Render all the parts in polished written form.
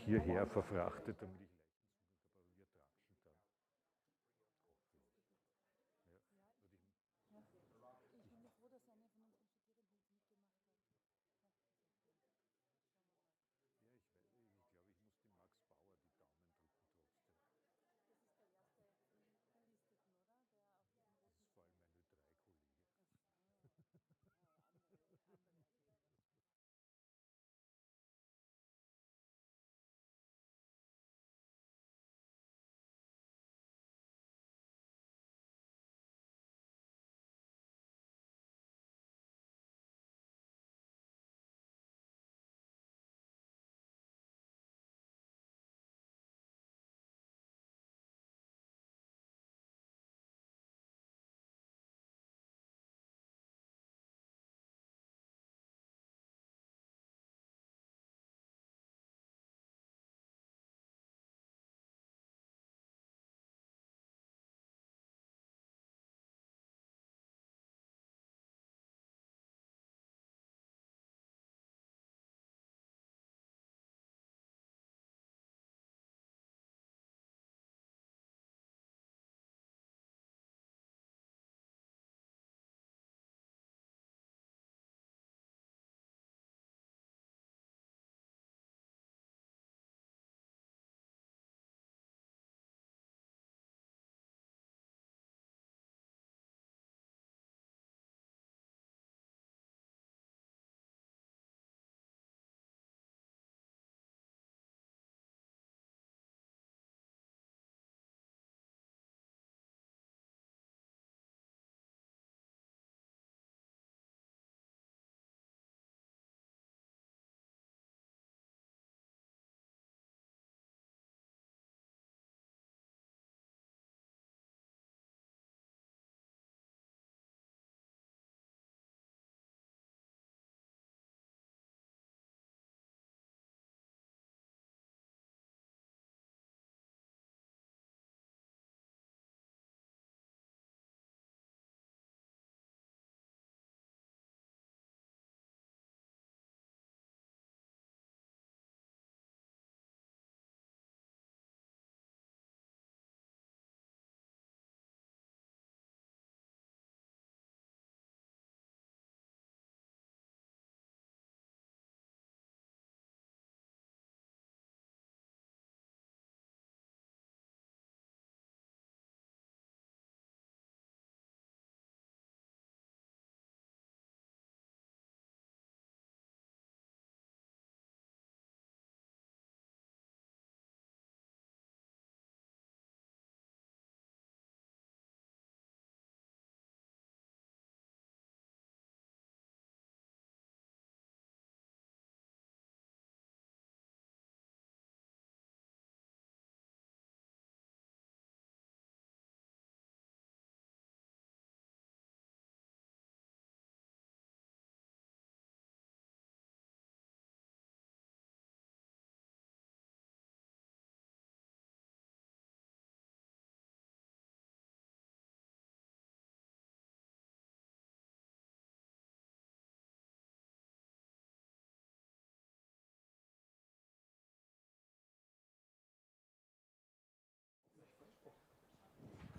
hierher verfrachtet, damit ich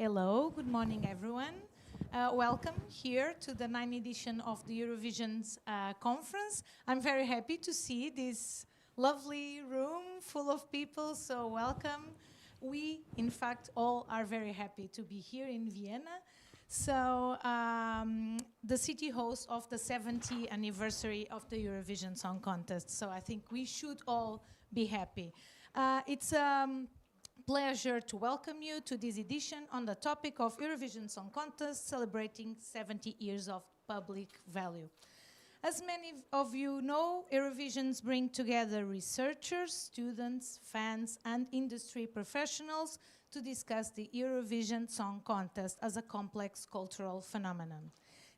Hello, good morning everyone. Welcome here to the 9th edition of the Eurovision's conference. I'm very happy to see this lovely room full of people, so welcome. We, in fact, all are very happy to be here in Vienna. So, the city host of the 70th anniversary of the Eurovision Song Contest, so I think we should all be happy. It's pleasure to welcome you to this edition on the topic of Eurovision Song Contest celebrating 70 years of public value. As many of you know, Eurovisions bring together researchers, students, fans and industry professionals to discuss the Eurovision Song Contest as a complex cultural phenomenon.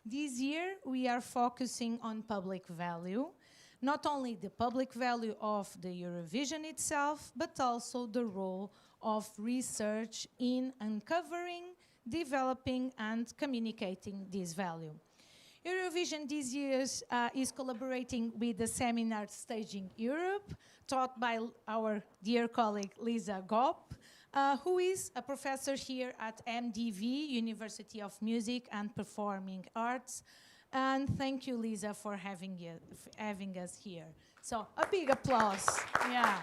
This year we are focusing on public value, not only the public value of the Eurovision itself, but also the role of research in uncovering, developing and communicating this value. Eurovision this year is collaborating with the seminar Staging Europe, taught by our dear colleague Lisa Gopp, who is a professor here at MDV, University of Music and Performing Arts. And thank you, Lisa, for having us here. So a big applause. Yeah.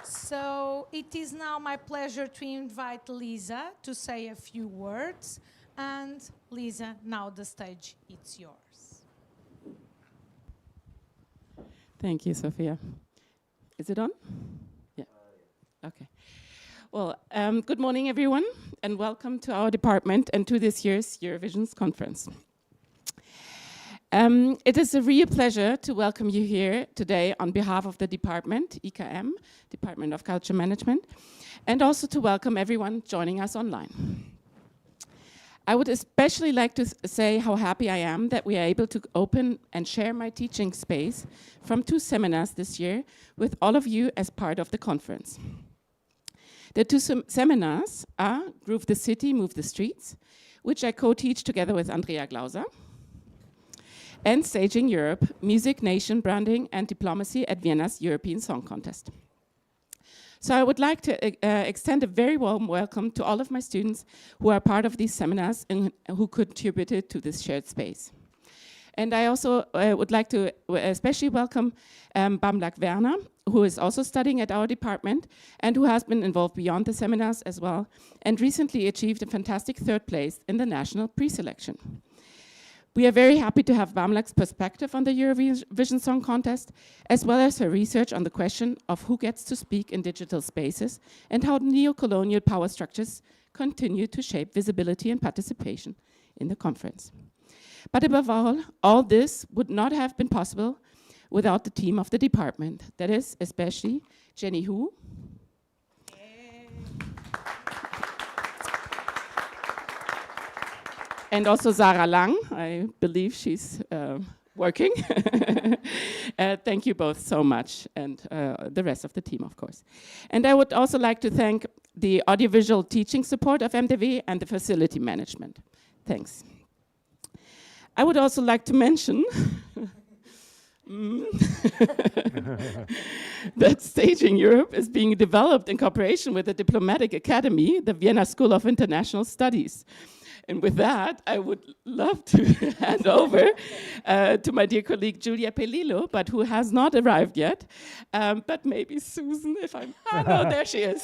So it is now my pleasure to invite Lisa to say a few words. And Lisa, now the stage, it's yours. Thank you, Sophia. Is it on? Yeah. Okay. Well, good morning, everyone, and welcome to our department and to this year's Eurovision's conference. It is a real pleasure to welcome you here today on behalf of the department, IKM, Department of Culture Management, and also to welcome everyone joining us online. I would especially like to say how happy I am that we are able to open and share my teaching space from 2 seminars this year with all of you as part of the conference. The 2 seminars are Groove the City, Move the Streets, which I co-teach together with Andrea Glauser, and Staging Europe, Music, Nation, Branding and Diplomacy at Vienna's Eurovision Song Contest. So I would like to extend a very warm welcome to all of my students who are part of these seminars and who contributed to this shared space. And I also would like to especially welcome Bamlak Werner, who is also studying at our department and who has been involved beyond the seminars as well, and recently achieved a fantastic 3rd place in the national pre-selection. We are very happy to have Bamlak's perspective on the Eurovision Song Contest, as well as her research on the question of who gets to speak in digital spaces and how neo-colonial power structures continue to shape visibility and participation in the conference. But above all this would not have been possible without the team of the department. That is especially Jenny Hu, and also Sarah Lang. I believe she's working. Thank you both so much, and the rest of the team, of course. And I would also like to thank the audiovisual teaching support of MDV and the facility management. Thanks. I would also like to mention that Staging Europe is being developed in cooperation with the Diplomatic Academy, the Vienna School of International Studies. And with that, I would love to hand over to my dear colleague Giulia Pelillo, but who has not arrived yet. But maybe Susan, if I'm... Oh, no, there she is.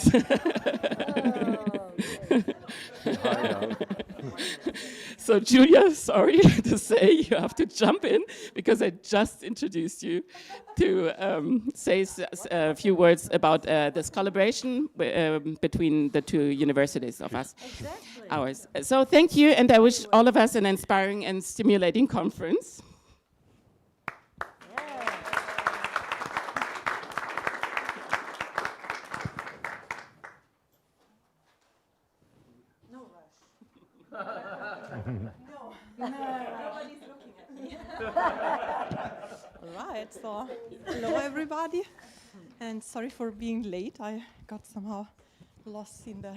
So Giulia, sorry to say, you have to jump in because I just introduced you to say a few words about this collaboration between the 2 universities of us, ours. So thank you, and I wish all of us an inspiring and stimulating conference. Nobody's looking at me. All right, so hello everybody, and sorry for being late. I got somehow lost in the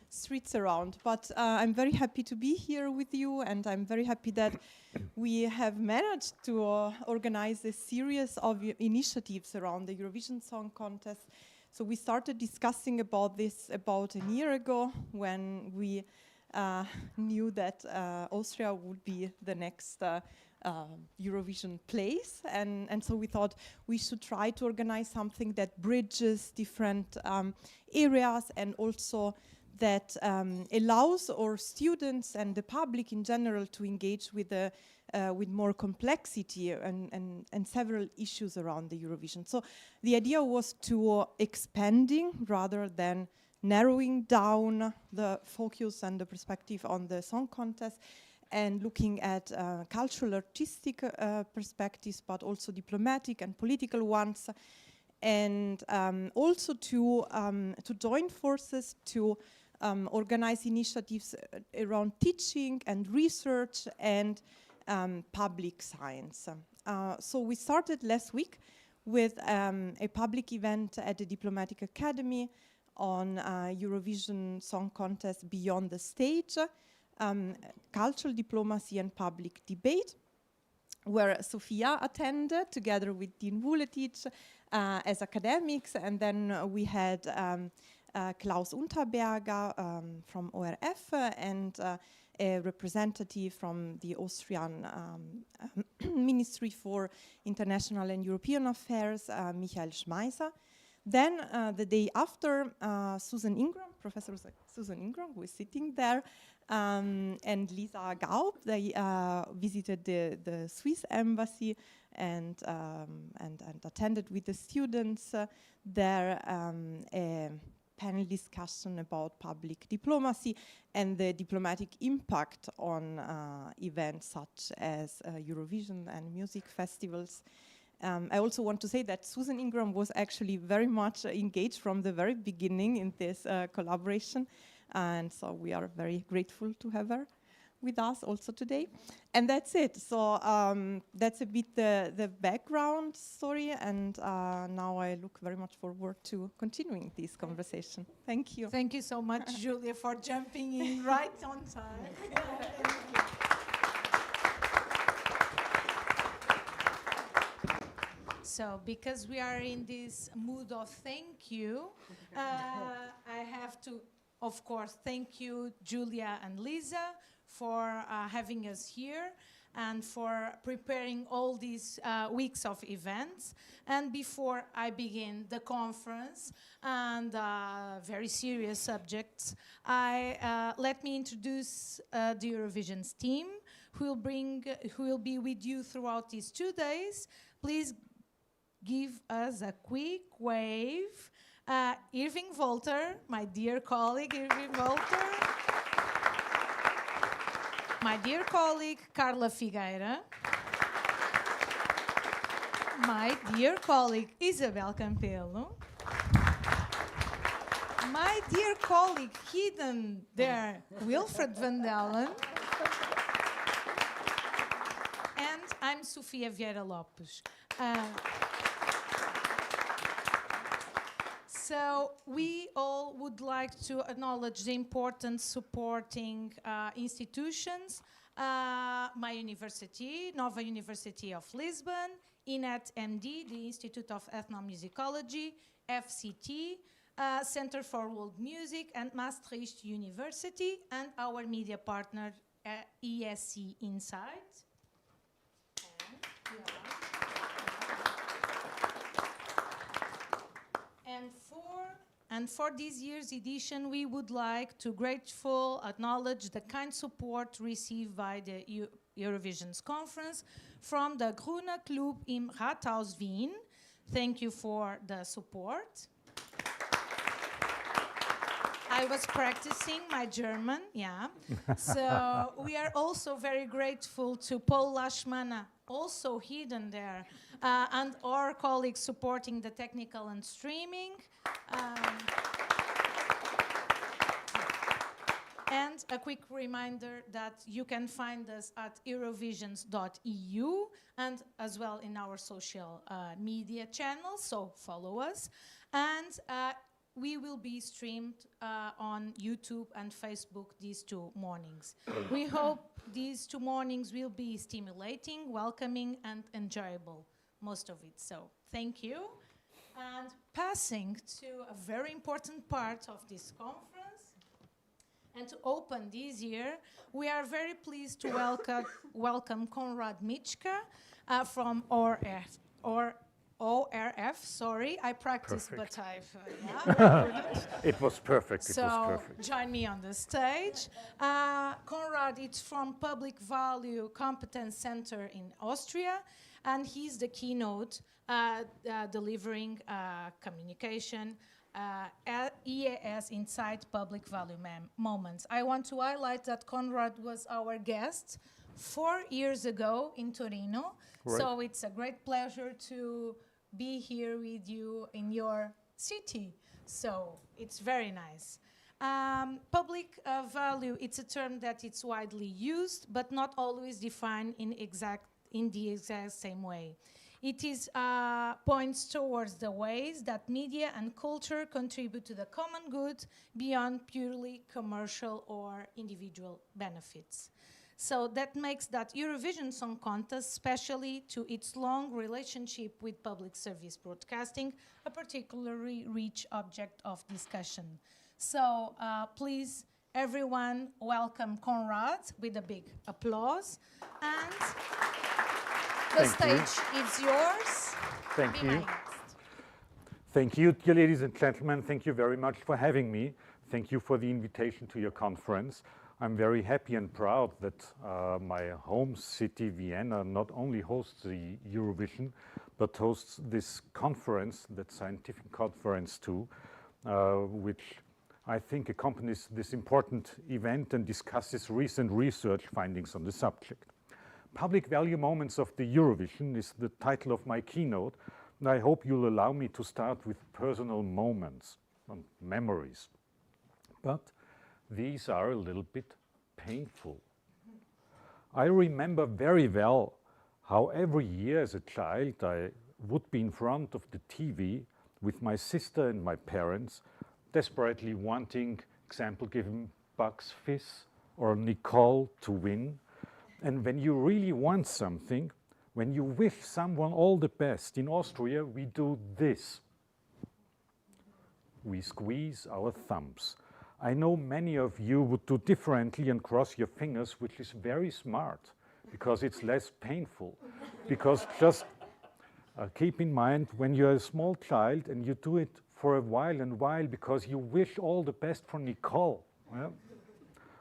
streets around, but I'm very happy to be here with you, and I'm very happy that we have managed to organize a series of initiatives around the Eurovision Song Contest. So we started discussing about this about a year ago when we knew that Austria would be the next Eurovision place, and so we thought we should try to organize something that bridges different areas and also that allows our students and the public in general to engage with more complexity and several issues around the Eurovision. So the idea was to expanding rather than narrowing down the focus and the perspective on the song contest and looking at cultural, artistic perspectives, but also diplomatic and political ones, and also to join forces to organize initiatives around teaching and research and public science. So we started last week with a public event at the Diplomatic Academy on Eurovision Song Contest Beyond the Stage, Cultural Diplomacy and Public Debate, where Sofia attended together with Dean Vuletic as academics, and then we had Klaus Unterberger from ORF and a representative from the Austrian Ministry for International and European Affairs, Michael Schmeiser. Then the day after, Susan Ingram, Professor Susan Ingram, who is sitting there, and Lisa Gaub, they visited the Swiss embassy and attended with the students there a panel discussion about public diplomacy and the diplomatic impact on events such as Eurovision and music festivals. I also want to say that Susan Ingram was actually very much engaged from the very beginning in this collaboration, and so we are very grateful to have her with us also today. And that's it. So that's a bit the background story, and now I look very much forward to continuing this conversation. Thank you. Thank you so much, Julia, for jumping in right on time. Thank you. So, because we are in this mood of thank you, I have to, of course, thank you, Julia and Lisa, for having us here and for preparing all these weeks of events. And before I begin the conference and very serious subjects, let me introduce the Eurovision's team, who will be with you throughout these 2 days. Please give us a quick wave. Irving Wolter, my dear colleague, Irving Wolter. My dear colleague, Carla Figueira. My dear colleague, Isabel Campelo. My dear colleague, hidden there, Wilfred van Dalen. And I'm Sofia Vieira Lopes. So we all would like to acknowledge the important supporting institutions, my university, Nova University of Lisbon, INET MD, the Institute of Ethnomusicology, FCT, Center for World Music, and Maastricht University, and our media partner, ESC Insight. And for this year's edition, we would like to gratefully acknowledge the kind support received by the Eurovision's Conference from the Grüne Club im Rathaus Wien. Thank you for the support. I was practicing my German, yeah. So we are also very grateful to Paul Lashmana, also hidden there, and our colleagues supporting the technical and streaming. And a quick reminder that you can find us at eurovisions.eu and as well in our social media channels, so follow us. And we will be streamed on YouTube and Facebook these 2 mornings. We hope these 2 mornings will be stimulating, welcoming, and enjoyable, most of it. So thank you. And passing to a very important part of this conference, and to open this year, we are very pleased to welcome Konrad Mitschka from ORF, sorry, I practiced, Perfect. but I've, It was perfect. So It was perfect. join me on the stage. Konrad is from Public Value Competence Center in Austria, and he's the keynote delivering communication EAS Inside Public Value Moments. I want to highlight that Konrad was our guest 4 years ago in Torino. Right. So it's a great pleasure to be here with you in your city. So it's very nice. Public value, it's a term that it's widely used, but not always defined in the exact same way. It is points towards the ways that media and culture contribute to the common good beyond purely commercial or individual benefits. So that makes that Eurovision Song Contest, especially to its long relationship with public service broadcasting, a particularly rich object of discussion. So please, everyone, welcome Konrad with a big applause. And the stage is yours. Thank you. Thank you, dear ladies and gentlemen. Thank you very much for having me. Thank you for the invitation to your conference. I'm very happy and proud that my home city, Vienna, not only hosts the Eurovision, but hosts this conference, that scientific conference too, which I think accompanies this important event and discusses recent research findings on the subject. Public Value Moments of the Eurovision is the title of my keynote, and I hope you'll allow me to start with personal moments and memories. But these are a little bit painful. I remember very well how every year as a child I would be in front of the TV with my sister and my parents, desperately wanting, example given, Bugs Fizz or Nicole to win. And when you really want something, when you wish someone all the best, in Austria we do this. We squeeze our thumbs. I know many of you would do differently and cross your fingers, which is very smart because it's less painful. Because just keep in mind, when you're a small child and you do it for a while because you wish all the best for Nicole, well,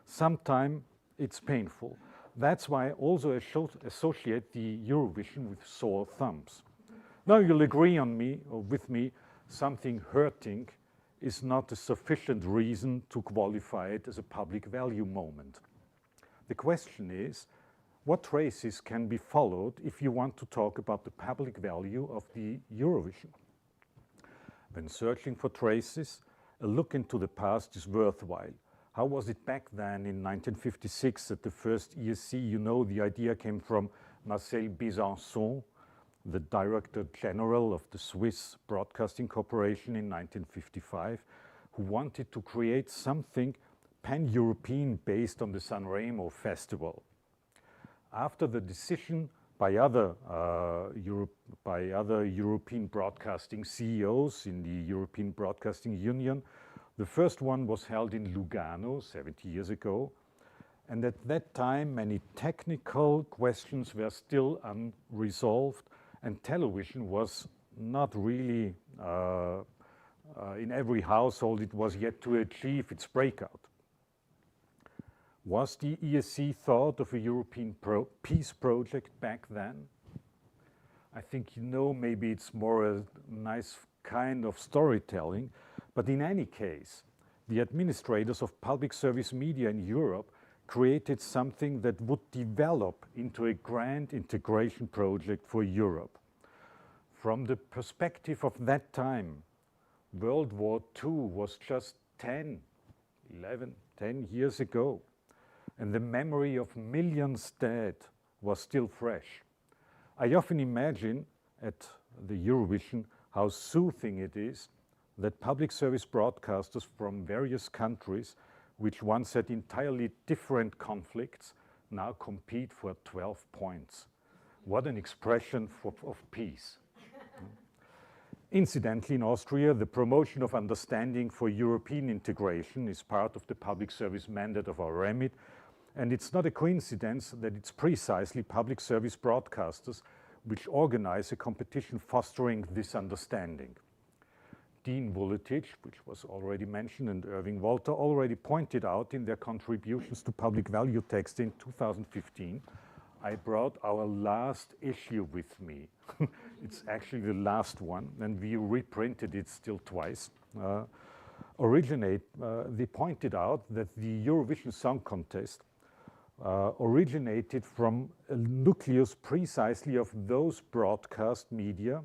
sometimes it's painful. That's why I also associate the Eurovision with sore thumbs. Now you'll agree on me, or with me, something hurting is not a sufficient reason to qualify it as a public value moment. The question is, what traces can be followed if you want to talk about the public value of the Eurovision? When searching for traces, a look into the past is worthwhile. How was it back then in 1956 at the first ESC? You know, the idea came from Marcel Besançon, the Director General of the Swiss Broadcasting Corporation in 1955, who wanted to create something pan-European based on the Sanremo Festival. After the decision by other European broadcasting CEOs in the European Broadcasting Union, the first one was held in Lugano 70 years ago. And at that time, many technical questions were still unresolved, and television was not really, in every household, it was yet to achieve its breakout. Was the ESC thought of a European peace project back then? I think you know, maybe it's more a nice kind of storytelling, but in any case, the administrators of public service media in Europe created something that would develop into a grand integration project for Europe. From the perspective of that time, World War II was just 10 years ago, and the memory of millions dead was still fresh. I often imagine at the Eurovision how soothing it is that public service broadcasters from various countries, which once had entirely different conflicts, now compete for 12 points. What an expression of peace. Incidentally, in Austria, the promotion of understanding for European integration is part of the public service mandate of our remit, and it's not a coincidence that it's precisely public service broadcasters which organize a competition fostering this understanding. Dean Vuletic, which was already mentioned, and Irving Walter already pointed out in their contributions to public value text in 2015, I brought our last issue with me. It's actually the last one, and we reprinted it still twice. They pointed out that the Eurovision Song Contest originated from a nucleus precisely of those broadcast media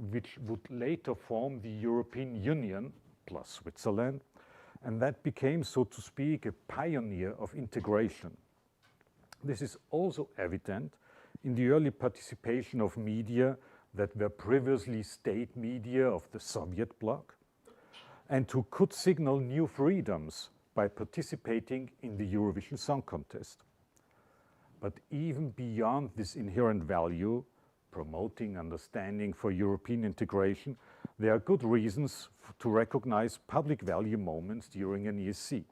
which would later form the European Union, plus Switzerland, and that became, so to speak, a pioneer of integration. This is also evident in the early participation of media that were previously state media of the Soviet bloc, and who could signal new freedoms by participating in the Eurovision Song Contest. But even beyond this inherent value, promoting understanding for European integration, there are good reasons to recognize public value moments during an ESC.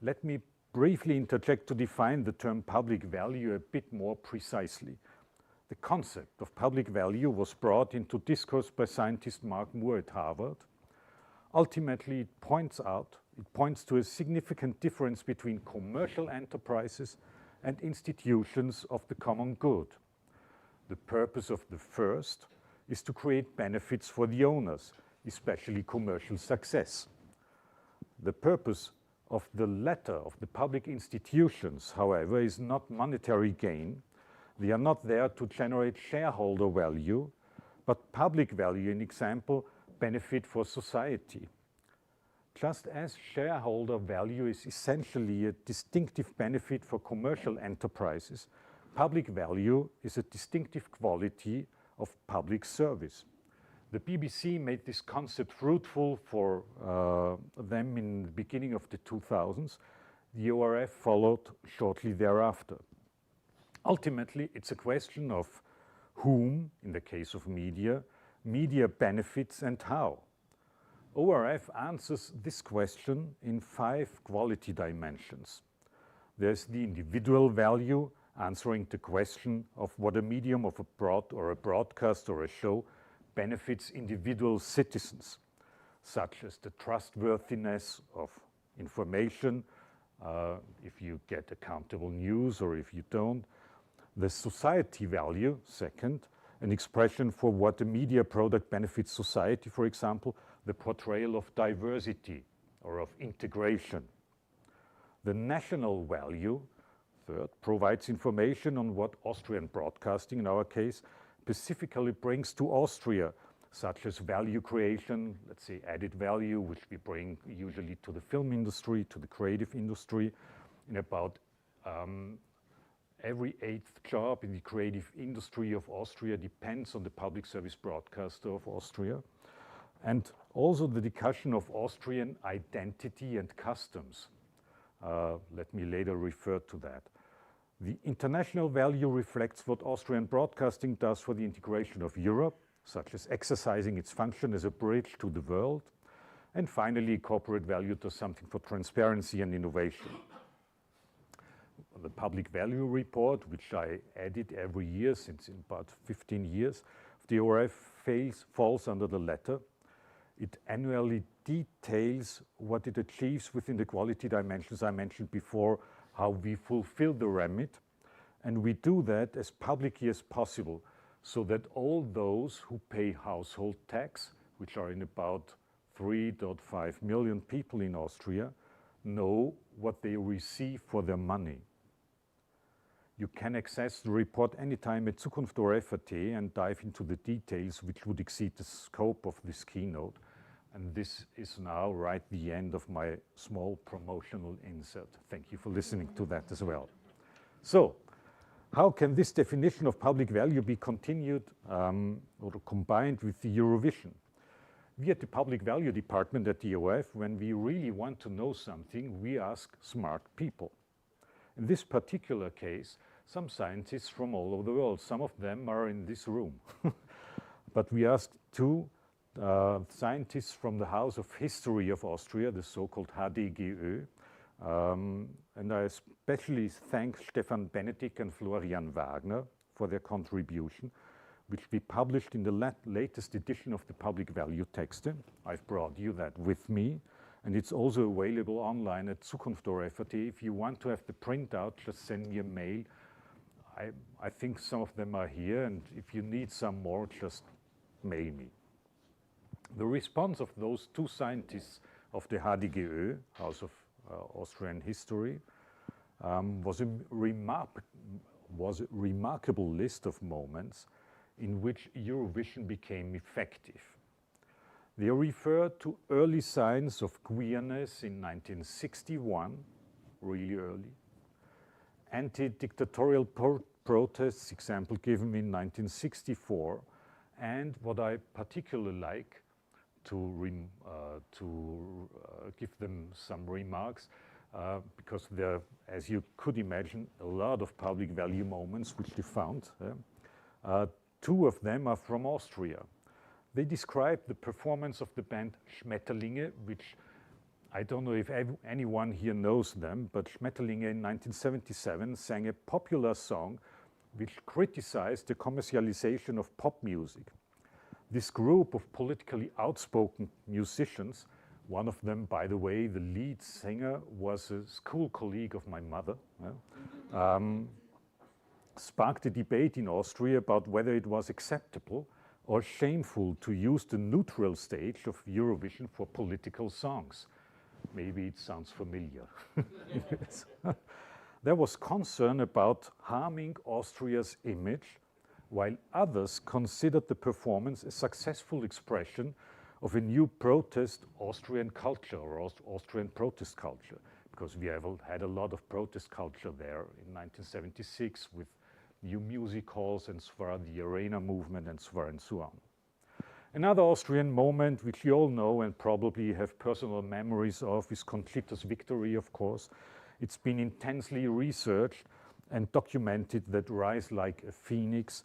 Let me briefly interject to define the term public value a bit more precisely. The concept of public value was brought into discourse by scientist Mark Moore at Harvard. Ultimately, it points to a significant difference between commercial enterprises and institutions of the common good. The purpose of the first is to create benefits for the owners, especially commercial success. The purpose of the latter, of the public institutions, however, is not monetary gain. They are not there to generate shareholder value, but public value, in example, benefit for society. Just as shareholder value is essentially a distinctive benefit for commercial enterprises, public value is a distinctive quality of public service. The BBC made this concept fruitful for them in the beginning of the 2000s. The ORF followed shortly thereafter. Ultimately, it's a question of whom, in the case of media benefits and how. ORF answers this question in 5 quality dimensions. There's the individual value, answering the question of what a medium of a broadcast or a show benefits individual citizens, such as the trustworthiness of information, if you get accountable news or if you don't. The society value, second, an expression for what a media product benefits society, for example, the portrayal of diversity or of integration. The national value, third, provides information on what Austrian broadcasting, in our case, specifically brings to Austria, such as value creation, let's say added value, which we bring usually to the film industry, to the creative industry. In about every 8th job in the creative industry of Austria depends on the public service broadcaster of Austria. And also the discussion of Austrian identity and customs. Let me later refer to that. The international value reflects what Austrian broadcasting does for the integration of Europe, such as exercising its function as a bridge to the world. And finally, corporate value does something for transparency and innovation. The public value report, which I edit every year since about 15 years, the ORF falls under the latter. It annually details what it achieves within the quality dimensions I mentioned before, how we fulfill the remit. And we do that as publicly as possible so that all those who pay household tax, which are in about 3.5 million people in Austria, know what they receive for their money. You can access the report anytime at Zukunft.orf.at and dive into the details which would exceed the scope of this keynote. And this is now right at the end of my small promotional insert. Thank you for listening to that as well. So, how can this definition of public value be continued or combined with the Eurovision? We at the Public Value Department at the ORF, when we really want to know something, we ask smart people. In this particular case, some scientists from all over the world, some of them are in this room. But we asked 2 scientists from the House of History of Austria, the so-called HDGÖ. And I especially thank Stefan Benedikt and Florian Wagner for their contribution, which we published in the latest edition of the Public Value Texte. I've brought you that with me. And it's also available online at Zukunft.orf.at. If you want to have the printout, just send me a mail. I think some of them are here, and if you need some more, just mail me. The response of those 2 scientists of the HDGÖ, House of Austrian History, was a remarkable list of moments in which Eurovision became effective. They refer to early signs of queerness in 1961, really early. Anti-dictatorial protests, example given in 1964, And what I particularly like, to give them some remarks, because there, as you could imagine, a lot of public value moments which they found. Two of them are from Austria. They describe the performance of the band Schmetterlinge, which I don't know if anyone here knows them, but Schmetterlinge in 1977 sang a popular song which criticized the commercialization of pop music. This group of politically outspoken musicians, one of them, by the way, the lead singer, was a school colleague of my mother, sparked a debate in Austria about whether it was acceptable or shameful to use the neutral stage of Eurovision for political songs. Maybe it sounds familiar. Yes. There was concern about harming Austria's image, while others considered the performance a successful expression of a new protest Austrian culture, or Austrian protest culture, because we have had a lot of protest culture there in 1976 with new music halls and so on, the arena movement and so on and so on. Another Austrian moment, which you all know and probably have personal memories of, is Conchita's victory, of course. It's been intensely researched and documented that Rise Like a Phoenix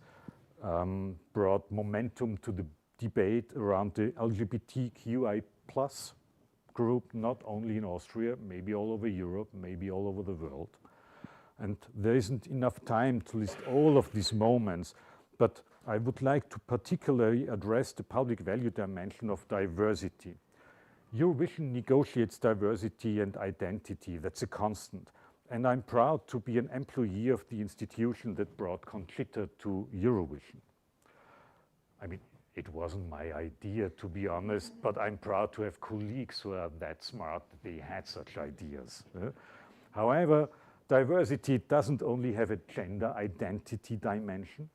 brought momentum to the debate around the LGBTQI+ group, not only in Austria, maybe all over Europe, maybe all over the world. And there isn't enough time to list all of these moments, but I would like to particularly address the public value dimension of diversity. Eurovision negotiates diversity and identity, that's a constant. And I'm proud to be an employee of the institution that brought Conchita to Eurovision. I mean, it wasn't my idea, to be honest, but I'm proud to have colleagues who are that smart that they had such ideas. However, diversity doesn't only have a gender identity dimension.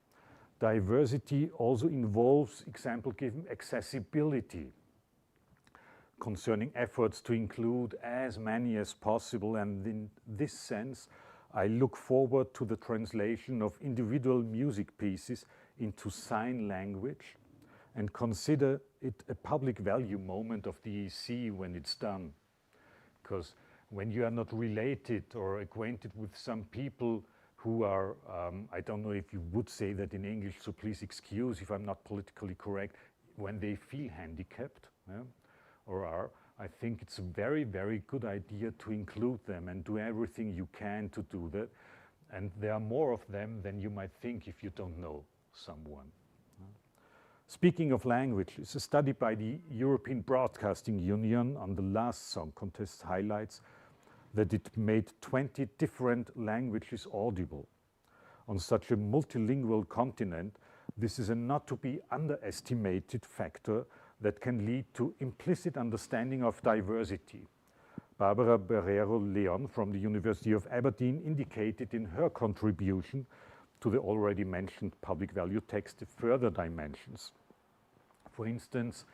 Diversity also involves, example given, accessibility, concerning efforts to include as many as possible. And in this sense, I look forward to the translation of individual music pieces into sign language and consider it a public value moment of the EC when it's done. Because when you are not related or acquainted with some people who are, I don't know if you would say that in English, so please excuse if I'm not politically correct, when they feel handicapped, or are, I think it's a very, very good idea to include them and do everything you can to do that. And there are more of them than you might think if you don't know someone. Speaking of language, it's a study by the European Broadcasting Union on the last Song Contest highlights that it made 20 different languages audible. On such a multilingual continent, this is a not to be underestimated factor that can lead to implicit understanding of diversity. Barbara Barrero-Leon from the University of Aberdeen indicated in her contribution to the already mentioned public value text further dimensions. For instance,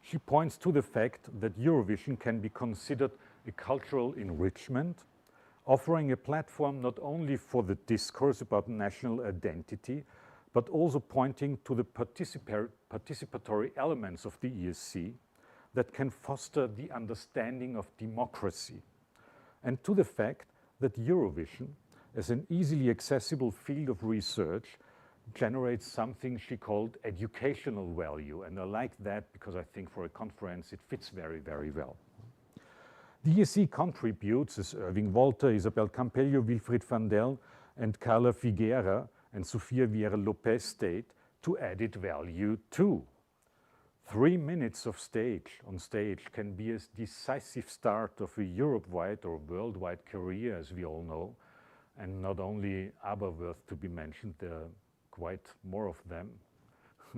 she points to the fact that Eurovision can be considered a cultural enrichment, offering a platform not only for the discourse about national identity, but also pointing to the participatory elements of the ESC that can foster the understanding of democracy, and to the fact that Eurovision, as an easily accessible field of research, generates something she called educational value. And I like that because I think for a conference it fits very, very well. The ESC contributes, as Irving Walter, Isabel Campello, Wilfried van Del, and Carla Figuera and Sofia Vieira Lopez state, to added value too. 3 minutes of on stage can be a decisive start of a Europe-wide or worldwide career, as we all know. And not only ABBA worth to be mentioned, there are quite more of them.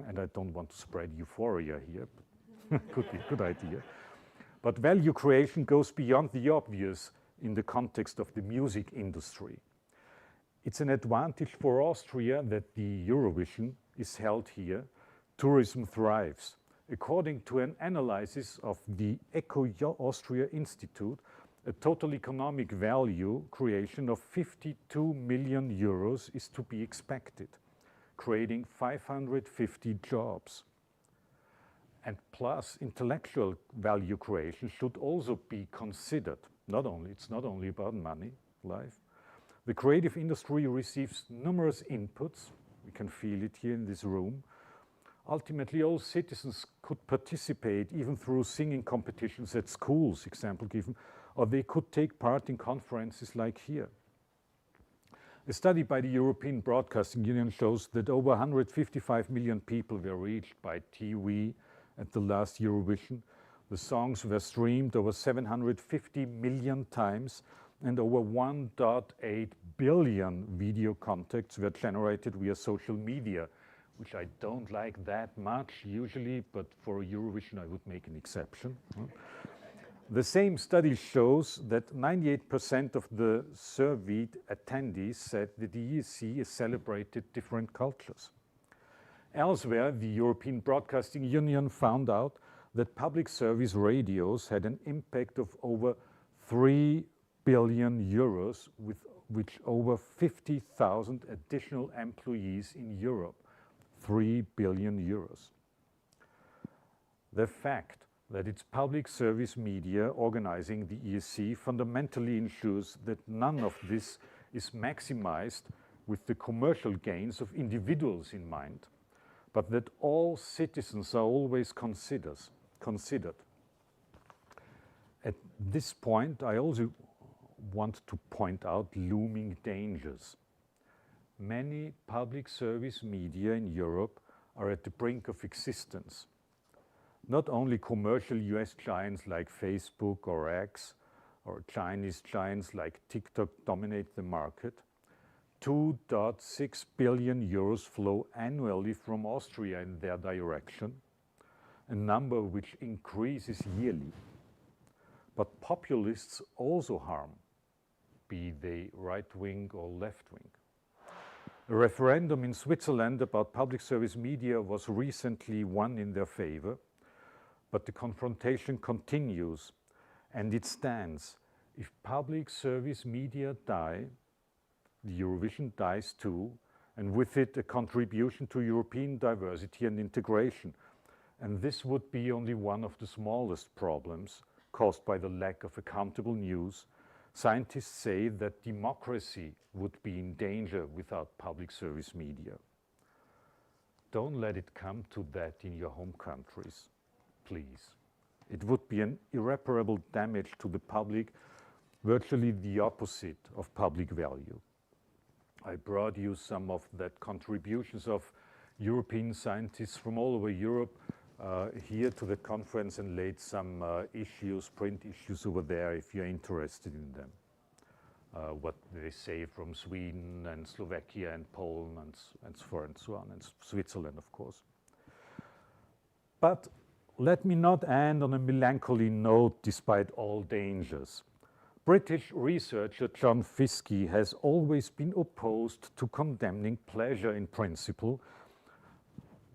And I don't want to spread euphoria here, but could be a good idea. But value creation goes beyond the obvious in the context of the music industry. It's an advantage for Austria that the Eurovision is held here. Tourism thrives. According to an analysis of the Eco Austria Institute, a total economic value creation of 52 million euros is to be expected. creating 550 jobs. And plus, intellectual value creation should also be considered. It's not only about money, life. The creative industry receives numerous inputs. We can feel it here in this room. Ultimately, all citizens could participate even through singing competitions at schools, example given, or they could take part in conferences like here. A study by the European Broadcasting Union shows that over 155 million people were reached by TV at the last Eurovision. The songs were streamed over 750 million times, and over 1.8 billion video contacts were generated via social media, which I don't like that much usually, but for Eurovision I would make an exception. The same study shows that 98% of the surveyed attendees said that the ESC has celebrated different cultures. Elsewhere, the European Broadcasting Union found out that public service radios had an impact of over 3 billion euros, with which over 50,000 additional employees in Europe. 3 billion euros. The fact that it's public service media organizing the ESC fundamentally ensures that none of this is maximized with the commercial gains of individuals in mind, but that all citizens are always considered. At this point, I also want to point out looming dangers. Many public service media in Europe are at the brink of existence. Not only commercial US giants like Facebook or X, or Chinese giants like TikTok dominate the market. 2.6 billion euros flow annually from Austria in their direction, a number which increases yearly. But populists also harm, be they right-wing or left-wing. A referendum in Switzerland about public service media was recently won in their favor, but the confrontation continues, and it stands. If public service media die, the Eurovision dies too, and with it a contribution to European diversity and integration. And this would be only one of the smallest problems caused by the lack of accountable news. Scientists say that democracy would be in danger without public service media. Don't let it come to that in your home countries, please. It would be an irreparable damage to the public, virtually the opposite of public value. I brought you some of that contributions of European scientists from all over Europe here to the conference, and laid some print issues over there if you're interested in them. What they say from Sweden and Slovakia and Poland and so on, and Switzerland, of course. But let me not end on a melancholy note despite all dangers. British researcher John Fiske has always been opposed to condemning pleasure in principle.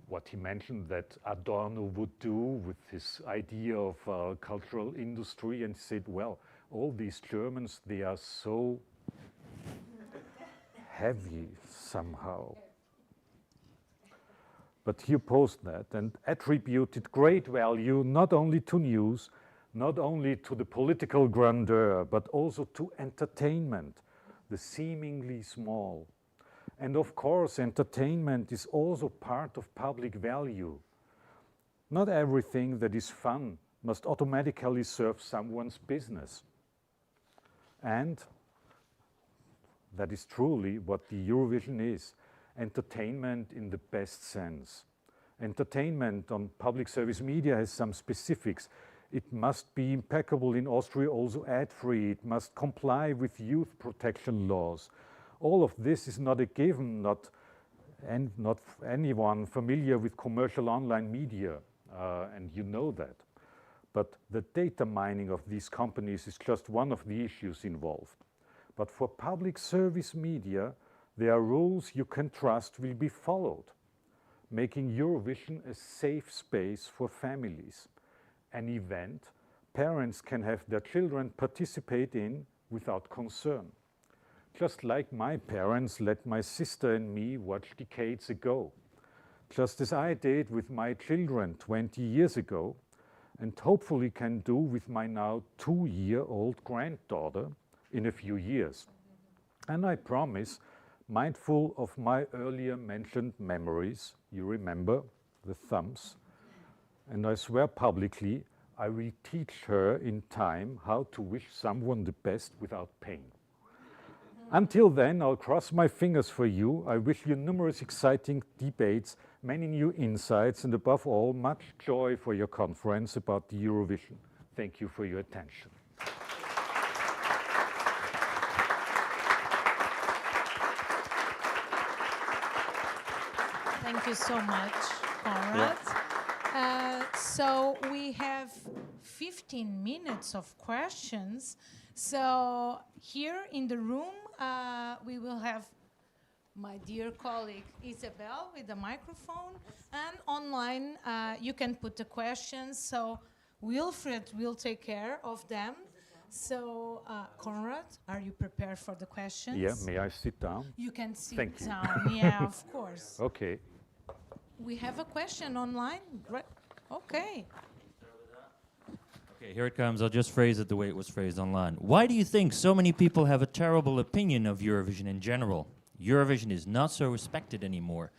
What he mentioned that Adorno would do with his idea of cultural industry, and he said, well, all these Germans, they are so heavy somehow. But he opposed that and attributed great value not only to news, not only to the political grandeur, but also to entertainment, the seemingly small. And of course, entertainment is also part of public value. Not everything that is fun must automatically serve someone's business. And that is truly what the Eurovision is, entertainment in the best sense. Entertainment on public service media has some specifics. It must be impeccable in Austria, also ad-free. It must comply with youth protection laws. All of this is not a given, not anyone familiar with commercial online media, and you know that. But the data mining of these companies is just one of the issues involved. But for public service media, there are rules you can trust will be followed, making Eurovision a safe space for families. An event parents can have their children participate in without concern. just like my parents let my sister and me watch decades ago, just as I did with my children 20 years ago, and hopefully can do with my now 2-year-old granddaughter in a few years. And I promise, mindful of my earlier mentioned memories, you remember the thumbs, and I swear publicly, I will teach her in time how to wish someone the best without pain. Until then, I'll cross my fingers for you. I wish you numerous exciting debates, many new insights, and above all, much joy for your conference about the Eurovision. Thank you for your attention. Thank you so much, Konrad. So we have 15 minutes of questions. So here in the room, we will have my dear colleague Isabel with the microphone, and online you can put the questions. So Wilfred will take care of them. So Konrad, are you prepared for the questions? Yeah, may I sit down? You can sit Thank you. down. Yeah, of course. Okay. We have a question online. Right. Okay. Okay, here it comes. I'll just phrase it the way it was phrased online. Why do you think so many people have a terrible opinion of Eurovision in general? Eurovision is not so respected anymore.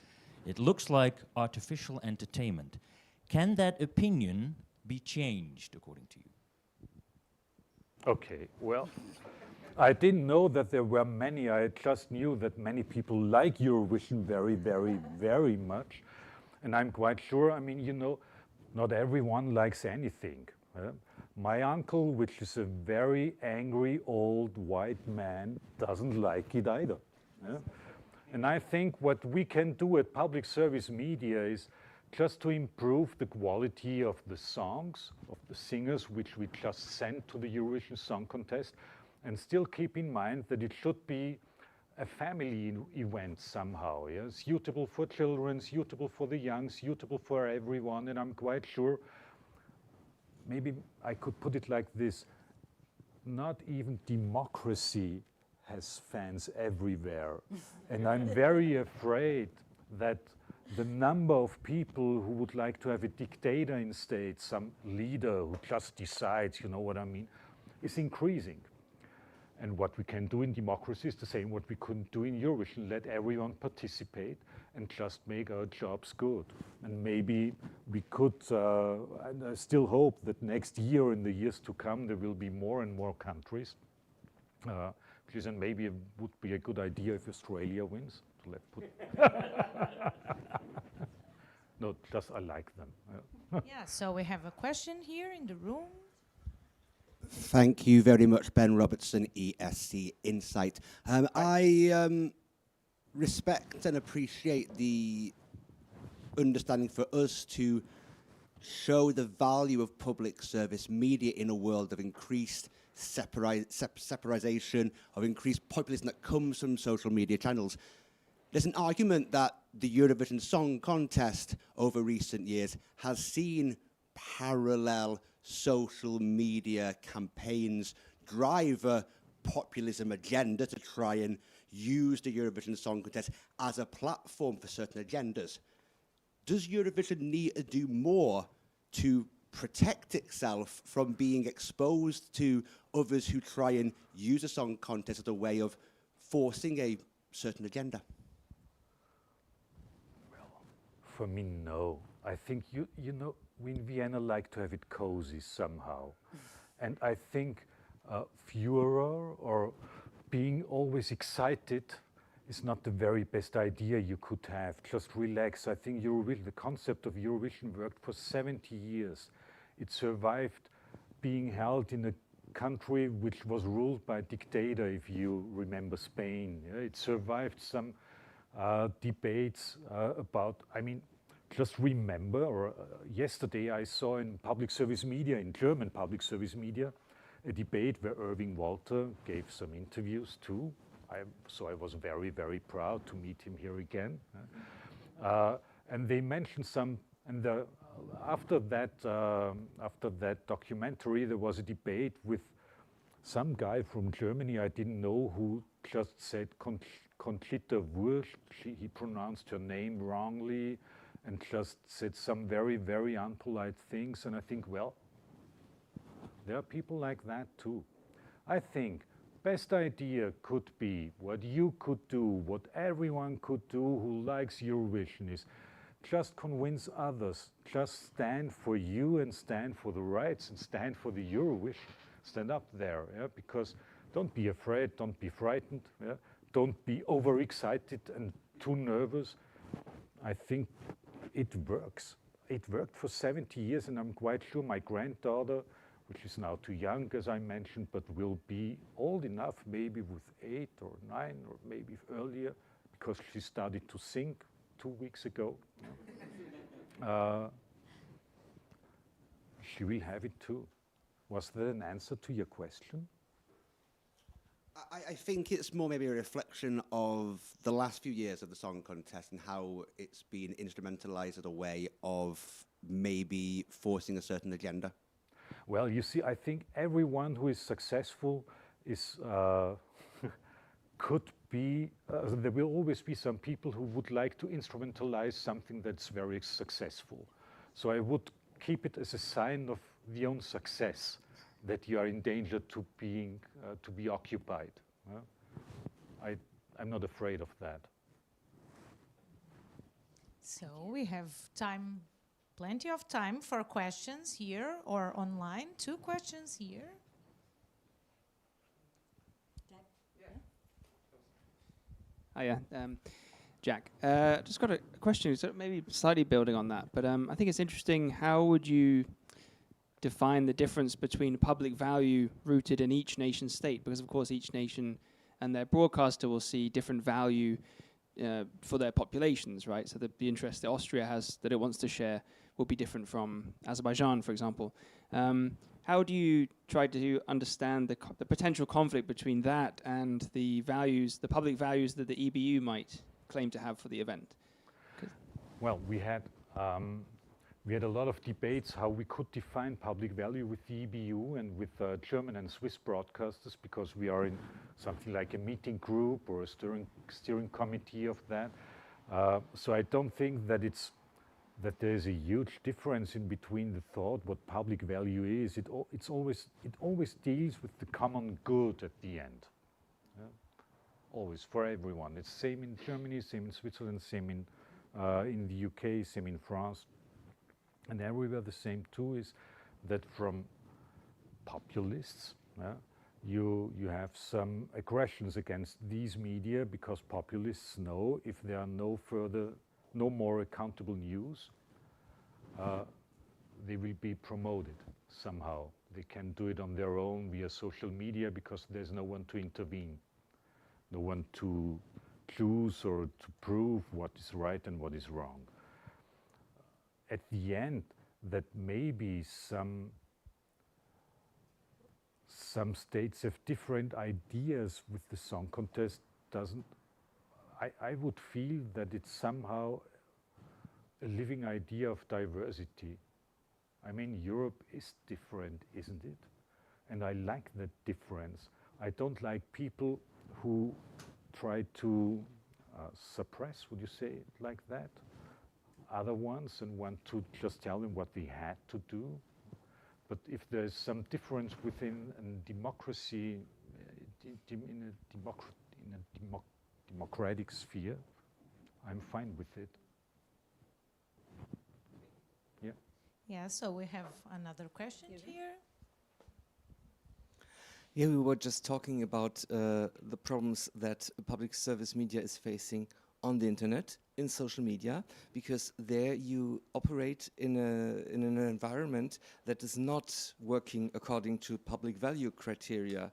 It looks like artificial entertainment. Can that opinion be changed, according to you? Okay, well, I didn't know that there were many. I just knew that many people like Eurovision very, very, very much. And I'm quite sure, I mean, you know, not everyone likes anything. My uncle, which is a very angry old white man, doesn't like it either. And I think what we can do at public service media is just to improve the quality of the songs, of the singers, which we just sent to the Eurovision Song Contest, and still keep in mind that it should be a family event somehow, yeah? Suitable for children, suitable for the young, suitable for everyone, and I'm quite sure, maybe I could put it like this, not even democracy has fans everywhere. And I'm very afraid that the number of people who would like to have a dictator instead, some leader who just decides, you know what I mean, is increasing. And what we can do in democracy is the same what we couldn't do in Eurovision, let everyone participate and just make our jobs good. And maybe we could, and I still hope that next year and the years to come, there will be more and more countries. And maybe it would be a good idea if Australia wins. No, just I like them. Yeah, so we have a question here in the room. Thank you very much, Ben Robertson, ESC Insight. I respect and appreciate the understanding for us to show the value of public service media in a world of increased separatisation, of increased populism that comes from social media channels. There's an argument that the Eurovision Song Contest over recent years has seen parallel social media campaigns drive a populism agenda to try and use the Eurovision Song Contest as a platform for certain agendas. Does Eurovision need to do more to protect itself from being exposed to others who try and use a song contest as a way of forcing a certain agenda? Well, for me, no. I think, you know, we in Vienna like to have it cozy somehow. And I think furor or being always excited is not the very best idea you could have. Just relax. I think Eurovision, the concept of Eurovision worked for 70 years. It survived being held in a country which was ruled by a dictator, if you remember Spain. Yeah? It survived some debates about, I mean, just remember, or yesterday I saw in public service media, in German public service media, a debate where Irving Walter gave some interviews too. So I was very, very proud to meet him here again. And they mentioned some, and after that documentary, there was a debate with some guy from Germany I didn't know, who just said Conchita Wurst. He pronounced her name wrongly and just said some very, very unpolite things. And I think, well, there are people like that too. I think best idea could be what you could do, what everyone could do who likes Eurovision is just convince others, just stand for you and stand for the rights and stand for the Eurovision. Stand up there, yeah? Because don't be afraid, don't be frightened, yeah? Don't be overexcited and too nervous. I think it works. It worked for 70 years, and I'm quite sure my granddaughter, which is now too young, as I mentioned, but will be old enough, maybe with 8 or 9 or maybe earlier, because she started to sing 2 weeks ago. She will have it too. Was that an answer to your question? I think it's more maybe a reflection of the last few years of the song contest and how it's been instrumentalized as a way of maybe forcing a certain agenda. Well, you see, I think everyone who is successful is could be. There will always be some people who would like to instrumentalize something that's very successful. So I would keep it as a sign of the own success that you are in danger to being to be occupied. I'm not afraid of that. So we have time, plenty of time for questions here or online. 2 questions here. Hiya, Jack. Just got a question, so maybe slightly building on that, but I think it's interesting, how would you define the difference between public value rooted in each nation state? Because of course each nation and their broadcaster will see different value for their populations, right? So the interest that Austria has that it wants to share will be different from Azerbaijan, for example. How do you try to understand the potential conflict between that and the values, the public values that the EBU might claim to have for the event? Well, we had a lot of debates how we could define public value with the EBU and with German and Swiss broadcasters, because we are in something like a meeting group or a steering committee of that. So I don't think that there is a huge difference in between the thought what public value is. It always deals with the common good at the end. Yeah? Always, for everyone. It's same in Germany, same in Switzerland, same in the UK, same in France. And everywhere the same too is that from populists, you have some aggressions against these media, because populists know if there are no more accountable news, they will be promoted somehow. They can do it on their own via social media, because there's no one to intervene, no one to choose or to prove what is right and what is wrong. At the end, that maybe some states have different ideas with the song contest doesn't. I would feel that it's somehow a living idea of diversity. I mean, Europe is different, isn't it? And I like that difference. I don't like people who try to suppress, would you say it like that, other ones and want to just tell them what they had to do. But if there's some difference within a democracy, in a democratic sphere, I'm fine with it. Yeah. Yeah, so we have another question here. Yeah, we were just talking about the problems that public service media is facing on the internet, in social media, because there you operate in an environment that is not working according to public value criteria.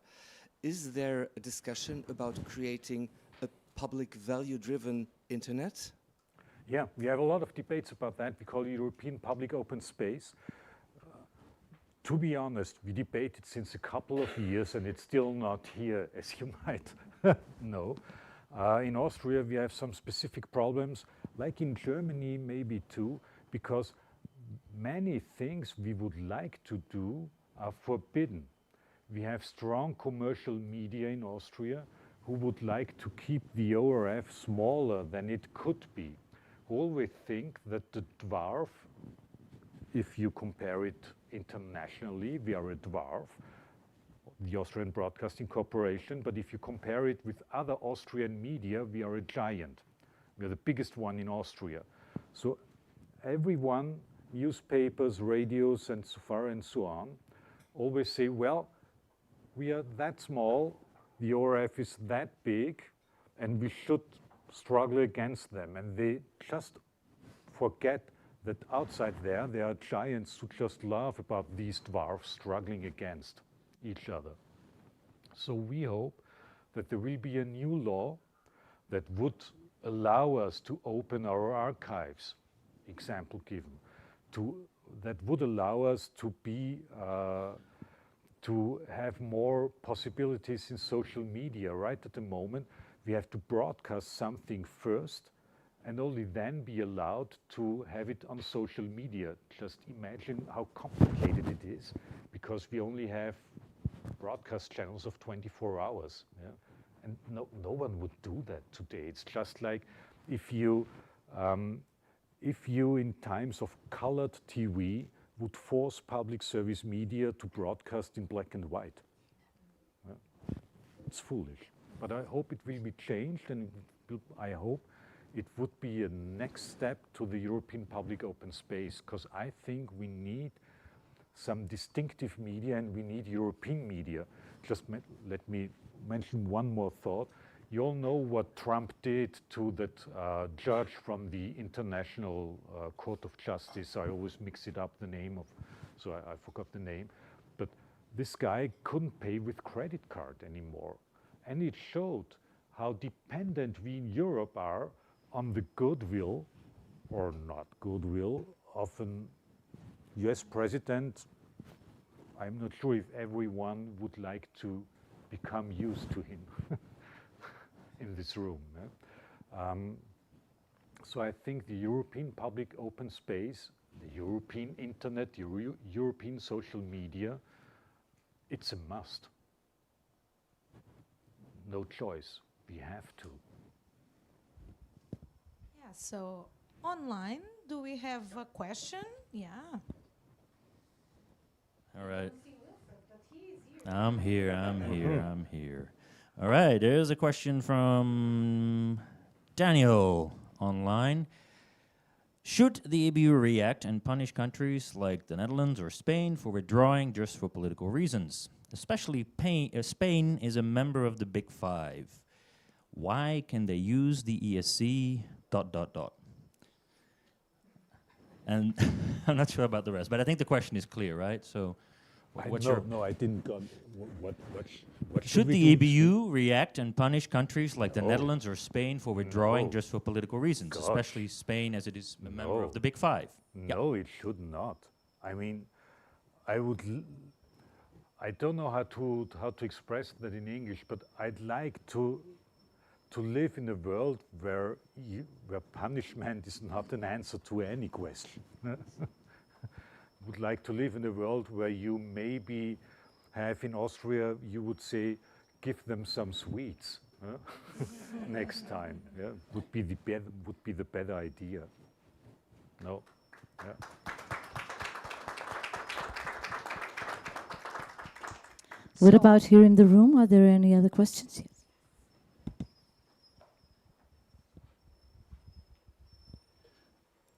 Is there a discussion about creating a public value-driven internet? Yeah, we have a lot of debates about that. We call it European Public Open Space. To be honest, we debated since a couple of years, and it's still not here, as you might know. In Austria, we have some specific problems, like in Germany maybe too, because many things we would like to do are forbidden. We have strong commercial media in Austria, who would like to keep the ORF smaller than it could be, who always think that the dwarf, if you compare it internationally, we are a dwarf, the Austrian Broadcasting Corporation, but if you compare it with other Austrian media, we are a giant. We are the biggest one in Austria. So everyone, newspapers, radios, and so far and so on, always say, well, we are that small, the ORF is that big, and we should struggle against them. And they just forget that outside there are giants who just laugh about these dwarfs struggling against each other. So we hope that there will be a new law that would allow us to open our archives, example given, that would allow us to be to have more possibilities in social media. Right at the moment, we have to broadcast something first and only then be allowed to have it on social media. Just imagine how complicated it is, because we only have broadcast channels of 24 hours. Yeah? And no one would do that today. It's just like if you in times of colored TV would force public service media to broadcast in black and white. Yeah? It's foolish. But I hope it will be changed, and I hope it would be a next step to the European public open space, because I think we need some distinctive media and we need European media. Just let me mention one more thought. You all know what Trump did to that judge from the International Court of Justice. I always mix it up, the name of, so I forgot the name. But this guy couldn't pay with credit card anymore. And it showed how dependent we in Europe are on the goodwill, or not goodwill, of an US president. I'm not sure if everyone would like to become used to him in this room. So I think the European public open space, the European internet, the European social media, it's a must. No choice, we have to. Yeah, so online, do we have a question? Yeah. All right. I'm here. All right, there's a question from Daniel online. Should the EBU react and punish countries like the Netherlands or Spain for withdrawing just for political reasons? Especially Spain is a member of the Big Five. Why can they use the ESC ... And I'm not sure about the rest, but I think the question is clear, right? So, No, I didn't got what should the EBU react and punish countries like the Netherlands or Spain for withdrawing No. just for political reasons, Gosh. especially Spain as it is a member of the Big Five? No, it should not. I mean, I don't know how to express that in English, but I'd like to live in a world where punishment is not an answer to any question. Would like to live in a world where you maybe have, in Austria, you would say, give them some sweets next time. Yeah, would be the better idea. No. Yeah. What about here in the room? Are there any other questions? Yes.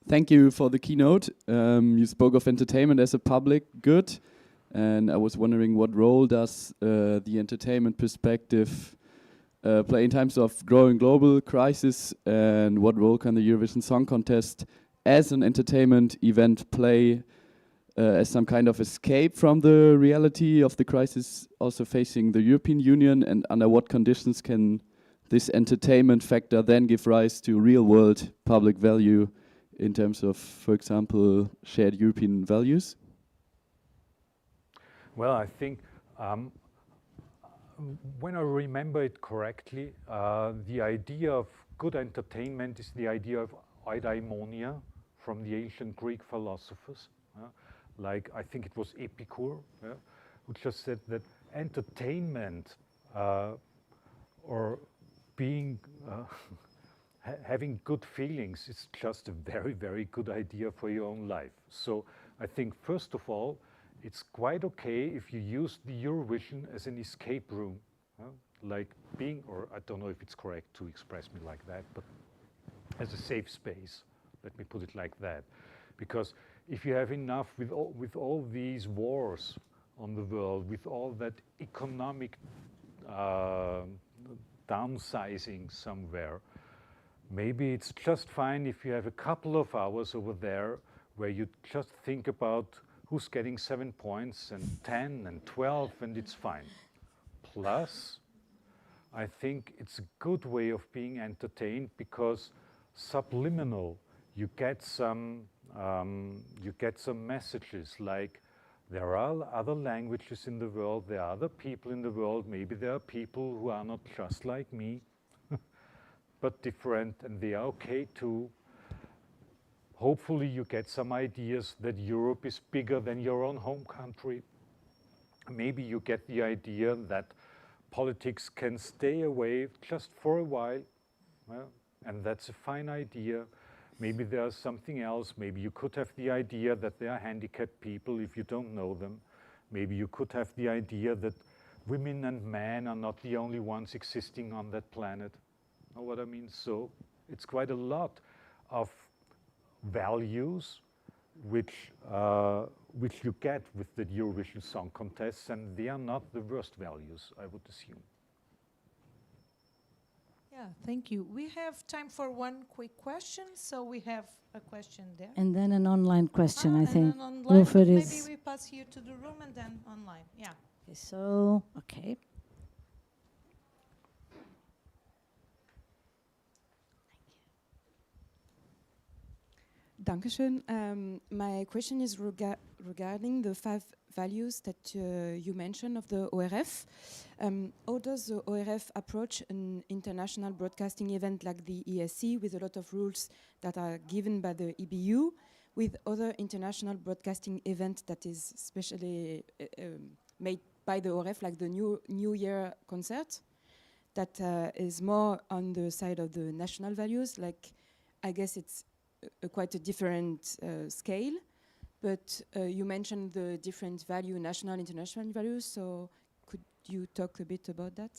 Thank you for the keynote. You spoke of entertainment as a public good, and I was wondering what role does the entertainment perspective play in times of growing global crisis, and what role can the Eurovision Song Contest as an entertainment event play as some kind of escape from the reality of the crisis also facing the European Union, and under what conditions can this entertainment factor then give rise to real-world public value in terms of, for example, shared European values? Well, I think when I remember it correctly, the idea of good entertainment is the idea of eudaimonia from the ancient Greek philosophers. Like, I think it was Epicure, who just said that entertainment or being having good feelings is just a very, very good idea for your own life. So I think, first of all, it's quite okay if you use the Eurovision as an escape room, like being, or I don't know if it's correct to express me like that, but as a safe space, let me put it like that. Because if you have enough with all these wars on the world, with all that economic downsizing somewhere, maybe it's just fine if you have a couple of hours over there where you just think about who's getting 7 points and 10 and 12, and it's fine. Plus, I think it's a good way of being entertained because subliminal, you get some messages like there are other languages in the world, there are other people in the world, maybe there are people who are not just like me, but different, and they are okay too. Hopefully you get some ideas that Europe is bigger than your own home country. Maybe you get the idea that politics can stay away just for a while, and that's a fine idea. Maybe there's something else. Maybe you could have the idea that there are handicapped people if you don't know them. Maybe you could have the idea that women and men are not the only ones existing on that planet. Know what I mean? So it's quite a lot of values which you get with the Eurovision Song Contest, and they are not the worst values, I would assume. Yeah, thank you. We have time for one quick question, so we have a question there. And then an online question, I and think. then online, Wilfried maybe is... we pass here to the room and then online. Yeah. Okay, so, okay. Dankeschön. My question is regarding the 5 values that you mentioned of the ORF. How does the ORF approach an international broadcasting event like the ESC with a lot of rules that are given by the EBU with other international broadcasting event that is specially made by the ORF, like the New Year concert, that is more on the side of the national values? Like, I guess it's quite a different scale, but you mentioned the different value, national, international values, so could you talk a bit about that?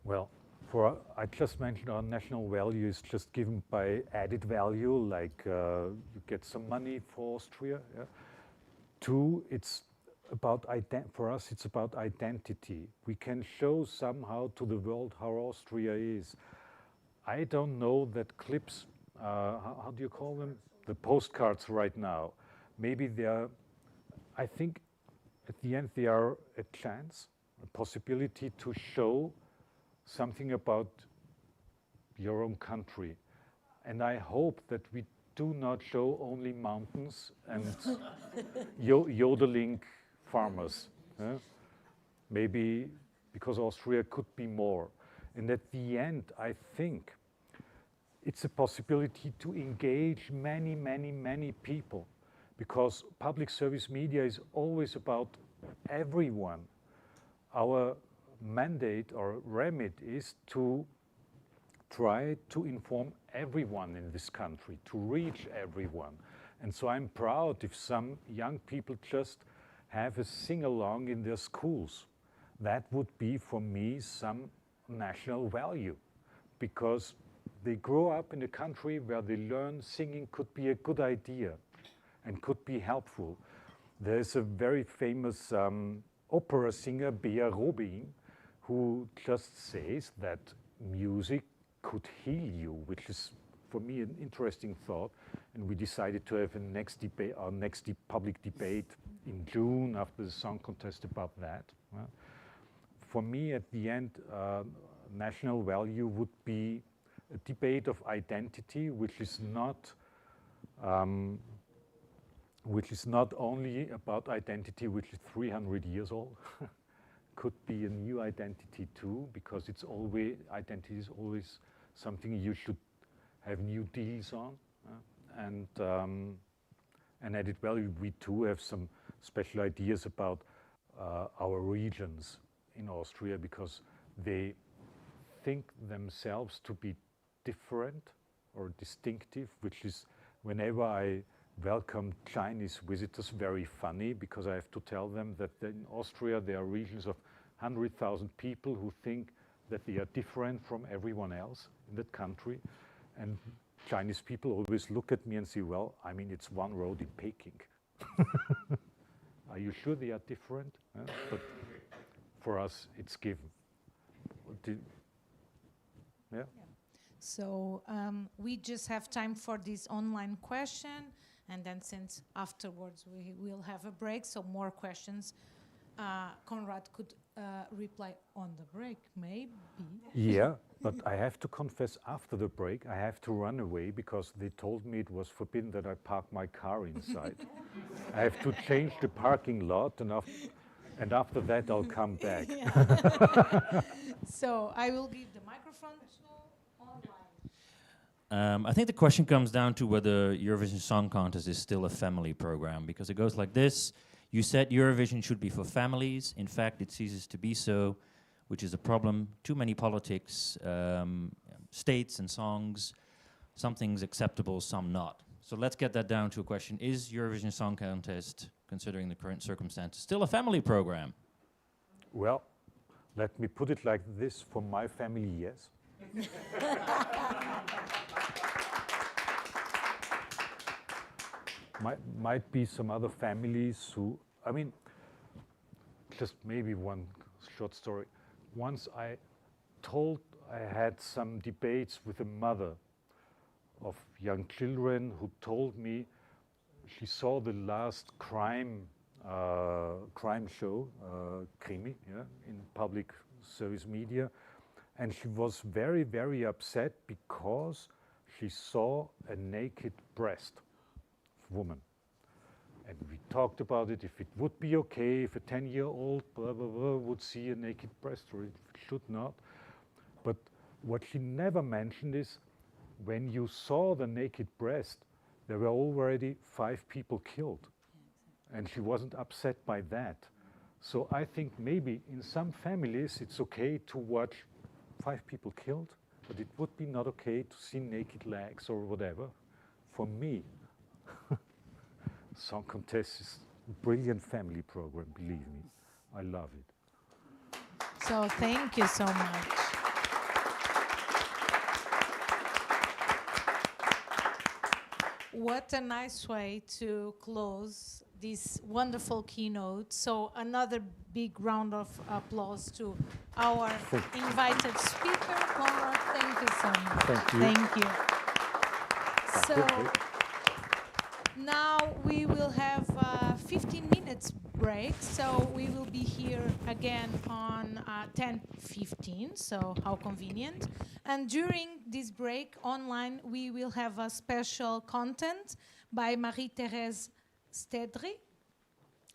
Well, I just mentioned our national value is just given by added value, like you get some money for Austria. Yeah? 2, it's about for us, it's about identity. We can show somehow to the world how Austria is. I don't know that clips, how do you call them? The postcards right now. Maybe they are, I think at the end they are a chance, a possibility to show something about your own country. And I hope that we do not show only mountains and yodeling farmers. Maybe because Austria could be more. And at the end, I think it's a possibility to engage many, many, many people, because public service media is always about everyone. Our mandate or remit is to try to inform everyone in this country, to reach everyone. And so I'm proud if some young people just have a sing-along in their schools. That would be, for me, some national value, because they grow up in a country where they learn singing could be a good idea and could be helpful. There's a very famous opera singer, Bea Robin, who just says that music could heal you, which is, for me, an interesting thought. And we decided to have our next public debate in June after the song contest about that. For me, at the end, national value would be a debate of identity, which is not only about identity which is 300 years old. Could be a new identity too, because identity is always something you should have new deals on. And added value, we too have some special ideas about our regions in Austria, because they think themselves to be different or distinctive, which is whenever I welcome Chinese visitors very funny, because I have to tell them that in Austria there are regions of 100,000 people who think that they are different from everyone else in that country. And Chinese people always look at me and say, well, I mean, it's one road in Peking. Are you sure they are different? But for us, it's given. Yeah. So we just have time for this online question, and then since afterwards we will have a break, so more questions. Konrad could reply on the break, maybe. Yeah, but I have to confess, after the break, I have to run away because they told me it was forbidden that I park my car inside. I have to change the parking lot, and after that I'll come back. So I will give the microphone to online. I think the question comes down to whether Eurovision Song Contest is still a family program, because it goes like this. You said Eurovision should be for families. In fact, it ceases to be so, which is a problem. Too many politics, states and songs. Some things acceptable, some not. So let's get that down to a question. Is Eurovision Song Contest, considering the current circumstances, still a family program? Well, let me put it like this. For my family, yes. Might be some other families who, I mean, just maybe one short story. Once I had some debates with a mother of young children who told me she saw the last crime show, Krimi, yeah, in public service media, and she was very, very upset because she saw a naked breast woman. And we talked about it, if it would be okay, if a 10-year-old blah, blah, blah, would see a naked breast, or it should not. But what she never mentioned is, when you saw the naked breast, there were already 5 people killed. And she wasn't upset by that. So I think maybe in some families it's okay to watch 5 people killed, but it would be not okay to see naked legs or whatever. For me, Song Contest is a brilliant family program, believe me. I love it. So thank you so much. What a nice way to close this wonderful keynote. So another big round of applause to our invited speaker, Konrad. Thank you so much. Thank you. Thank you. So now we will have a 15 minutes break. So we will be here again on 10:15. So how convenient. And during this break online, we will have a special content by Marie-Thérèse Stedry,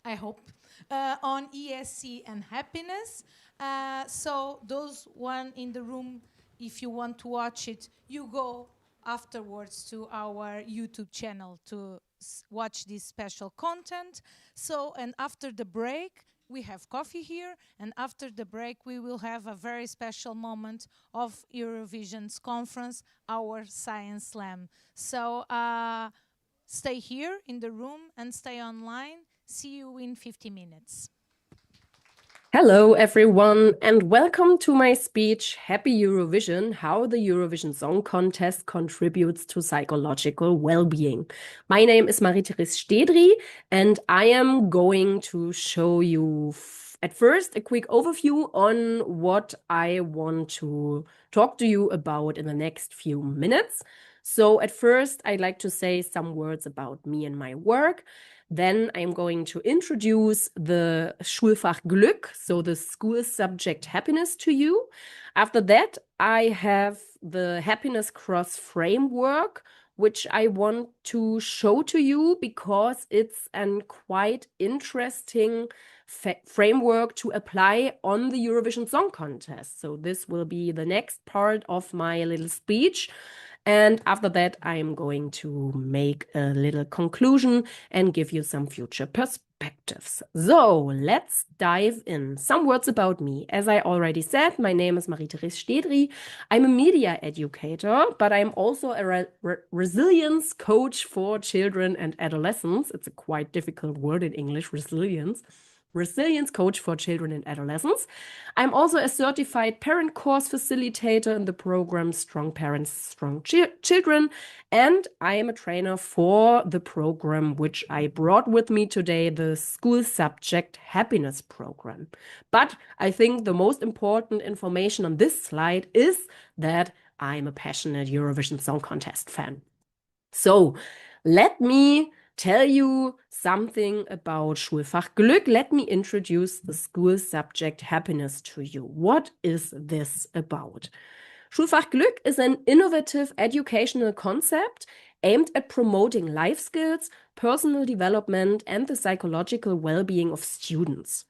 I hope, on ESC and happiness. So those one in the room, if you want to watch it, you go afterwards to our YouTube channel to watch this special content. So, and after the break, we have coffee here, and after the break, we will have a very special moment of Eurovision's conference, our Science Slam. So stay here in the room and stay online. See you in 50 minutes. Hello, everyone, and welcome to my speech, Happy Eurovision, How the Eurovision Song Contest Contributes to Psychological Well-Being. My name is Marie-Thérèse Stedry, and I am going to show you at first a quick overview on what I want to talk to you about in the next few minutes. So at first, I'd like to say some words about me and my work. Then I'm going to introduce the Schulfach Glück, so the school subject happiness, to you. After that, I have the happiness cross framework, which I want to show to you because it's a quite interesting framework to apply on the Eurovision Song Contest. So this will be the next part of my little speech. And after that, I am going to make a little conclusion and give you some future perspectives. So let's dive in. Some words about me. As I already said, my name is Marie-Therese Stedri. I'm a media educator, but I'm also a resilience coach for children and adolescents. It's a quite difficult word in English, resilience. Resilience coach for children and adolescents. I'm also a certified parent course facilitator in the program Strong Parents, Strong Children, and I am a trainer for the program which I brought with me today, the School Subject Happiness Program. But I think the most important information on this slide is that I'm a passionate Eurovision Song Contest fan. So let me tell you something about Schulfach Glück. Let me introduce the school subject happiness to you. What is this about? Schulfach Glück is an innovative educational concept aimed at promoting life skills, personal development, and the psychological well-being of students.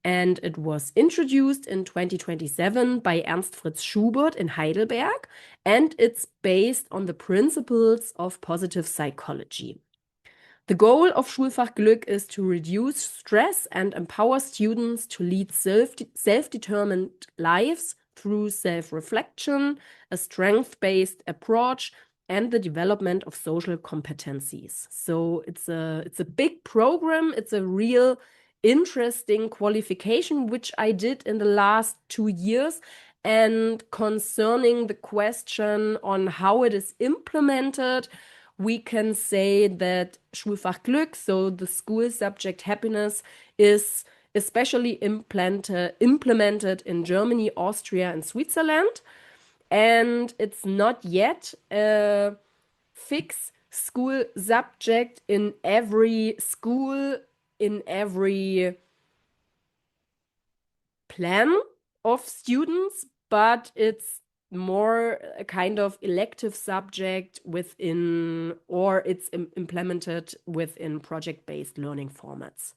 And it was introduced in 2027 by Ernst Fritz Schubert in Heidelberg, and it's based on the principles of positive psychology. The goal of Schulfach Glück is to reduce stress and empower students to lead self-determined lives through self-reflection, a strength-based approach, and the development of social competencies. So it's a big program. It's a real interesting qualification, which I did in the last 2 years. And concerning the question on how it is implemented, we can say that Schulfach Glück, so the school subject happiness, is especially implemented in Germany, Austria, and Switzerland. And it's not yet a fixed school subject in every school, in every plan of students, but it's more a kind of elective subject within, or it's implemented within project-based learning formats.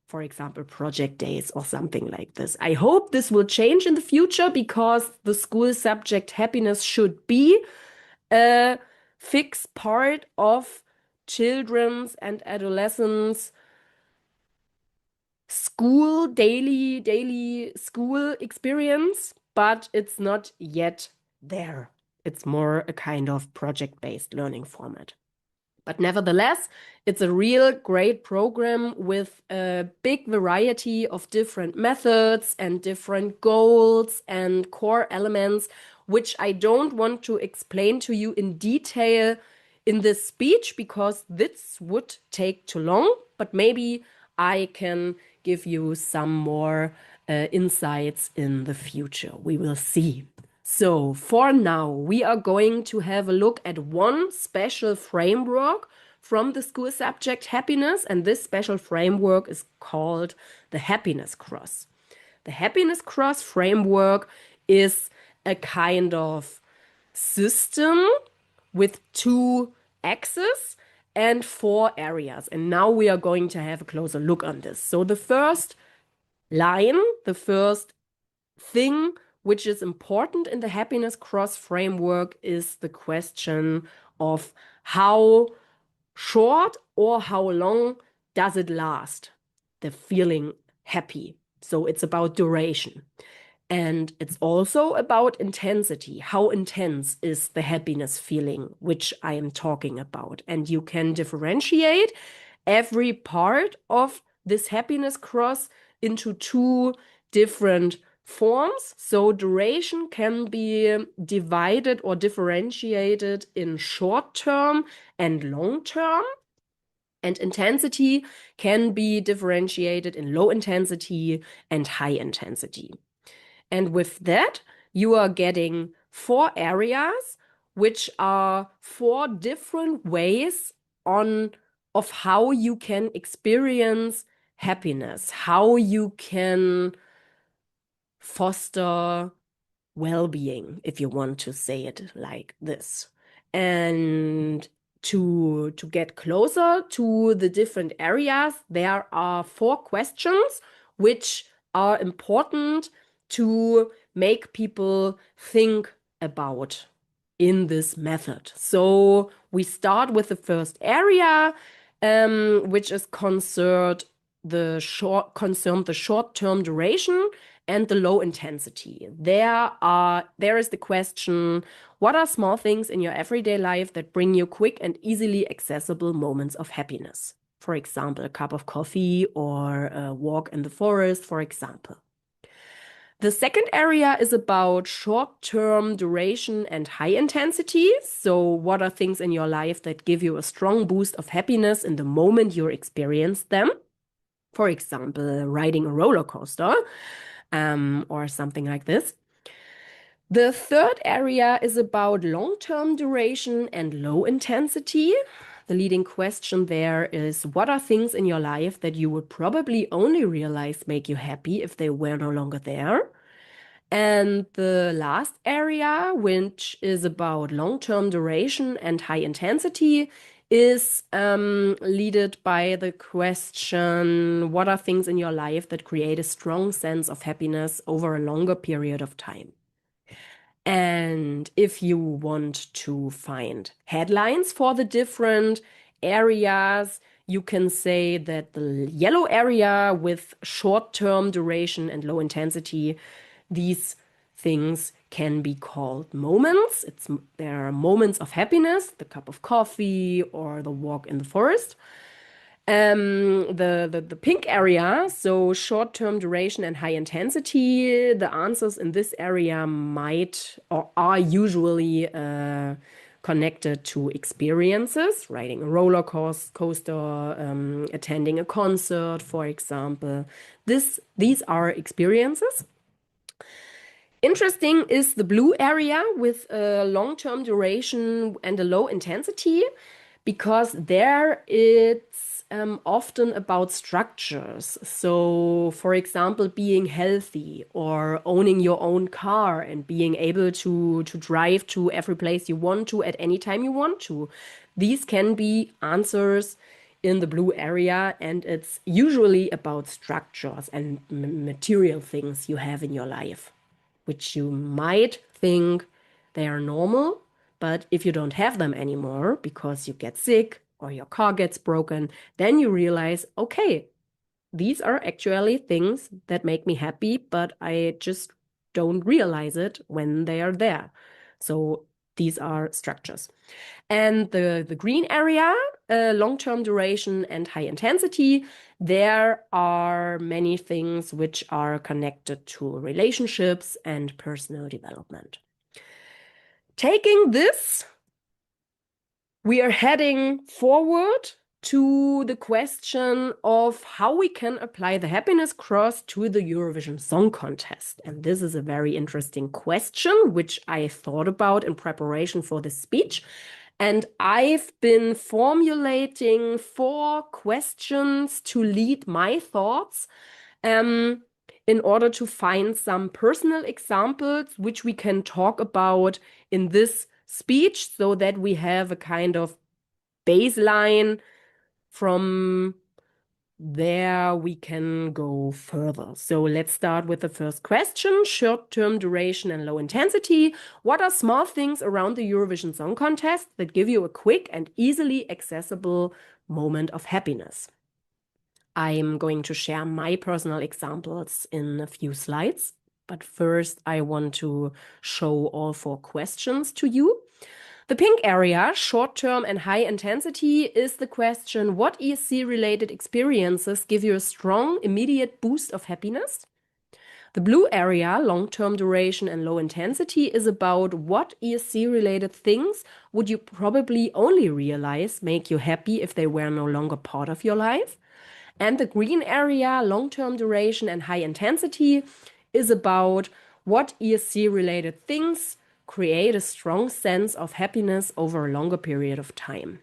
For example, project days or something like this. I hope this will change in the future because the school subject happiness should be a fixed part of children's and adolescents' school, daily school experience, but it's not yet there. It's more a kind of project-based learning format. But nevertheless, it's a real great program with a big variety of different methods and different goals and core elements, which I don't want to explain to you in detail in this speech because this would take too long, but maybe I can give you some more insights in the future. We will see. So for now, we are going to have a look at one special framework from the school subject happiness, and this special framework is called the Happiness Cross. The Happiness Cross framework is a kind of system with 2 axes and 4 areas. And now we are going to have a closer look on this. So the first line, the first thing which is important in the Happiness Cross framework is the question of how short or how long does it last, the feeling happy. So it's about duration. And it's also about intensity. How intense is the happiness feeling which I am talking about? And you can differentiate every part of this Happiness Cross into 2 different forms. So duration can be divided or differentiated in short term and long term. And intensity can be differentiated in low intensity and high intensity. And with that, you are getting 4 areas, which are 4 different ways of how you can experience happiness, how you can foster well-being, if you want to say it like this. And to get closer to the different areas, there are 4 questions which are important to make people think about in this method. So we start with the first area, which is concerned concern the short-term duration and the low intensity. There is the question, what are small things in your everyday life that bring you quick and easily accessible moments of happiness? For example, a cup of coffee or a walk in the forest, for example. The second area is about short-term duration and high intensity. So what are things in your life that give you a strong boost of happiness in the moment you experience them? For example, riding a roller coaster or something like this. The third area is about long-term duration and low intensity. The leading question there is, what are things in your life that you would probably only realize make you happy if they were no longer there? And the last area, which is about long-term duration and high intensity, is led by the question, what are things in your life that create a strong sense of happiness over a longer period of time? And if you want to find headlines for the different areas, you can say that the yellow area with short-term duration and low intensity, these things can be called moments. There are moments of happiness, the cup of coffee or the walk in the forest. The pink area, so short-term duration and high intensity, the answers in this area might or are usually connected to experiences, riding a roller coaster, attending a concert, for example. These are experiences. Interesting is the blue area with a long-term duration and a low intensity, because there it's often about structures. So, for example, being healthy or owning your own car and being able to drive to every place you want to at any time you want to. These can be answers in the blue area, and it's usually about structures and material things you have in your life, which you might think they are normal, but if you don't have them anymore because you get sick or your car gets broken, then you realize, okay, these are actually things that make me happy, but I just don't realize it when they are there. So these are structures. And the green area, long-term duration and high intensity, there are many things which are connected to relationships and personal development. Taking this, we are heading forward to the question of how we can apply the happiness cross to the Eurovision Song Contest. And this is a very interesting question, which I thought about in preparation for this speech. And I've been formulating 4 questions to lead my thoughts in order to find some personal examples which we can talk about in this speech, so that we have a kind of baseline. From there we can go further. So let's start with the first question, short-term duration and low intensity. What are small things around the Eurovision Song Contest that give you a quick and easily accessible moment of happiness? I'm going to share my personal examples in a few slides, but first I want to show all 4 questions to you. The pink area, short-term and high intensity, is the question, what ESC-related experiences give you a strong, immediate boost of happiness? The blue area, long-term duration and low intensity, is about what ESC-related things would you probably only realize make you happy if they were no longer part of your life? And the green area, long-term duration and high intensity, is about what ESC-related things create a strong sense of happiness over a longer period of time.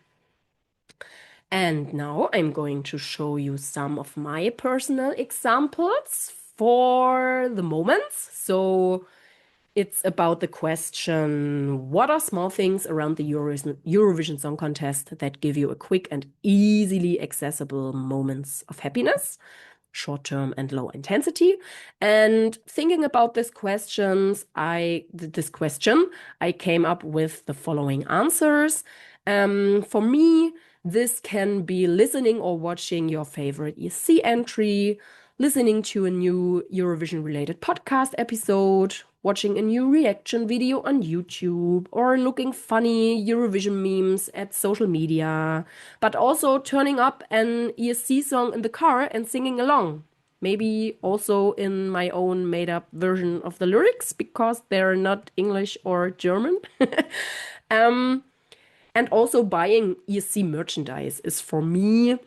And now I'm going to show you some of my personal examples for the moments. So it's about the question, what are small things around the Eurovision Song Contest that give you a quick and easily accessible moments of happiness? Short-term and low intensity. And thinking about this question, I came up with the following answers. For me, This can be listening or watching your favorite ESC entry, listening to a new Eurovision-related podcast episode, watching a new reaction video on YouTube, or looking funny Eurovision memes at social media, but also turning up an ESC song in the car and singing along. Maybe also in my own made-up version of the lyrics, because they're not English or German. And also buying ESC merchandise is for me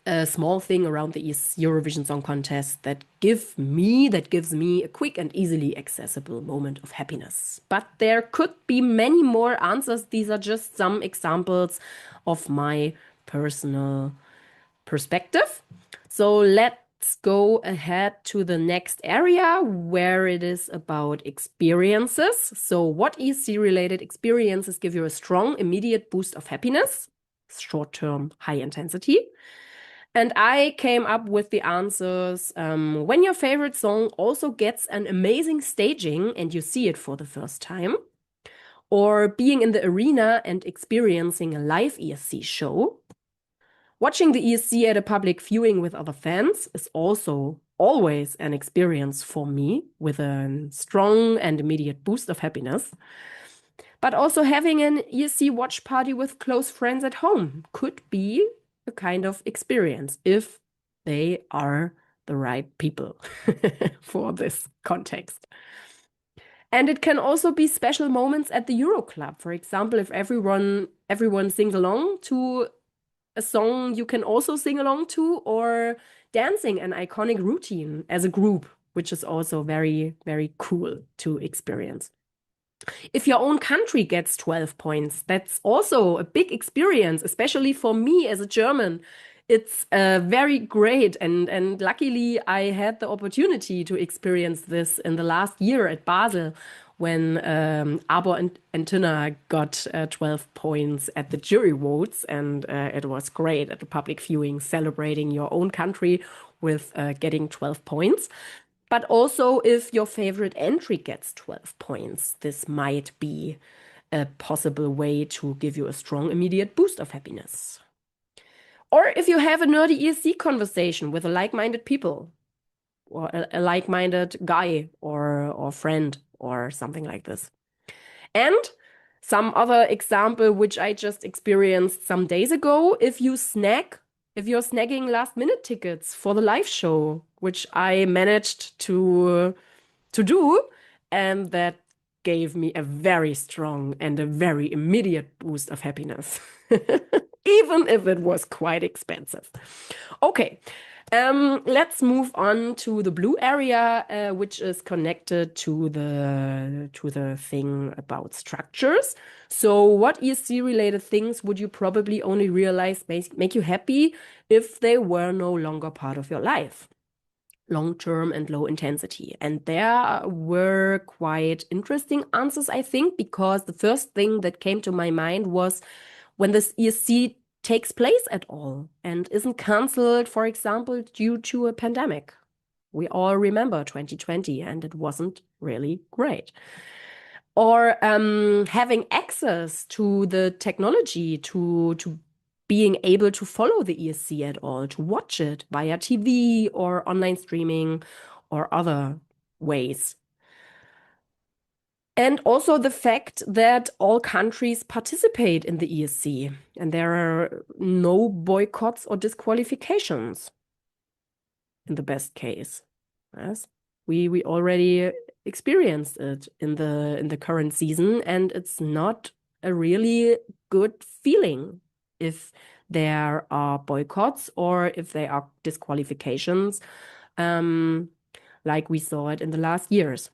a small thing around the Eurovision Song Contest that gives me a quick and easily accessible moment of happiness. But there could be many more answers. These are just some examples of my personal perspective. So let's go ahead to the next area where it is about experiences. So what ESC-related experiences give you a strong, immediate boost of happiness? Short-term, high intensity. And I came up with the answers when your favorite song also gets an amazing staging and you see it for the first time, or being in the arena and experiencing a live ESC show. Watching the ESC at a public viewing with other fans is also always an experience for me with a strong and immediate boost of happiness. But also having an ESC watch party with close friends at home could be a kind of experience if they are the right people for this context. And it can also be special moments at the Euro Club. For example, if everyone sings along to a song you can also sing along to, or dancing an iconic routine as a group, which is also very, very cool to experience. If your own country gets 12 points, that's also a big experience, especially for me as a German. It's very great, and luckily I had the opportunity to experience this in the last year at Basel, when Arbor and Tinna got 12 points at the jury votes, and it was great at the public viewing, celebrating your own country with getting 12 points. But also if your favorite entry gets 12 points, this might be a possible way to give you a strong immediate boost of happiness. Or if you have a nerdy ESC conversation with a like-minded people, or a like-minded guy or friend or something like this. And some other example, which I just experienced some days ago, if you're snagging last-minute tickets for the live show, which I managed to do, and that gave me a very strong and a very immediate boost of happiness, even if it was quite expensive. Okay. Let's move on to the blue area, which is connected to the thing about structures. So what ESC-related things would you probably only realize make you happy if they were no longer part of your life? Long-term and low intensity. And there were quite interesting answers, I think, because the first thing that came to my mind was when this ESC takes place at all and isn't cancelled, for example, due to a pandemic. We all remember 2020, and it wasn't really great. Or having access to the technology, to being able to follow the ESC at all, to watch it via TV or online streaming or other ways. And also the fact that all countries participate in the ESC and there are no boycotts or disqualifications in the best case. Yes, we already experienced it in the current season, and it's not a really good feeling if there are boycotts or if there are disqualifications, like we saw it in the last years.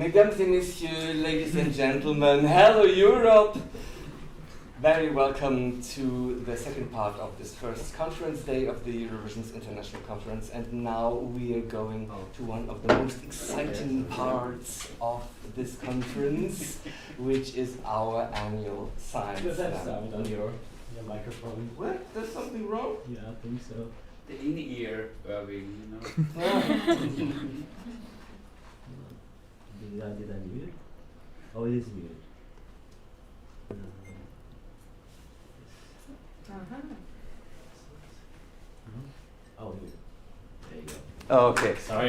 Mesdames et messieurs, ladies and gentlemen, hello Europe! Very welcome to the second part of this first conference day of the Eurovision's International Conference, and now we are going to one of the most exciting parts of this conference, which is our annual science slam. On your microphone. What? There's something wrong? Yeah, I think so. The in-ear rubbing, you know. Did I mute it? Oh, it is muted. Oh, there you go. Okay. Sorry.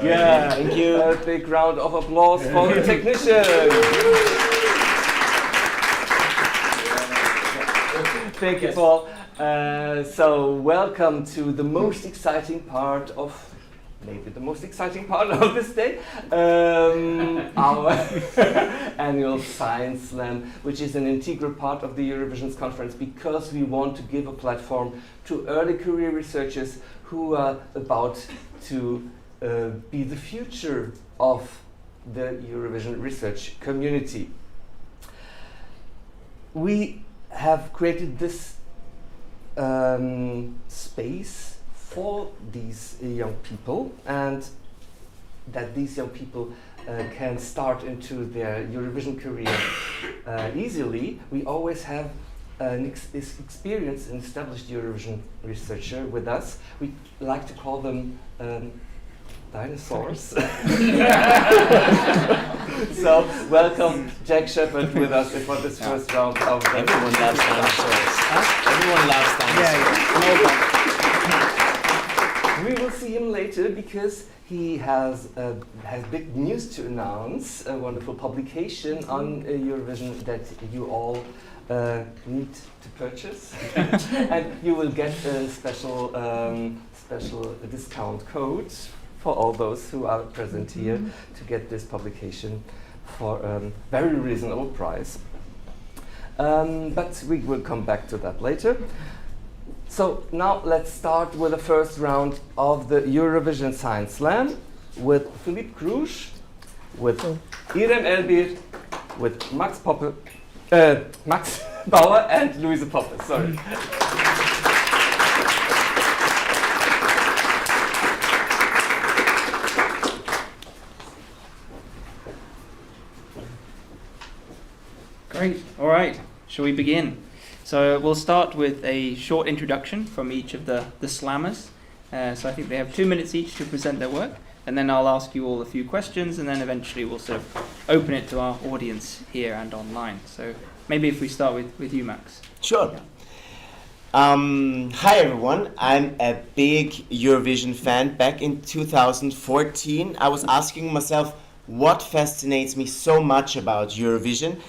Yeah, thank you. A big round of applause for the technician. Thank you, Paul. So welcome to the most exciting part of, maybe the most exciting part of this day, our annual Science Slam, which is an integral part of the Eurovision's conference because we want to give a platform to early career researchers who are about to be the future of the Eurovision research community. We have created this space for these young people, and that these young people can start into their Eurovision career easily. We always have an experienced and established Eurovision researcher with us. We like to call them dinosaurs. So welcome Jack Shepherd with us for this first round of Everyone loves dinosaurs. Everyone loves dinosaurs. We will see him later because he has big news to announce, a wonderful publication on Eurovision that you all need to purchase. And you will get a special discount code for all those who are present here to get this publication for a very reasonable price. But we will come back to that later. So now let's start with the first round of the Eurovision Science Slam with Philippe Krusch, with Irem Elbir, with Max Bauer and Luise Poppe, sorry. Great. All right. Shall we begin? So we'll start with a short introduction from each of the slammers. So I think they have 2 minutes each to present their work, and then I'll ask you all a few questions, and then eventually we'll sort of open it to our audience here and online. So maybe if we start with you, Max. Sure. Hi everyone, I'm a big Eurovision fan. Back in 2014, I was asking myself, what fascinates me so much about Eurovision?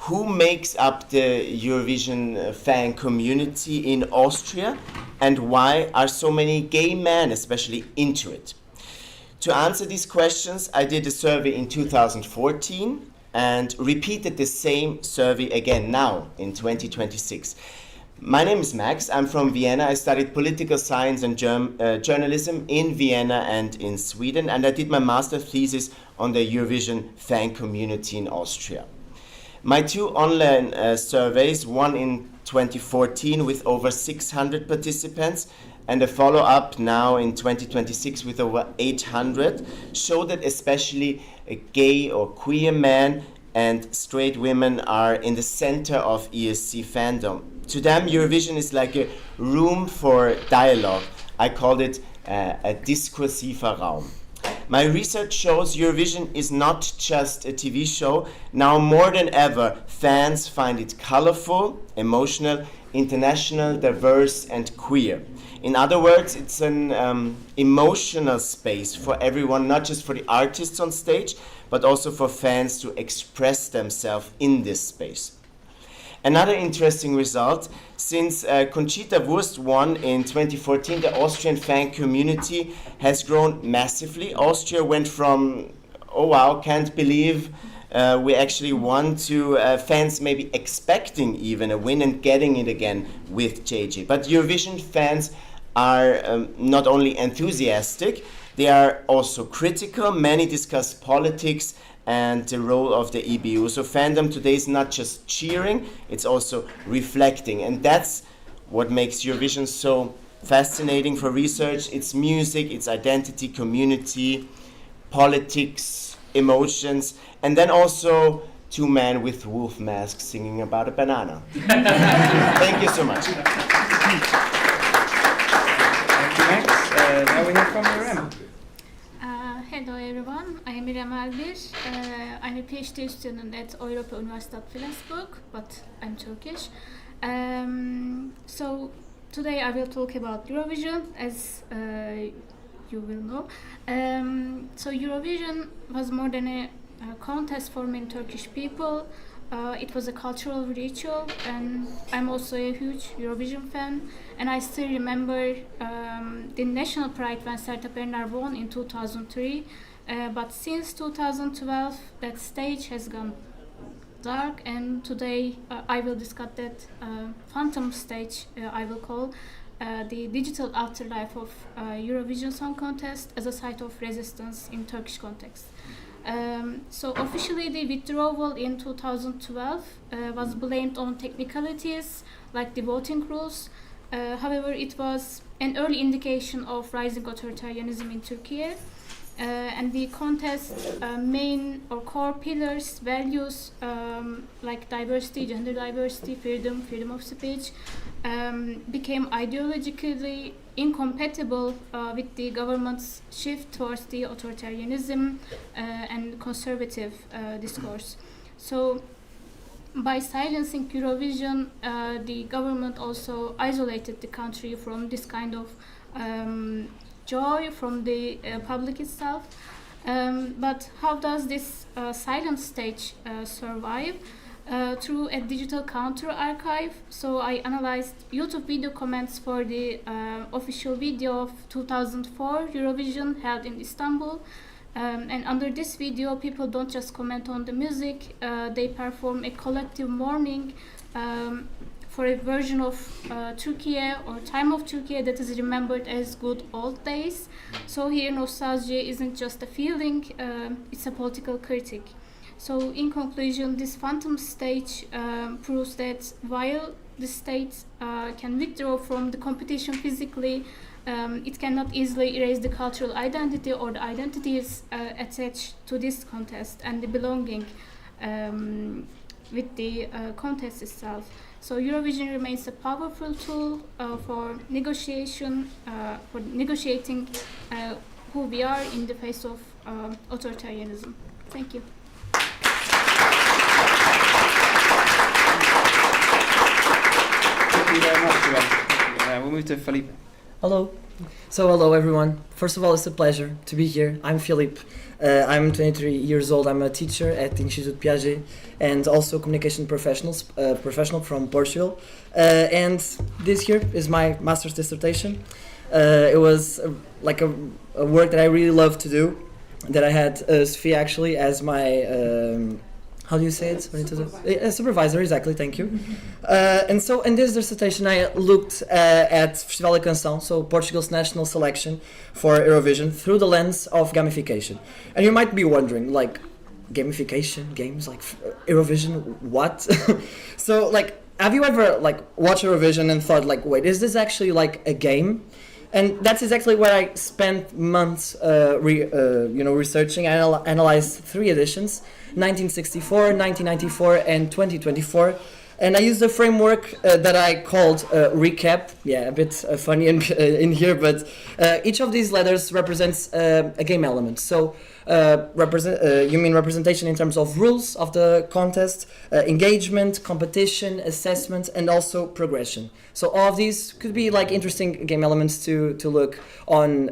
Who makes up the Eurovision fan community in Austria, and why are so many gay men especially into it? To answer these questions, I did a survey in 2014 and repeated the same survey again now in 2026. My name is Max, I'm from Vienna. I studied political science and journalism in Vienna and in Sweden, and I did my master's thesis on the Eurovision fan community in Austria. My two online surveys, one in 2014 with over 600 participants and a follow-up now in 2026 with over 800, show that especially gay or queer men and straight women are in the center of ESC fandom. To them, Eurovision is like a room for dialogue. I called it a diskursiver Raum. My research shows Eurovision is not just a TV show. Now more than ever, fans find it colorful, emotional, international, diverse, and queer. In other words, it's an emotional space for everyone, not just for the artists on stage, but also for fans to express themselves in this space. Another interesting result, since Conchita Wurst won in 2014, the Austrian fan community has grown massively. Austria went from, oh wow, can't believe we actually won, to fans maybe expecting even a win and getting it again with JJ. But Eurovision fans are not only enthusiastic, They are also critical. Many discuss politics and the role of the EBU. So fandom today is not just cheering, it's also reflecting. And that's what makes Eurovision so fascinating for research. It's music, it's identity, community, politics, emotions, and then also two men with wolf masks singing about a banana. Thank you so much. Now we hear from Irem. Hello everyone, I am Irem Albir. I'm a PhD student at Europa Universitat Flensburg, but I'm Turkish. So today I will talk about Eurovision, as you will know. So Eurovision was more than a contest for many Turkish people. It was a cultural ritual, and I'm also a huge Eurovision fan. And I still remember the national pride when Sertab Erener won in 2003. But since 2012, that stage has gone dark, and today I will discuss that phantom stage, I will call the digital afterlife of Eurovision Song Contest as a site of resistance in Turkish context. So officially the withdrawal in 2012 was blamed on technicalities like the voting rules. However, it was an early indication of rising authoritarianism in Turkey. And the contest main or core pillars, values like diversity, gender diversity, freedom of speech, became ideologically incompatible with the government's shift towards the authoritarianism and conservative discourse. So by silencing Eurovision, the government also isolated the country from this kind of joy from the public itself. But how does this silent stage survive? Through a digital counter archive. So I analyzed YouTube video comments for the official video of 2004 Eurovision held in Istanbul. And under this video, people don't just comment on the music, they perform a collective mourning for a version of Turkey or time of Turkey that is remembered as good old days. So here nostalgia isn't just a feeling, it's a political critique. So in conclusion, this phantom stage proves that while the state can withdraw from the competition physically, it cannot easily erase the cultural identity or the identities attached to this contest and the belonging with the contest itself. So Eurovision remains a powerful tool for negotiating who we are in the face of authoritarianism. Thank you. Thank you very much, Irem. We'll move to Felipe. Hello. So hello everyone. First of all, it's a pleasure to be here. I'm Philippe. I'm 23 years old. I'm a teacher at Instituto Piaget and also communication professional from Portugal. And this here is my master's dissertation. It was like a work that I really love to do, that I had Sophia actually as my how do you say it? A supervisor, exactly, thank you. And so in this dissertation I looked at Festival da Canção, so Portugal's national selection for Eurovision, through the lens of gamification. And you might be wondering, like, gamification, games, like Eurovision, what? So, like, have you ever, like, watched Eurovision and thought, like, wait, is this actually, like, a game? And that's exactly where I spent months researching. I analyzed 3 editions, 1964, 1994, and 2024. And I used a framework that I called recap. Yeah, a bit funny in here, but each of these letters represents a game element. So you mean representation in terms of rules of the contest, engagement, competition, assessment, and also progression. So all of these could be like interesting game elements to look on,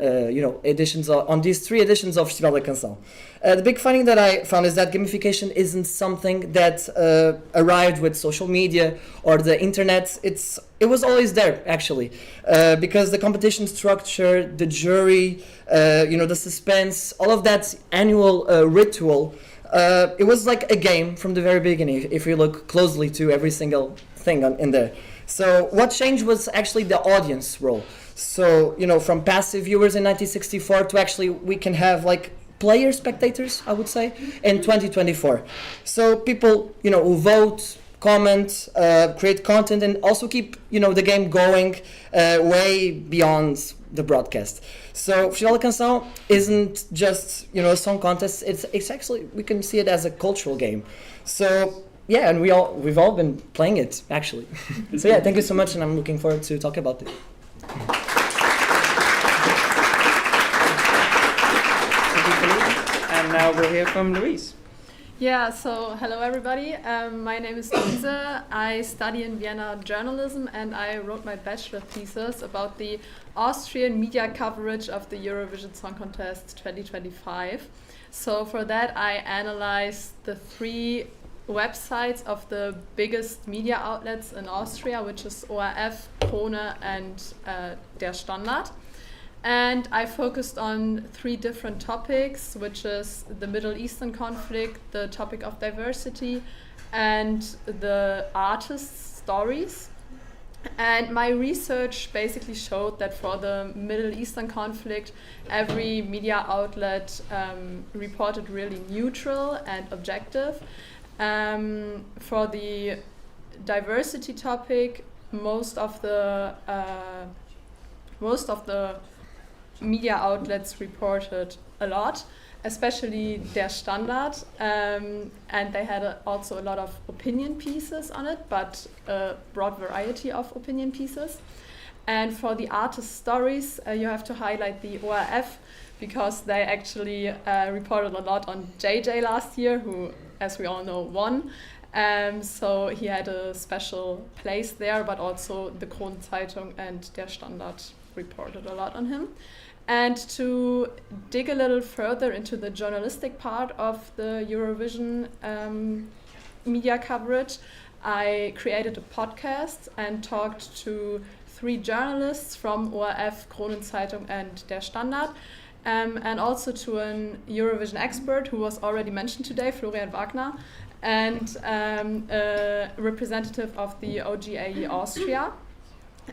editions on these 3 editions of Festival da Canção. The big finding that I found is that gamification isn't something that arrived with social media or the internet. It was always there, actually, because the competition structure, the jury, the suspense, all of that annual ritual, it was like a game from the very beginning, if you look closely to every single thing in there. So what changed was actually the audience role. So, you know, from passive viewers in 1964 to actually we can have like player spectators, I would say, in 2024. So people, you know, who vote, comment, create content, and also keep, you know, the game going way beyond the broadcast. So Festival da Canção isn't just, you know, a song contest. It's actually, we can see it as a cultural game. So yeah, and we've all been playing it actually. So yeah, thank you so much, and I'm looking forward to talk about it. And now we'll hear from Louise. Yeah, so hello everybody. My name is Lisa. I study in Vienna journalism, and I wrote my bachelor thesis about the Austrian media coverage of the Eurovision Song Contest 2025. So for that I analyzed the 3 websites of the biggest media outlets in Austria, which is ORF, Krone and Der Standard. And I focused on 3 different topics, which is the Middle Eastern conflict, the topic of diversity, and the artists' stories. And my research basically showed that for the Middle Eastern conflict, every media outlet reported really neutral and objective. For the diversity topic, most of the media outlets reported a lot, especially Der Standard, and they had also a lot of opinion pieces on it, but a broad variety of opinion pieces. And for the artist stories, you have to highlight the ORF, because they actually reported a lot on JJ last year, who, as we all know, won. So he had a special place there, but also the Kronenzeitung and Der Standard reported a lot on him. And to dig a little further into the journalistic part of the Eurovision media coverage, I created a podcast and talked to 3 journalists from ORF, Kronenzeitung and Der Standard, and also to an Eurovision expert who was already mentioned today, Florian Wagner, and a representative of the OGAE Austria.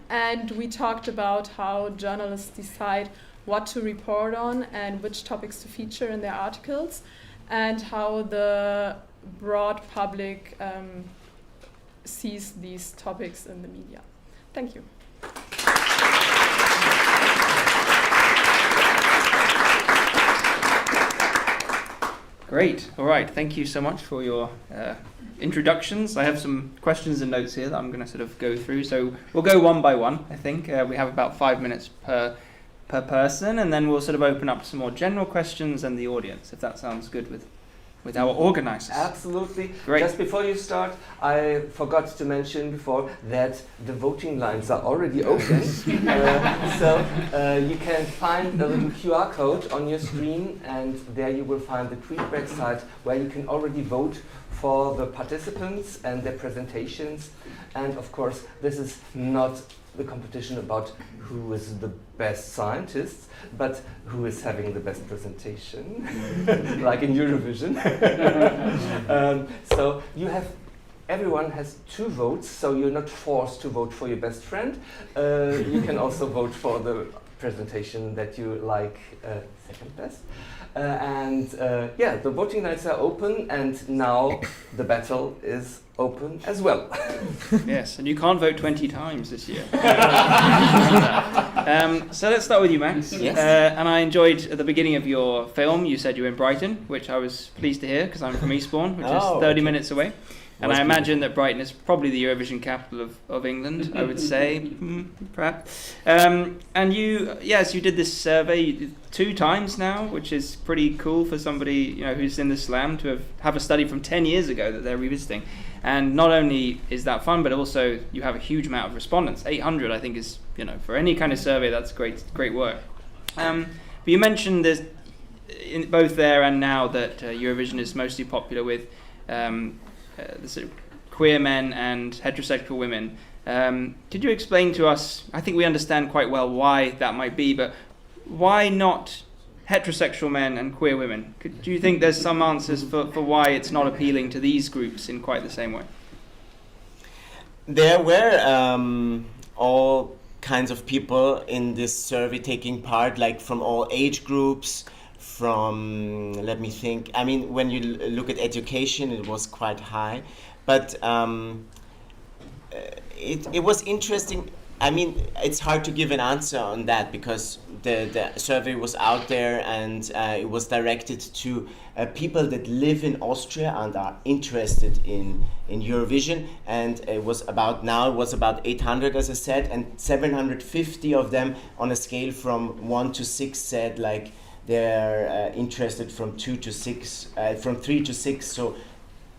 And we talked about how journalists decide what to report on and which topics to feature in their articles, and how the broad public sees these topics in the media. Thank you. Great. All right. Thank you so much for your introductions. I have some questions and notes here that I'm going to sort of go through. So we'll go one by one, I think. We have about 5 minutes per person, and then we'll sort of open up some more general questions and the audience, if that sounds good with our organizers. Absolutely. Great. Just before you start, I forgot to mention before that the voting lines are already open. So you can find a little QR code on your screen, and there you will find the feedback site where you can already vote for the participants and their presentations. And of course, this is not the competition about who is the best scientist, but who is having the best presentation, like in Eurovision. So everyone has 2 votes, so you're not forced to vote for your best friend. You can also vote for the presentation that you like second best. Yeah, the voting nights are open, and now the battle is open as well. Yes, and you can't vote 20 times this year. So let's start with you, Max. Yes. And I enjoyed at the beginning of your film, you said you were in Brighton, which I was pleased to hear, because I'm from Eastbourne, which is 30 minutes away. And I imagine that Brighton is probably the Eurovision capital of England, I would say, perhaps. And you did this survey 2 times now, which is pretty cool for somebody who's in the Slam to have a study from 10 years ago that they're revisiting. And not only is that fun, but also you have a huge amount of respondents. 800, I think, is for any kind of survey, that's great work. But you mentioned there's both there and now that Eurovision is mostly popular with the sort of queer men and heterosexual women. Could you explain to us, I think we understand quite well why that might be, but why not heterosexual men and queer women? Do you think there's some answers for why it's not appealing to these groups in quite the same way? There were all kinds of people in this survey taking part, like from all age groups, from, let me think, I mean, when you look at education, it was quite high, but it was interesting. I mean, it's hard to give an answer on that because the survey was out there, and it was directed to people that live in Austria and are interested in Eurovision, and it was about 800, as I said, and 750 of them on a scale from 1 to 6 said like they're interested from 3 to 6, so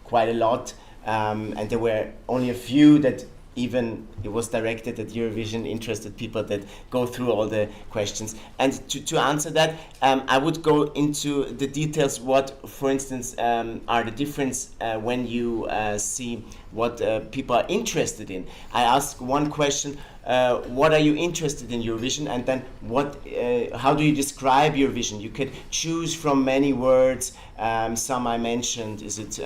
quite a lot, and there were only a few that even it was directed at Eurovision interested people that go through all the questions. And to answer that, I would go into the details what, for instance, are the difference when you see what people are interested in. I ask one question, what are you interested in Eurovision, and then how do you describe Eurovision? You could choose from many words. Some I mentioned. Is it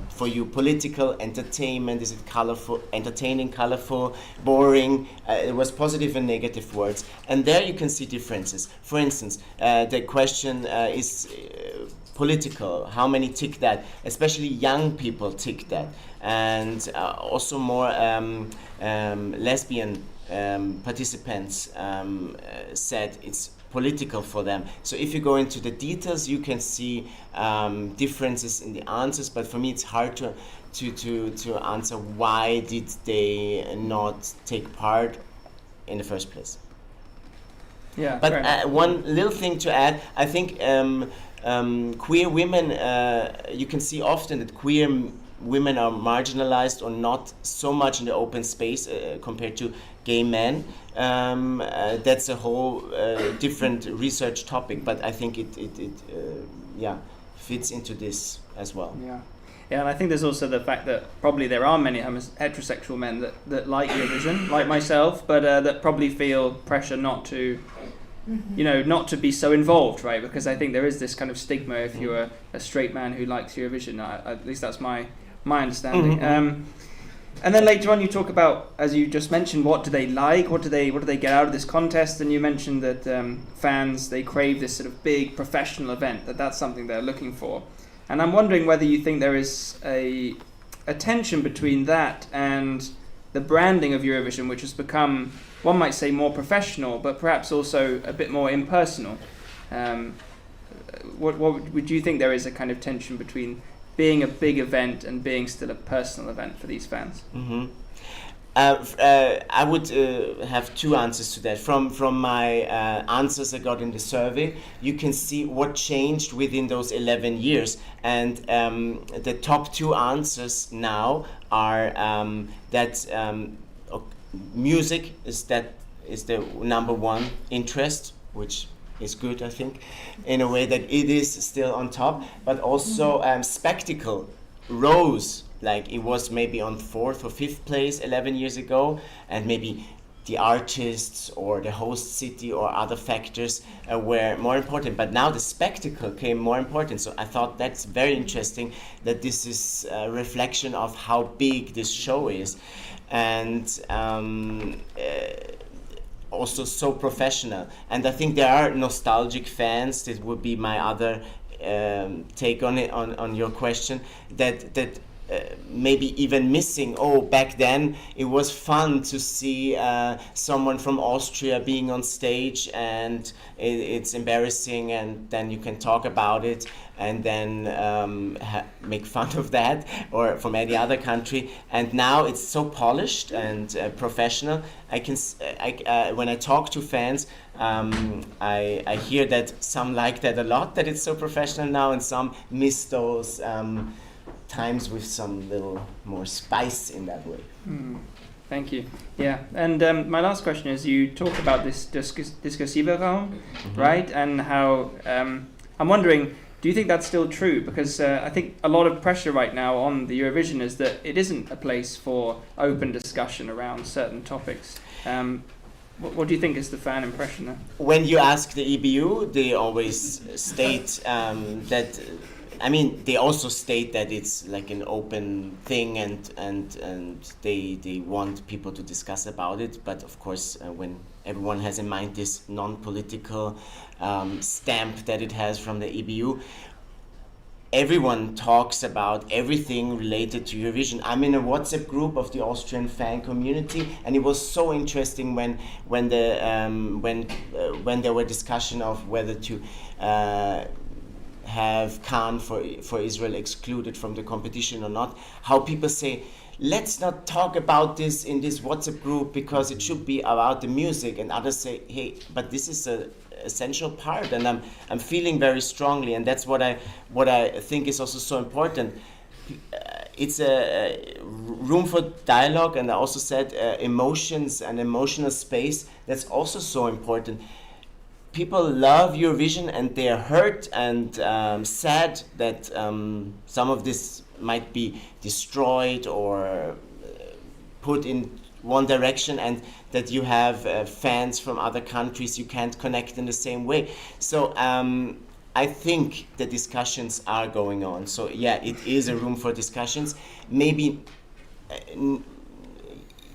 for you political, entertainment? Is it colorful, entertaining, colorful, boring? It was positive and negative words, and there you can see differences. For instance, the question is political. How many tick that? Especially young people tick that, and also more lesbian participants said it's political for them. So if you go into the details, you can see differences in the answers, but for me it's hard to answer why did they not take part in the first place. Yeah. But one little thing to add, I think queer women, you can see often that queer women are marginalized or not so much in the open space compared to gay men. That's a whole different research topic, but I think it fits into this as well. Yeah. Yeah, and I think there's also the fact that probably there are many heterosexual men that like Eurovision, like myself, but that probably feel pressure not to, not to be so involved, right? Because I think there is this kind of stigma if you're a straight man who likes Eurovision. At least that's my understanding. And then later on, you talk about, as you just mentioned, what do they like? What do they get out of this contest? And you mentioned that fans, they crave this sort of big professional event. That's something they're looking for. And I'm wondering whether you think there is a tension between that and the branding of Eurovision, which has become, one might say, more professional, but perhaps also a bit more impersonal. What would you think there is a kind of tension between being a big event and being still a personal event for these fans? Mm-hmm. I would have two answers to that. From my answers I got in the survey, you can see what changed within those 11 years. And the top two answers now are that music is the number one interest, which is good, I think, in a way that it is still on top, but also spectacle rose, like it was maybe on 4th or 5th place 11 years ago, and maybe the artists or the host city or other factors were more important, but now the spectacle came more important. So I thought that's very interesting that this is a reflection of how big this show is, and also so professional. And I think there are nostalgic fans. That would be my other take on it, on your question, that maybe even missing, back then it was fun to see someone from Austria being on stage, and it's embarrassing, and then you can talk about it and then make fun of that, or from any other country. And now it's so polished and professional. When I talk to fans, I hear that some like that a lot, that it's so professional now, and some miss those times with some little more spice in that way. Thank you. Yeah, and my last question is, you talk about this diskursive Raum, right? And how, I'm wondering, do you think that's still true? Because I think a lot of pressure right now on the Eurovision is that it isn't a place for open discussion around certain topics. What do you think is the fan impression there? When you ask the EBU, they always state that I mean, they also state that it's like an open thing, and they want people to discuss about it. But of course, when everyone has in mind this non-political stamp that it has from the EBU, everyone talks about everything related to Eurovision. I'm in a WhatsApp group of the Austrian fan community, and it was so interesting when there were discussion of whether to have Khan for Israel excluded from the competition or not. How people say, let's not talk about this in this WhatsApp group because it should be about the music, and others say, hey, but this is a essential part, and I'm feeling very strongly, and that's what I think is also so important. It's a room for dialogue, and I also said emotions and emotional space. That's also so important. People love Eurovision, and they are hurt and sad that some of this might be destroyed or put in one direction, and that you have fans from other countries you can't connect in the same way. So I think the discussions are going on. So yeah, it is a room for discussions. Maybe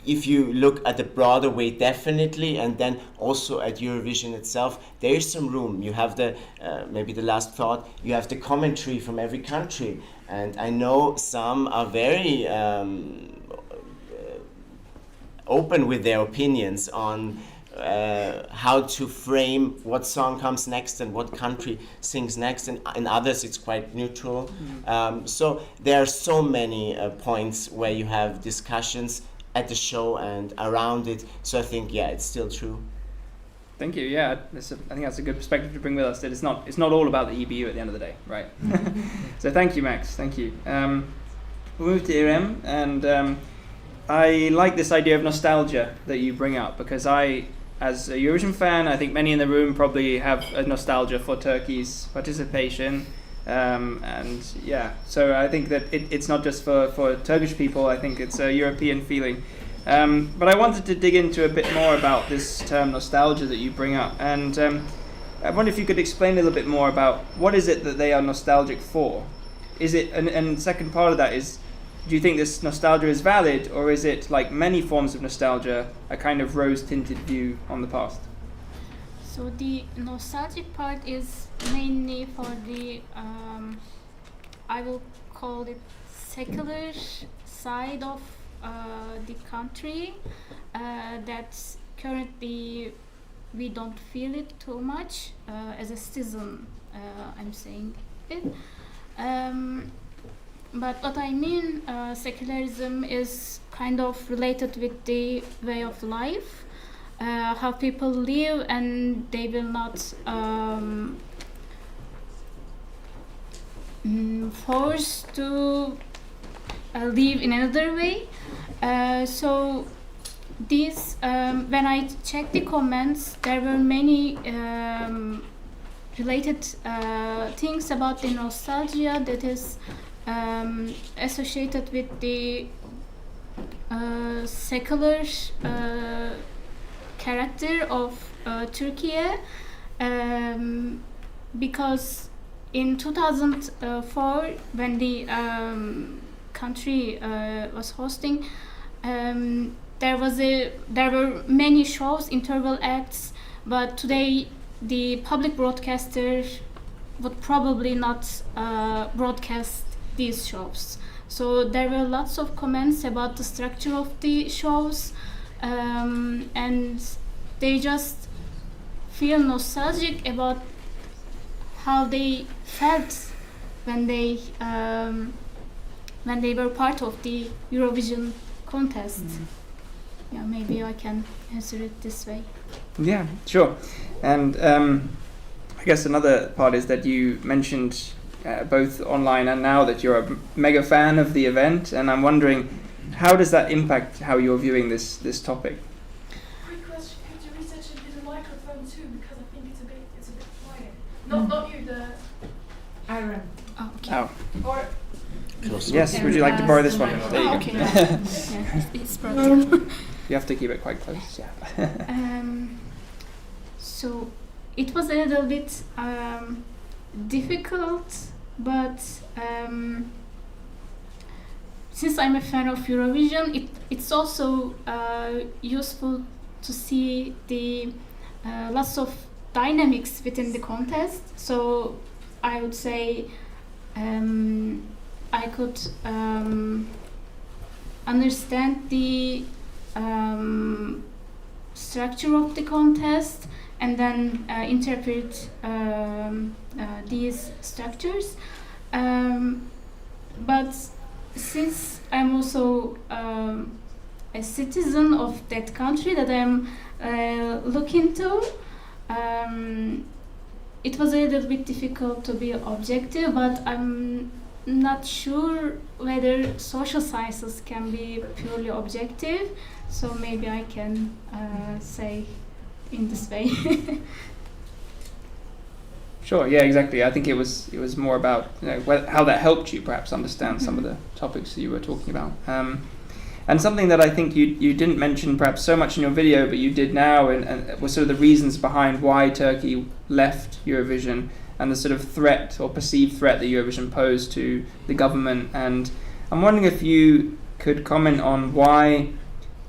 if you look at the broader way, definitely, and then also at Eurovision itself, there is some room. You have the, maybe the last thought, you have the commentary from every country. And I know some are very open with their opinions on how to frame what song comes next and what country sings next, and in others it's quite neutral. So there are so many points where you have discussions at the show and around it. So I think, yeah, it's still true. Thank you. Yeah, I think that's a good perspective to bring with us. That it's not all about the EBU at the end of the day, right? So thank you, Max. Thank you. We'll move to Irem, and I like this idea of nostalgia that you bring up, because I, as a Eurovision fan, I think many in the room probably have a nostalgia for Turkey's participation. And yeah, so I think that it's not just for Turkish people. I think it's a European feeling. But I wanted to dig into a bit more about this term nostalgia that you bring up, and I wonder if you could explain a little bit more about what is it that they are nostalgic for? Is it, and second part of that is, do you think this nostalgia is valid, or is it, like many forms of nostalgia, a kind of rose-tinted view on the past? So the nostalgic part is mainly for the, I will call it secular side of the country, that currently we don't feel it too much as a citizen. I'm saying it. But what I mean, secularism is kind of related with the way of life, how people live, and they will not forced to live in another way. So these, when I checked the comments, there were many related things about the nostalgia that is associated with the secular character of Turkey, because in 2004, when the country was hosting, there were many shows, interval acts, but today the public broadcaster would probably not broadcast these shows. So there were lots of comments about the structure of the shows, and they just feel nostalgic about how they felt when they were part of the Eurovision contest. Yeah, maybe I can answer it this way. Yeah, sure. And I guess another part is that you mentioned both online and now that you're a mega fan of the event, and I'm wondering, how does that impact how you're viewing this topic? Quick question: could you research into the microphone too, because I think it's a bit quiet. Not you, the Aaron. Oh, okay. Oh. Or yes, would you like to borrow this one? There you go. Okay. Yeah, it's broken. You have to keep it quite close. Yeah. So it was a little bit difficult but since I'm a fan of Eurovision, it's also useful to see the lots of dynamics within the contest. So I would say I could understand the structure of the contest and then interpret these structures. But since I'm also a citizen of that country that I'm looking to, it was a little bit difficult to be objective, but I'm not sure whether social sciences can be purely objective, so maybe I can say in this way. Sure. Yeah. Exactly. I think it was more about how that helped you perhaps understand some of the topics that you were talking about. And something that I think you didn't mention perhaps so much in your video, but you did now, and was sort of the reasons behind why Turkey left Eurovision and the sort of threat or perceived threat that Eurovision posed to the government. And I'm wondering if you could comment on why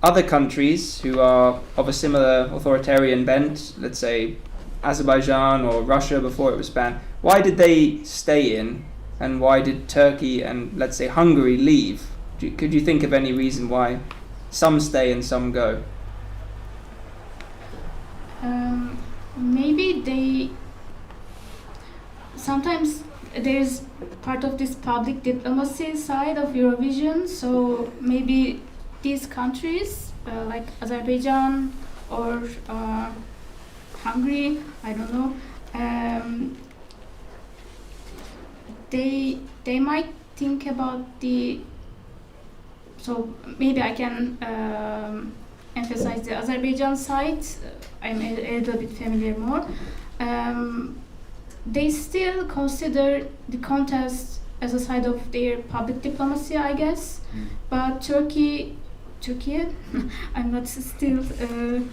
other countries who are of a similar authoritarian bent, let's say Azerbaijan or Russia before it was banned, why did they stay in, and why did Turkey and let's say Hungary leave? Could you think of any reason why some stay and some go? Maybe sometimes there's part of this public diplomacy side of Eurovision, so maybe these countries like Azerbaijan or Hungary, I don't know, they might think about so maybe I can emphasize the Azerbaijan side. I'm a little bit familiar more. They still consider the contest as a side of their public diplomacy, I guess. But Turkey, I'm not still.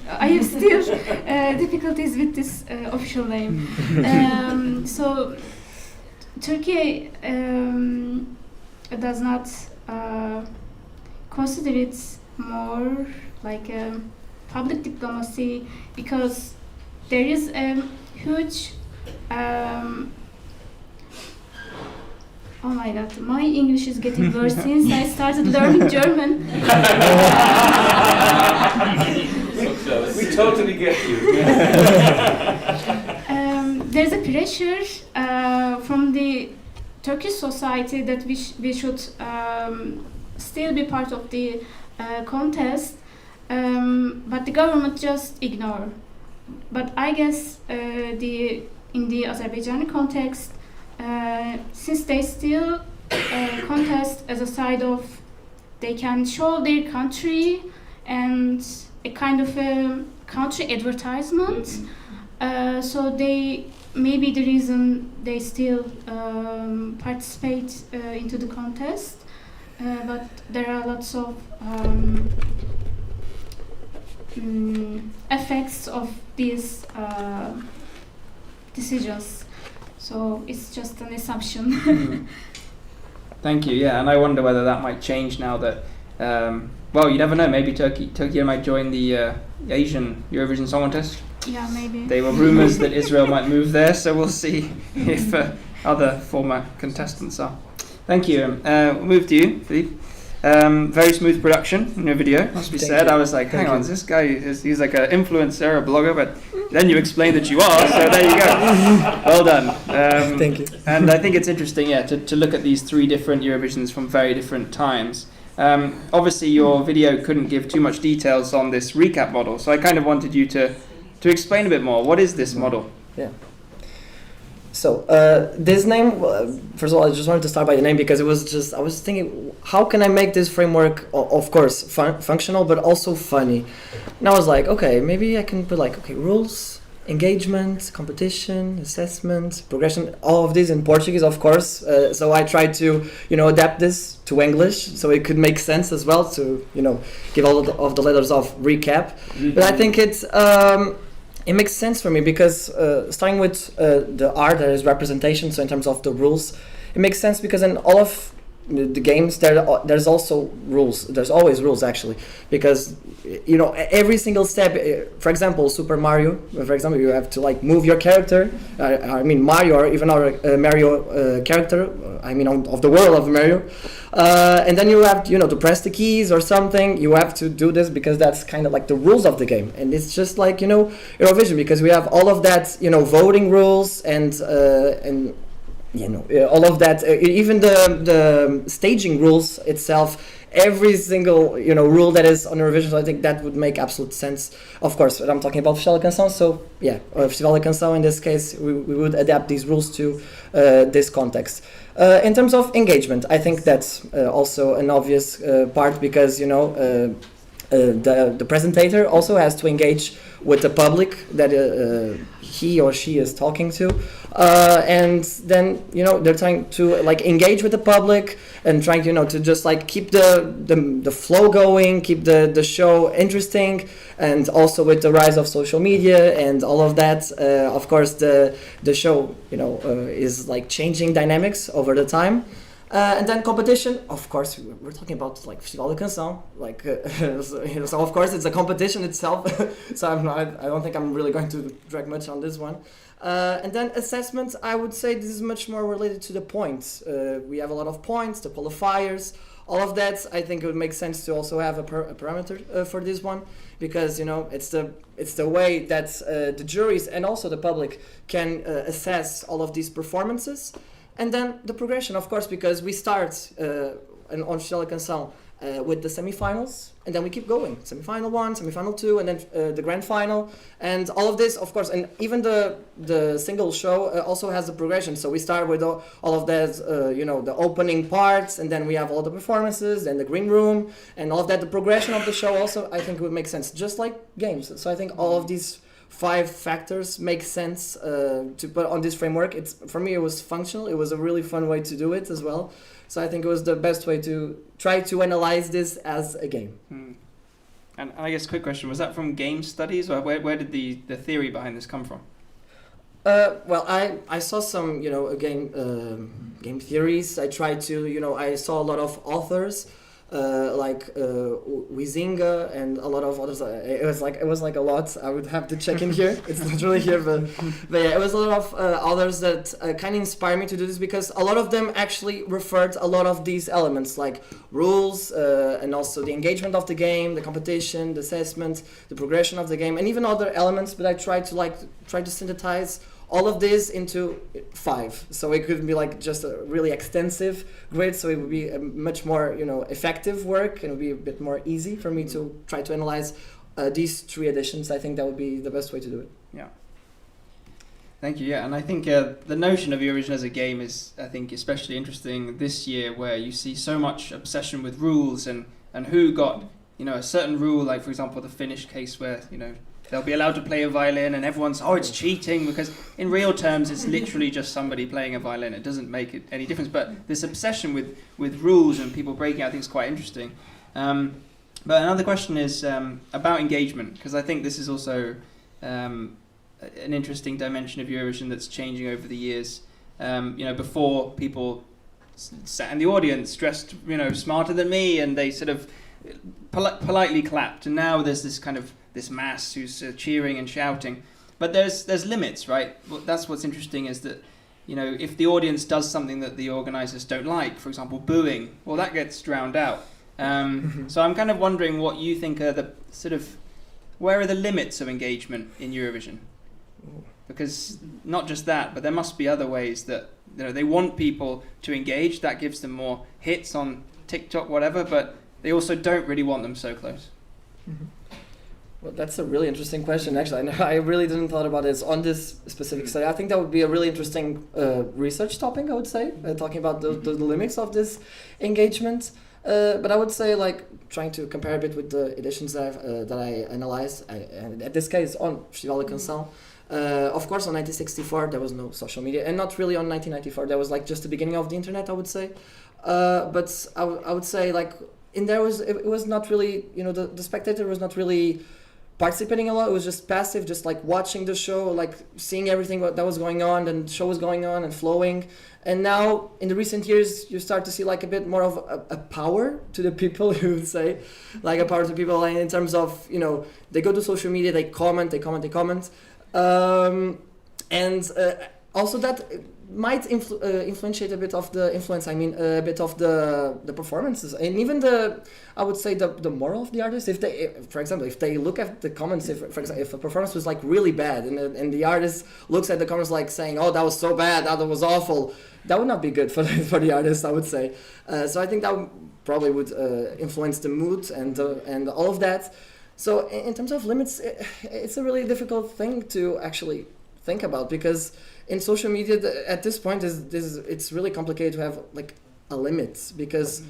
I have still difficulties with this official name. So Turkey does not consider it more like a public diplomacy, because there is a huge oh my god, my English is getting worse since I started learning German. We totally get you. There's a pressure from the Turkish society that we should still be part of the contest, but the government just ignore. But I guess in the Azerbaijani context, since they still contest as a side of, they can show their country and a kind of a country advertisement. So maybe the reason they still participate into the contest. But there are lots of effects of these decisions. So it's just an assumption. Thank you. Yeah, and I wonder whether that might change now that, well, you never know. Maybe Turkey might join the Asian Eurovision Song Contest. Yeah, maybe. There were rumors that Israel might move there, so we'll see if other former contestants are. Thank you. We'll move to you, Philippe. Very smooth production in your video, must be said. I was like, hang on, this guy he's like an influencer, a blogger, but then you explained that you are, so there you go. Well done. Thank you. And I think it's interesting, to look at these three different Eurovisions from very different times. Obviously, your video couldn't give too much details on this recap model, so I kind of wanted you to explain a bit more. What is this model? Yeah. So this name, first of all, I just wanted to start by the name because it was just, I was thinking, how can I make this framework, of course, functional, but also funny? And I was like, okay, maybe I can put like, okay, rules, engagement, competition, assessment, progression, all of these in Portuguese, of course. So I tried to, adapt this to English so it could make sense as well to, give all of the letters of recap. But I think it makes sense for me because starting with the R, that is representation, so in terms of the rules, it makes sense because in all of the games there's also rules. There's always rules actually, because you know every single step. For example, Super Mario. For example, you have to like move your character. I mean Mario, or even our Mario character. I mean of the world of Mario. And then you have to press the keys or something. You have to do this because that's kind of like the rules of the game. And it's just like Eurovision, because we have all of that voting rules and all of that, even the staging rules itself, every single rule that is on Eurovision. So I think that would make absolute sense. Of course, I'm talking about Festival de Canção, so yeah, Festival de Canção in this case, we would adapt these rules to this context. In terms of engagement, I think that's also an obvious part, because the presenter also has to engage with the public that he or she is talking to, and then they're trying to like engage with the public and trying to just like keep the flow going, keep the show interesting, and also with the rise of social media and all of that, of course the show is like changing dynamics over the time. And then competition, of course, we're talking about like Festival de Canção, like so of course it's a competition itself. So I don't think I'm really going to drag much on this one. And then assessment, I would say this is much more related to the points. We have a lot of points, the qualifiers, all of that. I think it would make sense to also have a parameter for this one, because it's the way that the juries and also the public can assess all of these performances. And then the progression, of course, because we start on Festival de Canção with the semifinals, and then we keep going. Semifinal 1, semifinal 2, and then the grand final. And all of this, of course, and even the single show also has the progression. So we start with all of that, the opening parts, and then we have all the performances, and the green room, and all of that. The progression of the show also, I think, would make sense, just like games. So I think all of these 5 factors make sense to put on this framework. For me, it was functional. It was a really fun way to do it as well. So I think it was the best way to try to analyze this as a game. And I guess quick question, was that from game studies, or where did the theory behind this come from? Well, I saw some game theories. I tried to I saw a lot of authors like Huizinga and a lot of others. It was like a lot. I would have to check in here. It's not really here, but yeah, it was a lot of others that kind of inspired me to do this, because a lot of them actually referred a lot of these elements, like rules and also the engagement of the game, the competition, the assessment, the progression of the game, and even other elements. But I tried to synthesize all of this into 5, so it could be like just a really extensive grid, so it would be a much more effective work, and it would be a bit more easy for me to try to analyze these 3 editions. I think that would be the best way to do it. Yeah. Thank you. Yeah, and I think the notion of Eurovision as a game is, I think, especially interesting this year, where you see so much obsession with rules and who got a certain rule, like for example the Finnish case where they'll be allowed to play a violin, and everyone's, it's cheating, because in real terms it's literally just somebody playing a violin. It doesn't make it any difference. But this obsession with rules and people breaking, I think, is quite interesting. But another question is about engagement, because I think this is also an interesting dimension of Eurovision that's changing over the years. Before, people sat in the audience dressed smarter than me, and they sort of politely clapped, and now there's this kind of this mass who's cheering and shouting. But there's limits, right? Well, that's what's interesting, is that if the audience does something that the organizers don't like, for example booing, well, that gets drowned out. So I'm kind of wondering what you think are the where are the limits of engagement in Eurovision? Because not just that, but there must be other ways that they want people to engage. That gives them more hits on TikTok, whatever, but they also don't really want them so close. Well, that's a really interesting question, actually. I really didn't thought about this on this specific study. I think that would be a really interesting research topic, I would say, talking about the limits of this engagement. But I would say, like, trying to compare a bit with the editions that I analyzed, and in this case on Festival de Canção. Of course, on 1964 there was no social media, and not really on 1994. That was like just the beginning of the internet, I would say. But I would say, like, it was not really, the spectator was not really participating a lot. It was just passive, just like watching the show, like seeing everything that was going on, and the show was going on and flowing. And now, in the recent years, you start to see like a bit more of a power to the people, you would say, like a power to people in terms of, you know, they go to social media, they comment. Also that might influentiate a bit of the influence, a bit of the performances, and even I would say the moral of the artist. For example, if they look at the comments, if a performance was like really bad, and the artist looks at the comments like saying, "Oh, that was so bad, that was awful," that would not be good for the artist, I would say. So I think that probably would influence the mood and all of that. So in terms of limits, it's a really difficult thing to actually think about, because in social media at this point it's really complicated to have like a limit, because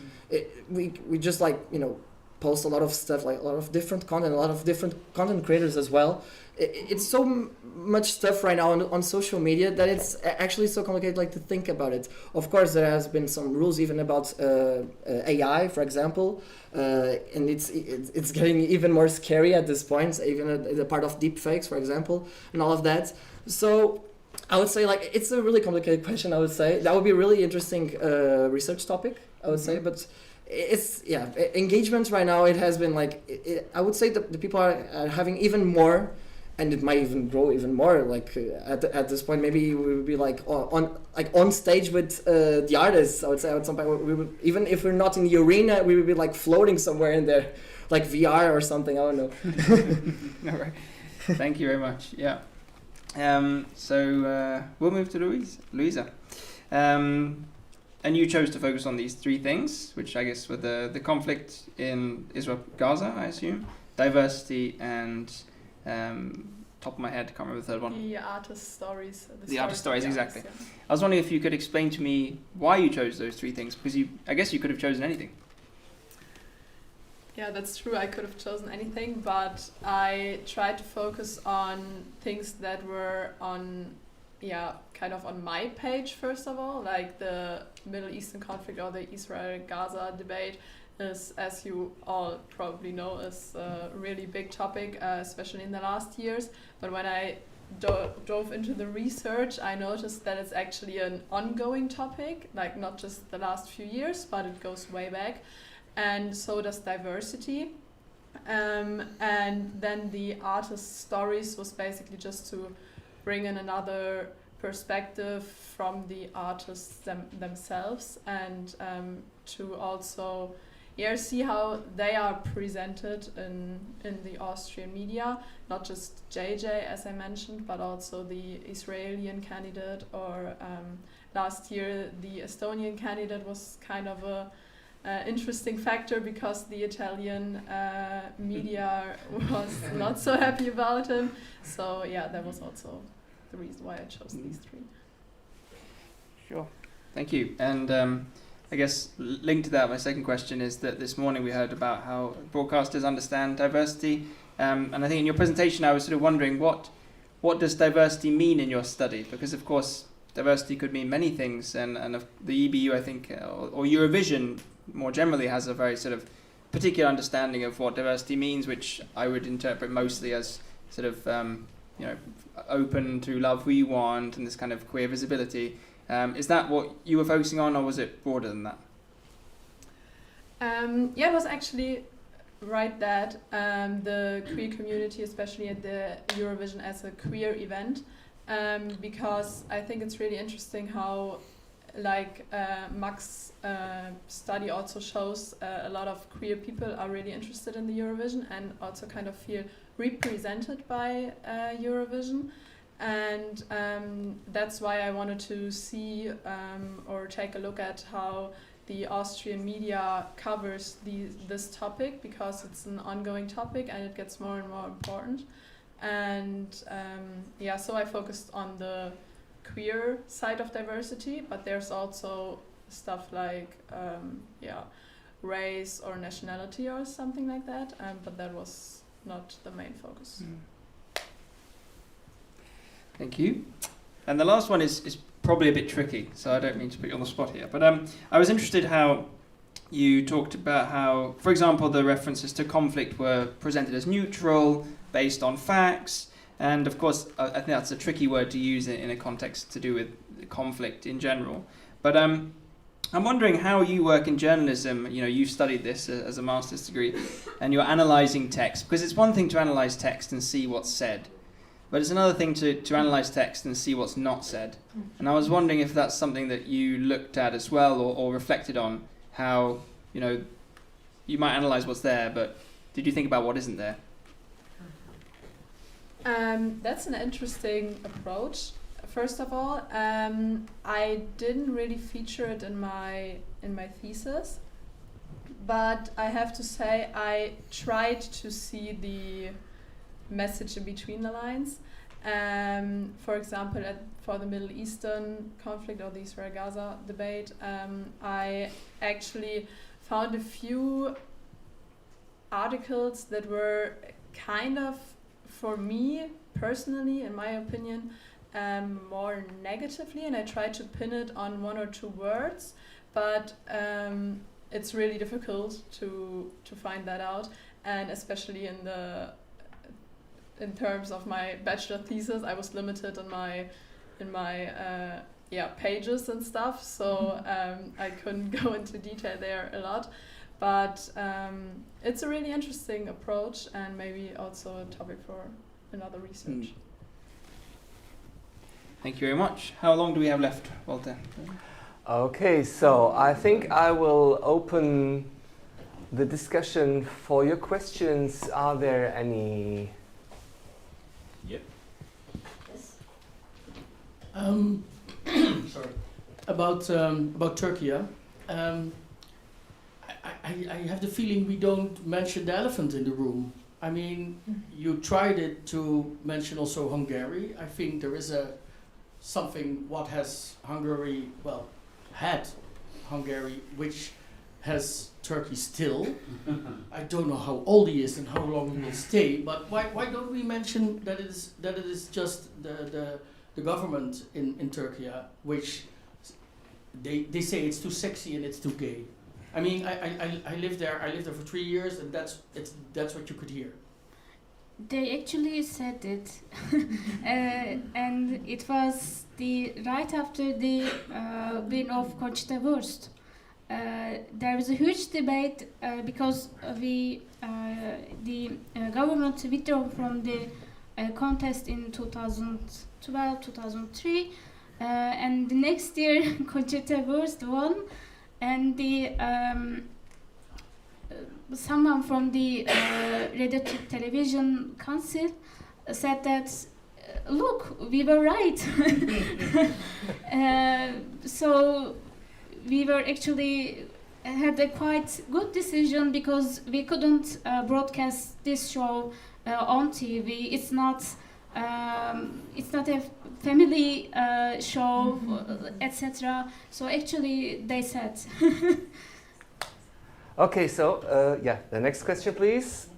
we just like, you know, post a lot of stuff, like a lot of different content, a lot of different content creators as well. It's so much stuff right now on social media that it's actually so complicated, like, to think about it. Of course, there has been some rules even about AI, for example, and it's getting even more scary at this point, even the part of deepfakes, for example, and all of that. So I would say, like, it's a really complicated question. I would say that would be a really interesting research topic, I would say, but it's, yeah, engagement right now, it has been like, I would say that the people are having even more, and it might even grow even more. Like at this point, maybe we would be like on stage with the artists. I would say at some point we would, even if we're not in the arena, we would be like floating somewhere in there, like VR or something. I don't know. All right. Thank you very much. Yeah. So we'll move to Louisa. And you chose to focus on these three things, which I guess were the conflict in Israel-Gaza, I assume, diversity, and top of my head, can't remember the third one. The artist stories. The artist stories, exactly. Artists, yeah. I was wondering if you could explain to me why you chose those three things, because I guess you could have chosen anything. Yeah, that's true. I could have chosen anything, but I tried to focus on things that were on, kind of on my page, first of all, like the Middle Eastern conflict or the Israel-Gaza debate is, as you all probably know, is a really big topic, especially in the last years. But when I dove into the research, I noticed that it's actually an ongoing topic, like not just the last few years, but it goes way back. And so does diversity. And then the artist stories was basically just to bring in another perspective from the artists themselves, and to also see how they are presented in the Austrian media, not just JJ as I mentioned, but also the Israeli candidate, or last year the Estonian candidate was kind of a interesting factor, because the Italian media was not so happy about him. So yeah, that was also the reason why I chose these three. Sure, thank you. And I guess linked to that, my second question is that this morning we heard about how broadcasters understand diversity, and I think in your presentation I was sort of wondering what does diversity mean in your study, because of course diversity could mean many things, and the EBU, I think, or Eurovision more generally, has a very sort of particular understanding of what diversity means, which I would interpret mostly as sort of open to love who you want and this kind of queer visibility. Is that what you were focusing on, or was it broader than that? It was actually right that the queer community, especially at the Eurovision as a queer event, because I think it's really interesting how, like Max's study also shows, a lot of queer people are really interested in the Eurovision and also kind of feel represented by Eurovision. And that's why I wanted to see or take a look at how the Austrian media covers this topic, because it's an ongoing topic and it gets more and more important. And so I focused on the queer side of diversity, but there's also stuff like race or nationality or something like that, but that was not the main focus. Thank you. And the last one is probably a bit tricky, so I don't mean to put you on the spot here, but I was interested how you talked about how, for example, the references to conflict were presented as neutral, based on facts, and of course, I think that's a tricky word to use in a context to do with conflict in general. But I'm wondering how you work in journalism. You know, you've studied this as a master's degree, and you're analysing text, because it's one thing to analyse text and see what's said, but it's another thing to analyse text and see what's not said. And I was wondering if that's something that you looked at as well, or reflected on, how, you know, you might analyse what's there, but did you think about what isn't there? That's an interesting approach. First of all, I didn't really feature it in my thesis, but I have to say I tried to see the message in between the lines. For example, for the Middle Eastern conflict or the Israel-Gaza debate, I actually found a few articles that were kind of, for me personally, in my opinion, more negatively, and I tried to pin it on one or two words, but it's really difficult to find that out, and especially in terms of my bachelor thesis, I was limited in my pages and stuff, so I couldn't go into detail there a lot. But it's a really interesting approach, and maybe also a topic for another research. Thank you very much. How long do we have left, Walter? Okay, so I think I will open the discussion for your questions. Are there any? Yep. Yes. Sorry. About Turkey. I have the feeling we don't mention the elephant in the room. I mean, you tried it to mention also Hungary. I think there is something what has Hungary, well, had Hungary, which has Turkey still. I don't know how old he is and how long he will stay, but why don't we mention that it is just the government in Turkey, which they say it's too sexy and it's too gay. I mean, I lived there. I lived there for 3 years, and that's what you could hear. They actually said it, and it was right after the win of Conchita Wurst. There was a huge debate because the government withdrew from the contest in 2012, 2003, and the next year Conchita Wurst won. And someone from the Radio Television Council said that, look, we were right. So we were actually had a quite good decision, because we couldn't broadcast this show on TV. It's not a family show, etc. So actually, they said. Okay, so the next question, please.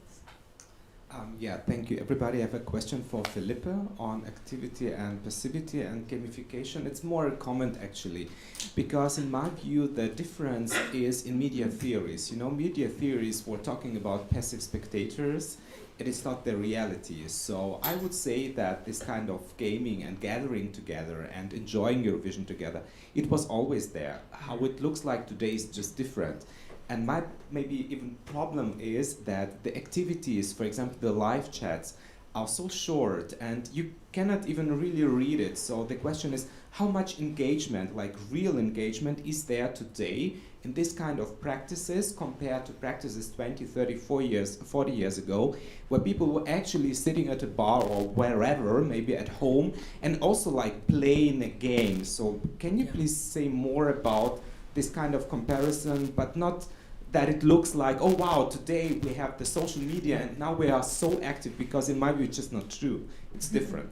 Thank you, everybody. I have a question for Felipe on activity and passivity and gamification. It's more a comment, actually, because in my view, the difference is in media theories. You know, media theories were talking about passive spectators. It is not the reality. So I would say that this kind of gaming and gathering together and enjoying Eurovision together, it was always there. How it looks like today is just different. And my maybe even problem is that the activities, for example, the live chats, are so short and you cannot even really read it. So the question is, how much engagement, like real engagement, is there today in this kind of practices compared to practices 20, 30, 40 years ago, where people were actually sitting at a bar or wherever, maybe at home, and also like playing a game. So can you please say more about this kind of comparison, but not that it looks like, oh wow, today we have the social media and now we are so active, because in my view it's just not true. It's different.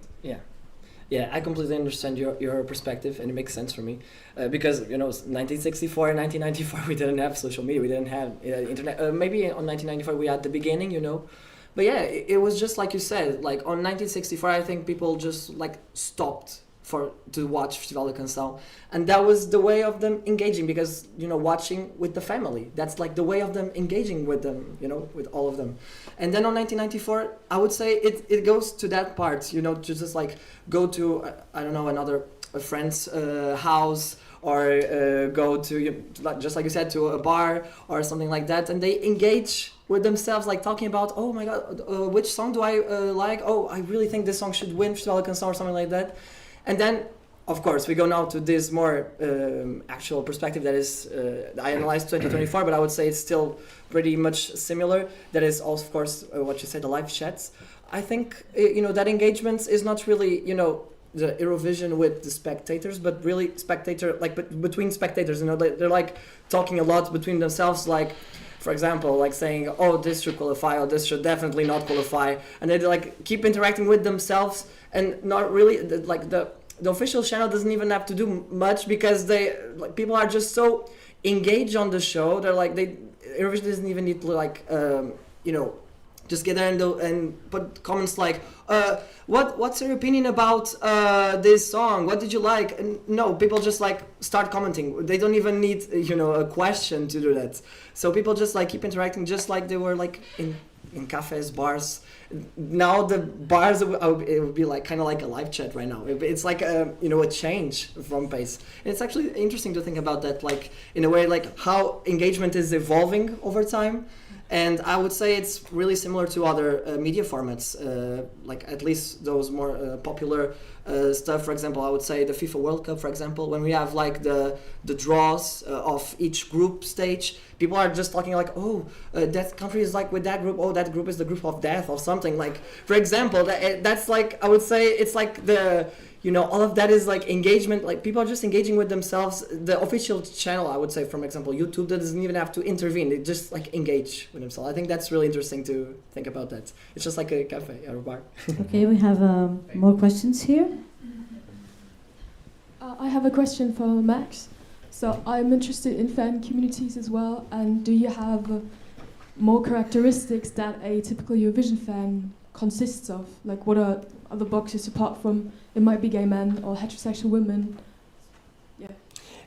Yeah, I completely understand your perspective, and it makes sense for me. Because, 1964 and 1994 we didn't have social media, we didn't have internet. Maybe on 1994 we had the beginning, But yeah, it was just like you said, like on 1964 I think people just like stopped to watch Festival de Canção, and that was the way of them engaging, because watching with the family, that's like the way of them engaging with them, with all of them. And then on 1994, I would say it goes to that part, to just like go to I don't know, a friend's house, or go to, just like you said, to a bar or something like that, and they engage with themselves, like talking about, oh my god, which song do I like? Oh, I really think this song should win Festival de Canção or something like that. And then, of course, we go now to this more actual perspective that is, I analyzed 2024, but I would say it's still pretty much similar. That is also, of course, what you said, the live chats. I think, that engagement is not really, the Eurovision with the spectators, but really between spectators, they're like talking a lot between themselves, like, for example, like saying, oh, this should qualify, or this should definitely not qualify, and they like keep interacting with themselves, and not really like the official channel doesn't even have to do much, because people are just so engaged on the show. They're like, Eurovision doesn't even need to like just get there and put comments like, what's your opinion about this song? What did you like? And no, people just like start commenting. They don't even need a question to do that. So people just like keep interacting, just like they were like in cafes, bars. Now the bars, it would be like kind of like a live chat right now. It's like a change from pace. And it's actually interesting to think about that, like in a way, like how engagement is evolving over time. And I would say it's really similar to other media formats, like at least those more popular stuff. For example, I would say the FIFA World Cup, for example, when we have like the draws of each group stage, people are just talking like, oh, that country is like with that group, oh, that group is the group of death or something. Like, for example, that's like, I would say it's like the, all of that is like engagement, like people are just engaging with themselves. The official channel, I would say, for example, YouTube, that doesn't even have to intervene. They just like engage with themselves. I think that's really interesting to think about that. It's just like a cafe or a bar. Okay, we have more questions here. I have a question for Max. So I'm interested in fan communities as well, and do you have more characteristics that a typical Eurovision fan consists of? Like, what are other boxes apart from it might be gay men or heterosexual women? Yeah.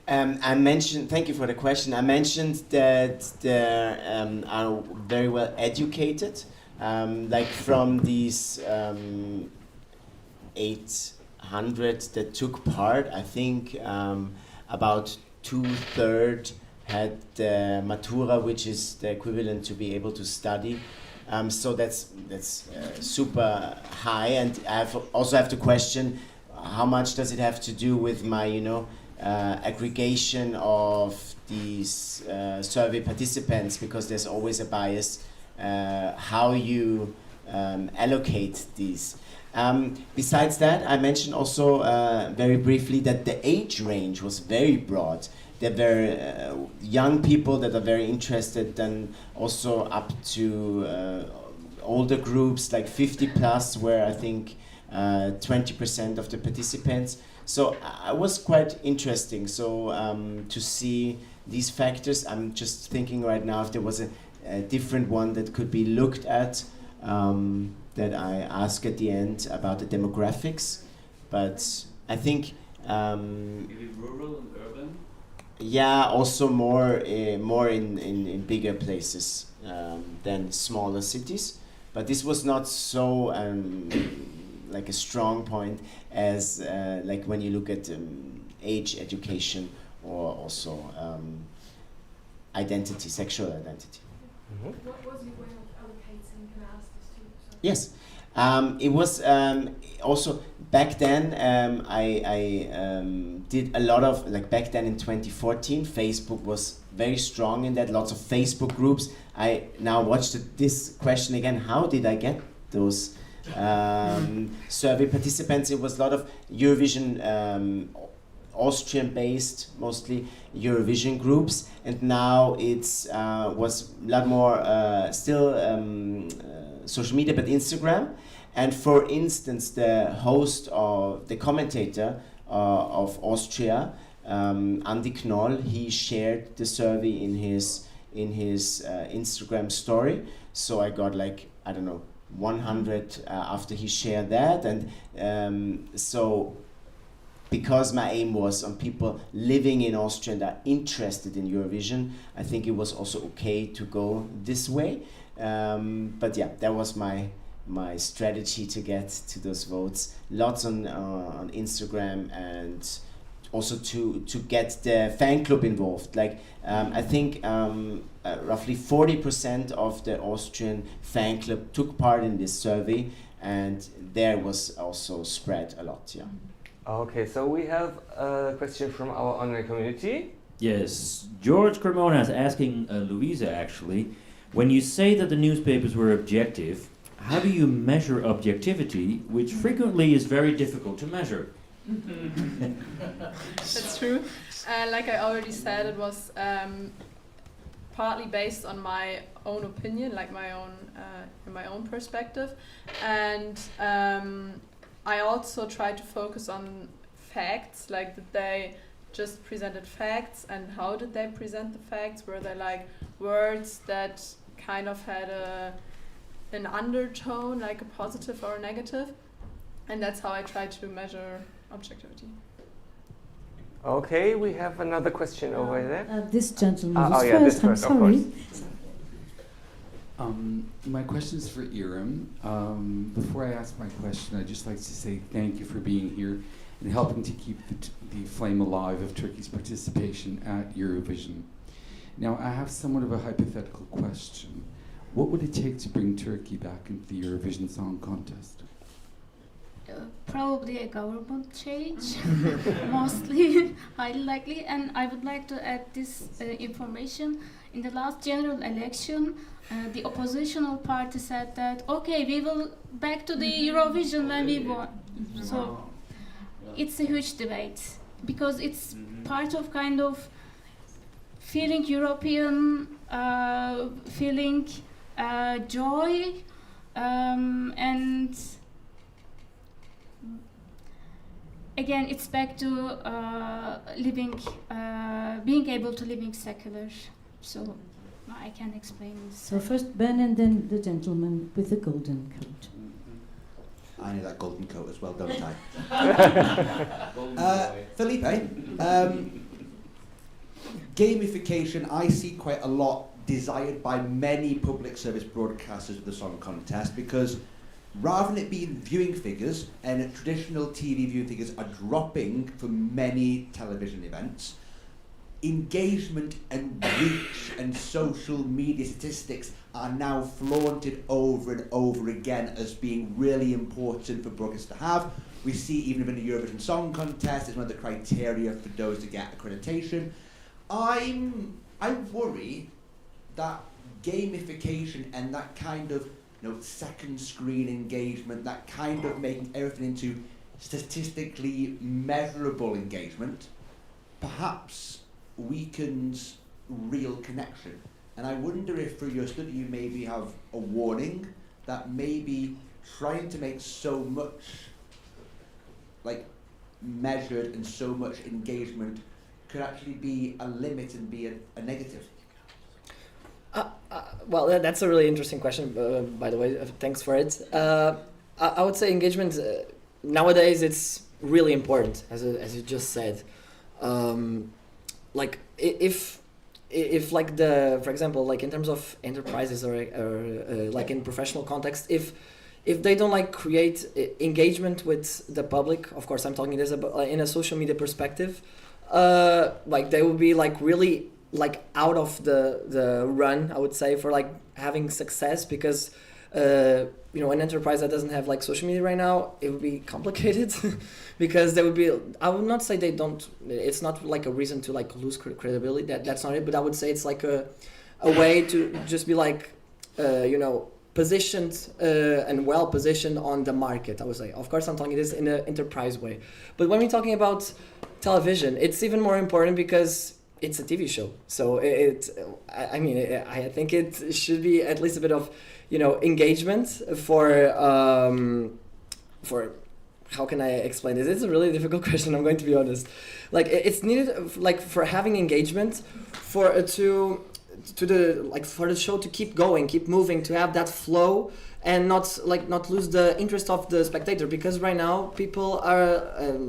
Thank you for the question. I mentioned that they are very well educated, like from these 800 that took part, I think about 2/3 had the Matura, which is the equivalent to be able to study. So that's super high, and I also have to question how much does it have to do with my aggregation of these survey participants, because there's always a bias how you allocate these. Besides that, I mentioned also very briefly that the age range was very broad. There were young people that are very interested, then also up to older groups like 50 plus, where I think 20% of the participants. So it was quite interesting. So to see these factors, I'm just thinking right now if there was a different one that could be looked at, that I ask at the end about the demographics. But I think maybe rural and urban. Yeah, also more in bigger places than smaller cities. But this was not so like a strong point as like when you look at age, education, or also identity, sexual identity. What was your way of allocating? Can I ask this too? Yes, it was also back then. I did a lot of, like back then in 2014, Facebook was very strong in that. Lots of Facebook groups. I now watched this question again. How did I get those survey participants? It was a lot of Eurovision, Austrian-based, mostly Eurovision groups, and now it's was a lot more still social media, but Instagram. And for instance, the host or the commentator of Austria, Andi Knoll, he shared the survey in his Instagram story. So I got like, I don't know, 100 after he shared that, and so because my aim was on people living in Austria and are interested in Eurovision, I think it was also okay to go this way. But yeah, that was my strategy to get to those votes. Lots on Instagram, and also to get the fan club involved. Like I think roughly 40% of the Austrian fan club took part in this survey, and there was also spread a lot. Yeah. Okay, so we have a question from our online community. Yes, George Cremona is asking Louisa actually, when you say that the newspapers were objective, how do you measure objectivity, which frequently is very difficult to measure? That's true. Like I already said, it was partly based on my own opinion, like my own perspective, and I also tried to focus on facts, like that they just presented facts, and how did they present the facts? Were they like words that kind of had an undertone, like a positive or a negative? And that's how I tried to measure objectivity. Okay, we have another question over there. This gentleman oh, was yeah, first, I'm of sorry. My question is for Iram. Before I ask my question, I'd just like to say thank you for being here and helping to keep the flame alive of Turkey's participation at Eurovision. Now, I have somewhat of a hypothetical question. What would it take to bring Turkey back into the Eurovision Song Contest? Probably a government change, mostly, highly likely. And I would like to add this information. In the last general election, the oppositional party said that, okay, we will back to the Eurovision when we won. So it's a huge debate, because it's part of kind of feeling European, feeling joy, and again, it's back to living, being able to living secular. So I can explain this. So first Ben, and then the gentleman with the golden coat. I need that golden coat as well, don't I? Felipe, gamification I see quite a lot desired by many public service broadcasters of the Song Contest, because rather than it being viewing figures, and traditional TV viewing figures are dropping for many television events, engagement and reach and social media statistics are now flaunted over and over again as being really important for broadcasters to have. We see even within the Eurovision Song Contest, it's one of the criteria for those to get accreditation. I worry that gamification and that kind of second screen engagement, that kind of making everything into statistically measurable engagement, perhaps weakens real connection. And I wonder if for your study you maybe have a warning that maybe trying to make so much like measured and so much engagement could actually be a limit and be a negative. Well, that's a really interesting question, by the way. Thanks for it. I would say engagement, nowadays it's really important, as you just said. Like if like for example, like in terms of enterprises or like in professional context, if they don't like create engagement with the public, of course I'm talking this about in a social media perspective, like they will be like really like out of the run, I would say, for like having success, because an enterprise that doesn't have like social media right now, it would be complicated because there would be, I would not say they don't, it's not like a reason to like lose credibility, that's not it, but I would say it's like a way to just be like positioned and well positioned on the market, I would say. Of course I'm talking this in an enterprise way, but when we're talking about television, it's even more important because it's a TV show. So I think it should be at least a bit of engagement for how can I explain this? It's a really difficult question, I'm going to be honest. Like it's needed like for having engagement, for to to the like for the show to keep going, keep moving, to have that flow, and not lose the interest of the spectator. Because right now people are,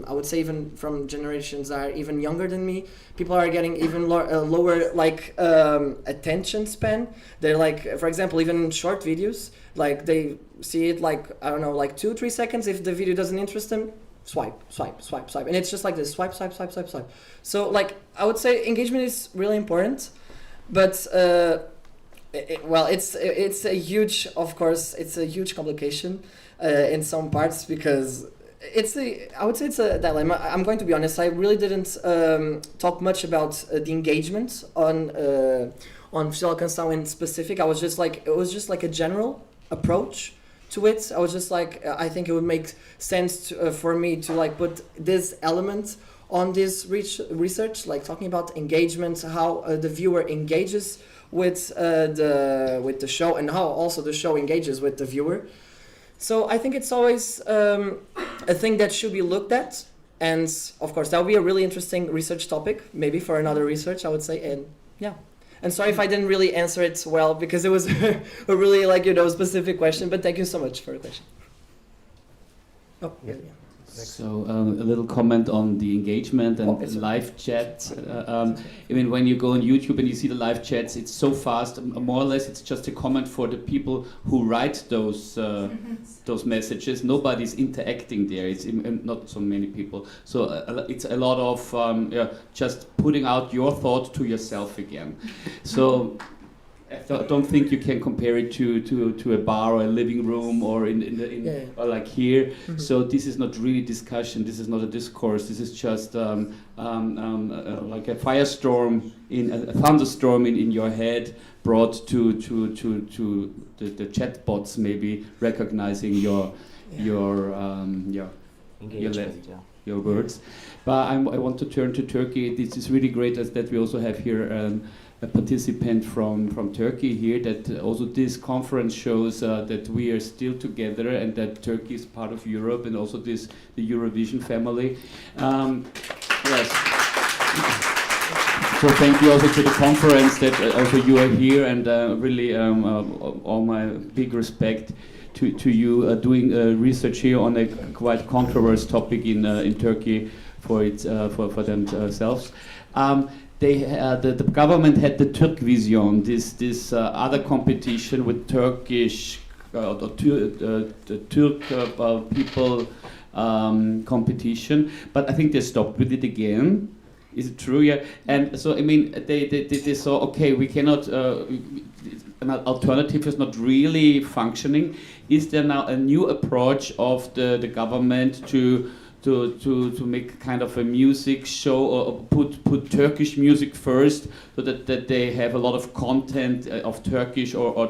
I would say even from generations that are even younger than me, people are getting even lower attention span. They're like, for example, even short videos, like they see it like, I don't know, like 2-3 seconds. If the video doesn't interest them, swipe, and it's just like this, swipe. So like I would say engagement is really important, but it's a huge, of course, it's a huge complication in some parts, because I would say it's a dilemma. I'm going to be honest, I really didn't talk much about the engagement on Festival Canção in specific. It was just like a general approach to it. I was just like, I think it would make sense for me to like put this element on this research, like talking about engagement, how the viewer engages with the show, and how also the show engages with the viewer. So I think it's always a thing that should be looked at, and of course that would be a really interesting research topic, maybe for another research, I would say. And yeah. And sorry if I didn't really answer it well, because it was a really specific question, but thank you so much for the question. Oh, yeah. So a little comment on the engagement and live chat. I mean, when you go on YouTube and you see the live chats, it's so fast. More or less, it's just a comment for the people who write those messages. Nobody's interacting there. It's not so many people. So it's a lot of just putting out your thought to yourself again. So I don't think you can compare it to a bar or a living room or or like here. Mm-hmm. So this is not really discussion. This is not a discourse. This is just like a firestorm, a thunderstorm in your head, brought to the chatbots, maybe recognizing your words. But I want to turn to Turkey. This is really great that we also have here a participant from Turkey here, that also this conference shows that we are still together and that Turkey is part of Europe, and also the Eurovision family. Yes. So thank you also to the conference that also you are here, and really all my big respect to you doing research here on a quite controversial topic in Turkey for themselves. The government had the Turkvision, this other competition with Turkish the Turk people competition, but I think they stopped with it again. Is it true? Yeah. And so I mean, they saw, okay, we cannot. An alternative is not really functioning. Is there now a new approach of the government to make kind of a music show, or put Turkish music first, so that they have a lot of content of Turkish or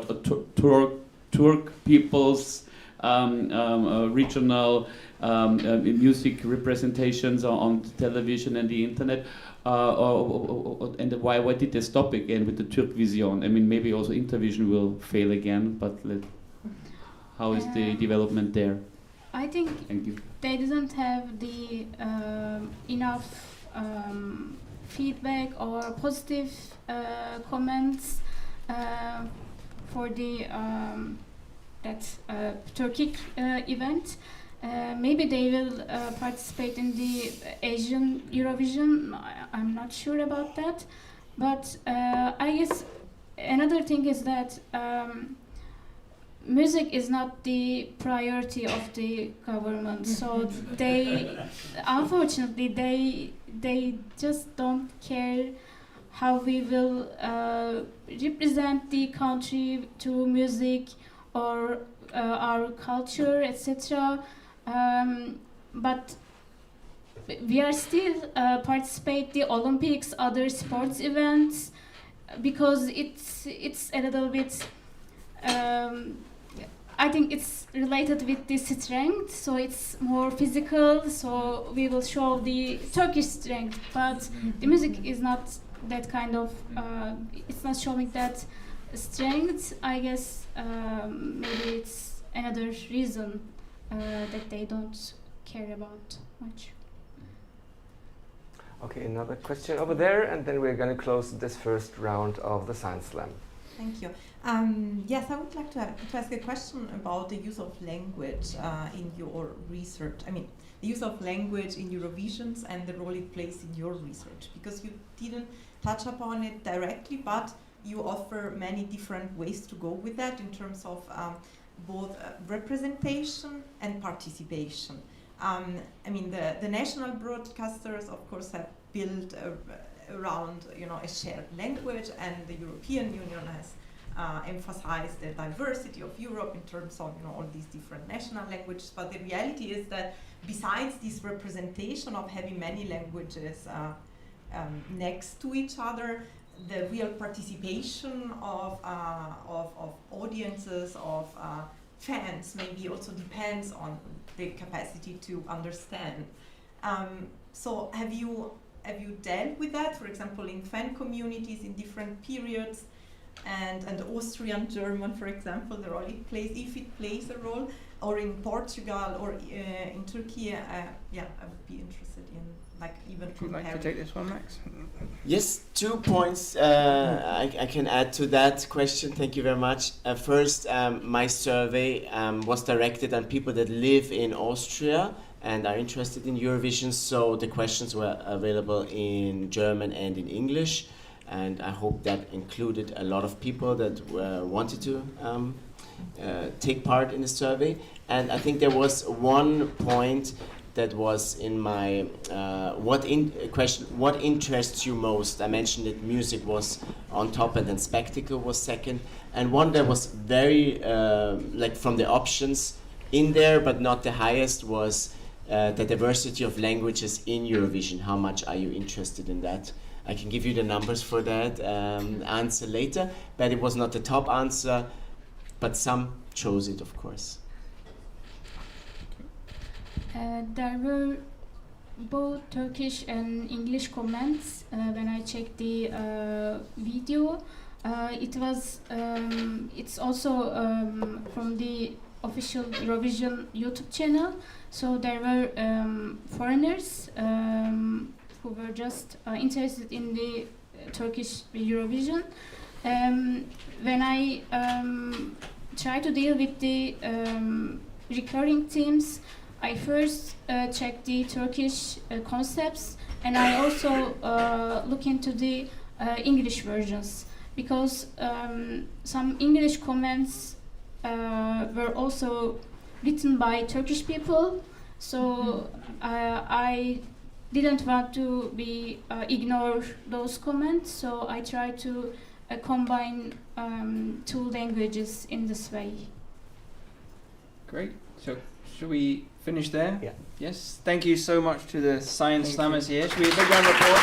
Turk people's regional music representations on television and the internet, and why did they stop again with the Turkvision? I mean, maybe also Intervision will fail again, but how is the development there? I think Thank you. They didn't have the enough feedback or positive comments for the Turkic event. Maybe they will participate in the Asian Eurovision. I'm not sure about that, but I guess another thing is that music is not the priority of the government, so unfortunately they just don't care how we will represent the country through music or our culture, etc. But we are still participate the Olympics, other sports events, because it's a little bit. I think it's related with the strength, so it's more physical, so we will show the Turkish strength, but the music is not that kind of, it's not showing that strength. I guess maybe it's another reason that they don't care about much. Okay, another question over there, and then we're going to close this first round of the Science Slam. Thank you. Yes, I would like to ask a question about the use of language in your research. I mean, the use of language in Eurovisions and the role it plays in your research. Because you didn't touch upon it directly, but you offer many different ways to go with that in terms of both representation and participation. I mean, the national broadcasters, of course, have built around a shared language, and the European Union has emphasized the diversity of Europe in terms of all these different national languages. But the reality is that besides this representation of having many languages next to each other, the real participation of audiences, of fans, maybe also depends on the capacity to understand. So have you dealt with that, for example, in fan communities in different periods, and Austrian, German, for example, the role it plays, if it plays a role, or in Portugal or in Turkey? Yeah, I would be interested in even Would you like to comparing. take this one, Max? Yes, 2 points I can add to that question. Thank you very much. First, my survey was directed on people that live in Austria and are interested in Eurovision, so the questions were available in German and in English, and I hope that included a lot of people that wanted to take part in the survey. And I think there was one point that was in my question: what interests you most? I mentioned that music was on top, and then spectacle was second, and one that was very from the options in there, but not the highest, was the diversity of languages in Eurovision. How much are you interested in that? I can give you the numbers for that answer later, but it was not the top answer, but some chose it, of course. There were both Turkish and English comments when I checked the video. It's also from the official Eurovision YouTube channel. So there were foreigners who were just interested in the Turkish Eurovision. When I try to deal with the recurring themes, I first check the Turkish concepts, and I also look into the English versions, because some English comments were also written by Turkish people, so I didn't want to ignore those comments, so I try to combine 2 languages in this way. Great. So should we finish there? Yeah. Yes. Thank you so much to the Science Slammers here. Should we have a big round of applause?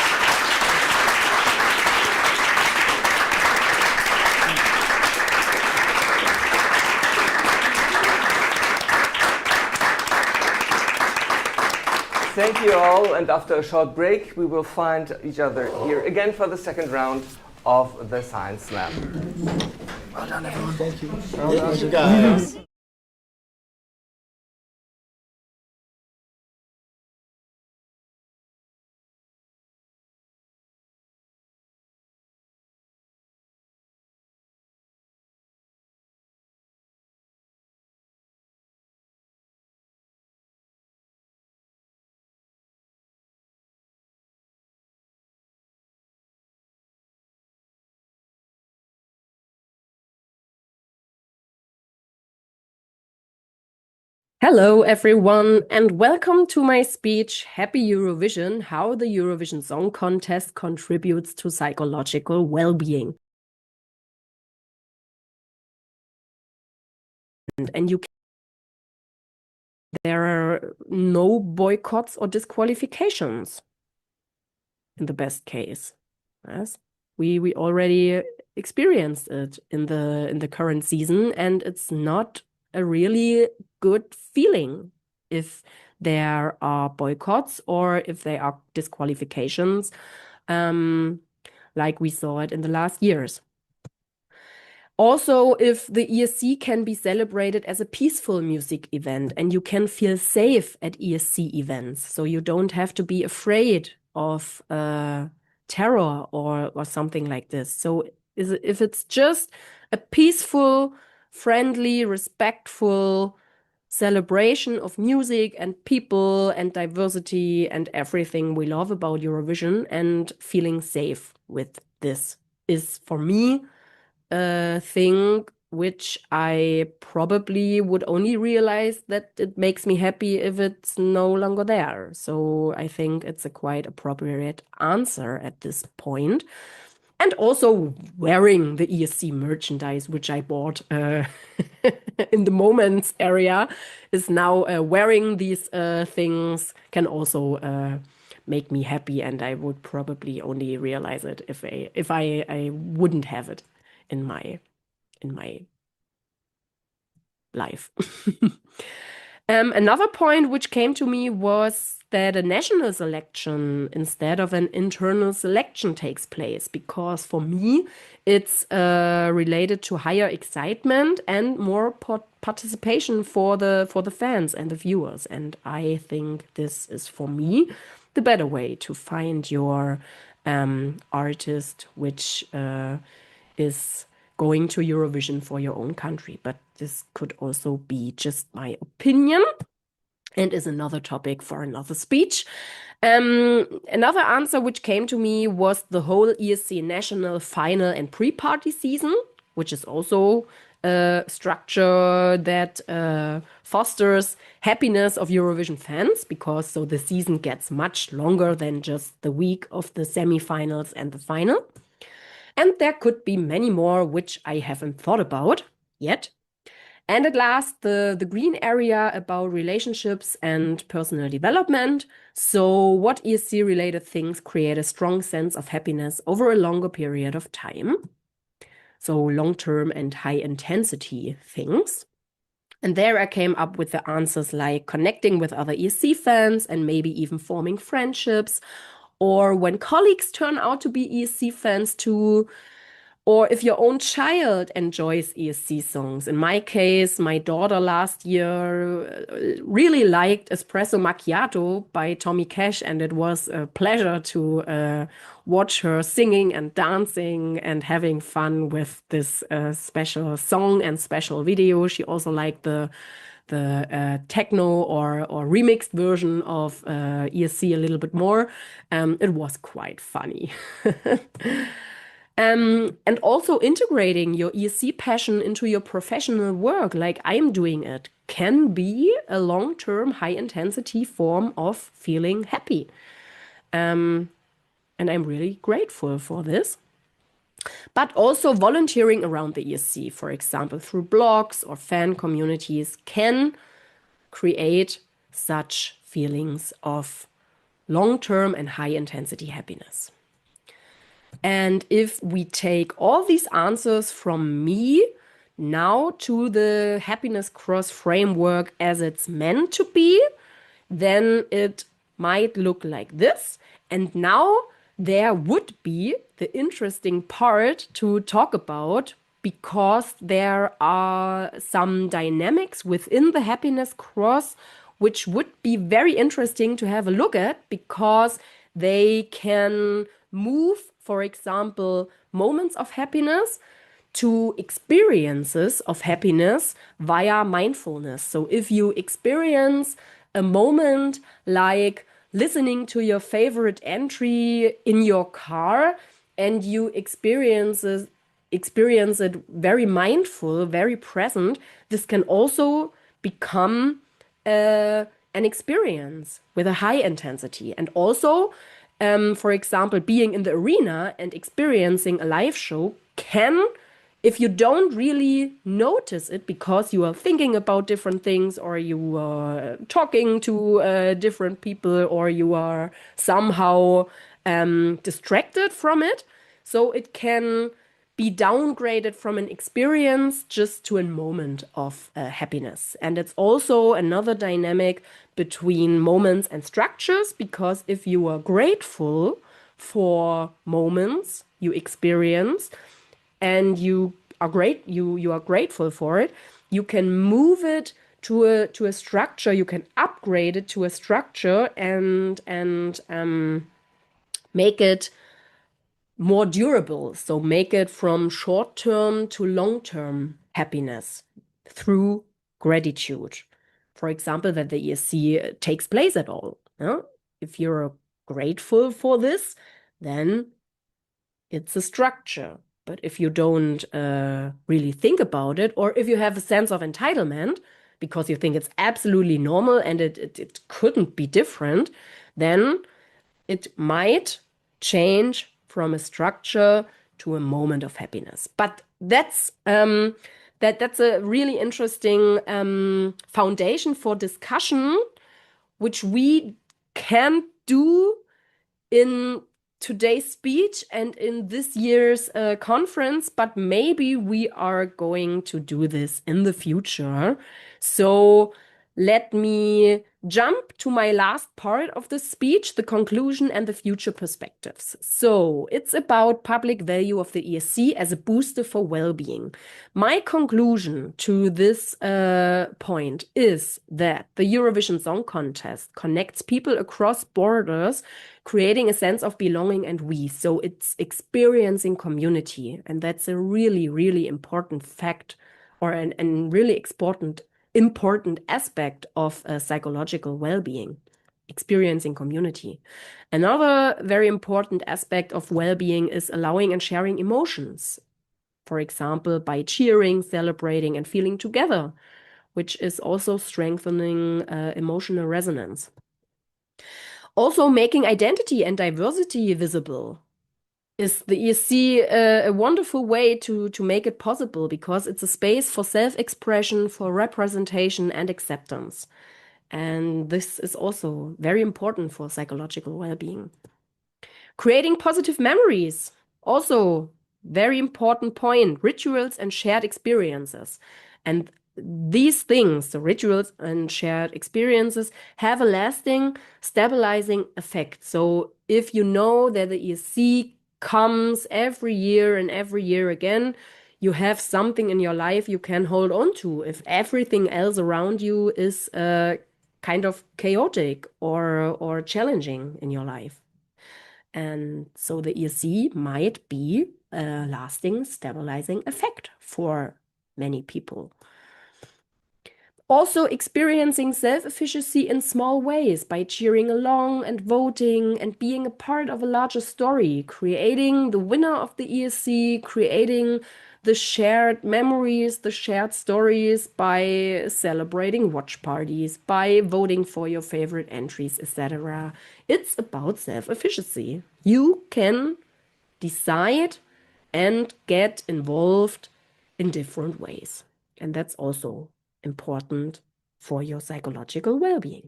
Thank you all, and after a short break, we will find each other here again for the second round of the Science Slam. Well done, everyone. Thank you. Thank you, guys. Hello, everyone, and welcome to my speech, Happy Eurovision, How the Eurovision Song Contest Contributes to Psychological Well-Being. And there are no boycotts or disqualifications in the best case. Yes, we already experienced it in the current season, and it's not a really good feeling if there are boycotts or if there are disqualifications, like we saw it in the last years. Also, if the ESC can be celebrated as a peaceful music event and you can feel safe at ESC events, so you don't have to be afraid of terror or something like this. So if it's just a peaceful, friendly, respectful celebration of music and people and diversity and everything we love about Eurovision, and feeling safe with this is for me a thing which I probably would only realize that it makes me happy if it's no longer there. So I think it's a quite appropriate answer at this point. And also wearing the ESC merchandise, which I bought in the Moments area, is now wearing these things can also make me happy, and I would probably only realize it if I wouldn't have it in my life. Another point which came to me was that a national selection instead of an internal selection takes place, because for me it's related to higher excitement and more participation for the fans and the viewers, and I think this is for me the better way to find your artist which is going to Eurovision for your own country. But this could also be just my opinion and is another topic for another speech. Another answer which came to me was the whole ESC national final and pre-party season, which is also a structure that fosters happiness of Eurovision fans, because so the season gets much longer than just the week of the semi-finals and the final. And there could be many more which I haven't thought about yet. And at last, the green area about relationships and personal development. So what ESC-related things create a strong sense of happiness over a longer period of time? So long-term and high-intensity things. And there I came up with the answers like connecting with other ESC fans and maybe even forming friendships, or when colleagues turn out to be ESC fans too, or if your own child enjoys ESC songs. In my case, my daughter last year really liked Espresso Macchiato by Tommy Cash, and it was a pleasure to watch her singing and dancing and having fun with this special song and special video. She also liked the techno or remixed version of ESC a little bit more. It was quite funny. And also integrating your ESC passion into your professional work, like I'm doing it, can be a long-term, high-intensity form of feeling happy. And I'm really grateful for this. But also volunteering around the ESC, for example, through blogs or fan communities, can create such feelings of long-term and high-intensity happiness. And if we take all these answers from me now to the happiness cross framework as it's meant to be, then it might look like this. And now there would be the interesting part to talk about, because there are some dynamics within the happiness cross which would be very interesting to have a look at, because they can move, for example, moments of happiness to experiences of happiness via mindfulness. So if you experience a moment like listening to your favorite entry in your car, and you experience it very mindful, very present, this can also become an experience with a high intensity. And also, for example, being in the arena and experiencing a live show can, if you don't really notice it because you are thinking about different things, or you are talking to different people, or you are somehow distracted from it, so it can be downgraded from an experience just to a moment of happiness. And it's also another dynamic between moments and structures, because if you are grateful for moments you experience and you are grateful for it, you can move it to a structure, you can upgrade it to a structure and make it more durable. So make it from short-term to long-term happiness through gratitude. For example, that the ESC takes place at all. Yeah? If you're grateful for this, then it's a structure. But if you don't really think about it, or if you have a sense of entitlement, because you think it's absolutely normal and it couldn't be different, then it might change from a structure to a moment of happiness. But that's a really interesting foundation for discussion, which we can do in today's speech and in this year's conference, but maybe we are going to do this in the future. So let me jump to my last part of the speech, the conclusion and the future perspectives. So it's about public value of the ESC as a booster for well-being. My conclusion to this point is that the Eurovision Song Contest connects people across borders, creating a sense of belonging and we. So it's experiencing community. And that's a really, really important fact, or a really important aspect of psychological well-being, experiencing community. Another very important aspect of well-being is allowing and sharing emotions. For example, by cheering, celebrating, and feeling together, which is also strengthening emotional resonance. Also, making identity and diversity visible is the ESC a wonderful way to make it possible, because it's a space for self-expression, for representation and acceptance. And this is also very important for psychological well-being. Creating positive memories, also very important point, rituals and shared experiences. And these things, the rituals and shared experiences, have a lasting, stabilizing effect. So if you know that the ESC comes every year and every year again, you have something in your life you can hold on to if everything else around you is kind of chaotic or challenging in your life. And so the ESC might be a lasting, stabilizing effect for many people. Also experiencing self-efficacy in small ways by cheering along and voting and being a part of a larger story, creating the winner of the ESC, creating the shared memories, the shared stories by celebrating watch parties, by voting for your favorite entries, etc. It's about self-efficacy. You can decide and get involved in different ways. And that's also important for your psychological well-being.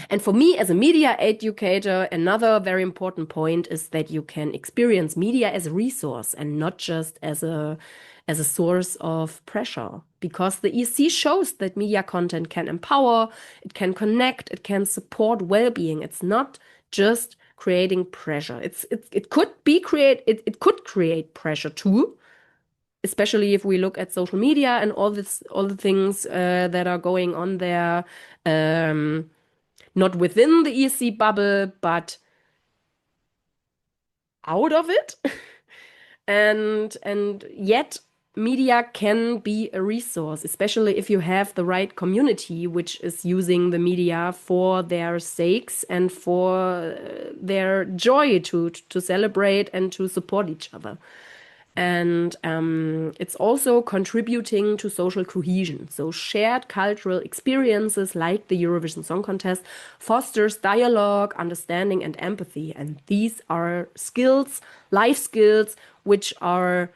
And for me as a media educator, another very important point is that you can experience media as a resource and not just as a source of pressure, because the ESC shows that media content can empower, it can connect, it can support well-being. It's not just creating pressure. It could create pressure too, especially if we look at social media and all the things that are going on there, not within the ESC bubble, but out of it. and yet media can be a resource, especially if you have the right community, which is using the media for their sakes and for their joy to celebrate and to support each other. And it's also contributing to social cohesion. So shared cultural experiences like the Eurovision Song Contest fosters dialogue, understanding, and empathy. And these are skills, life skills, which are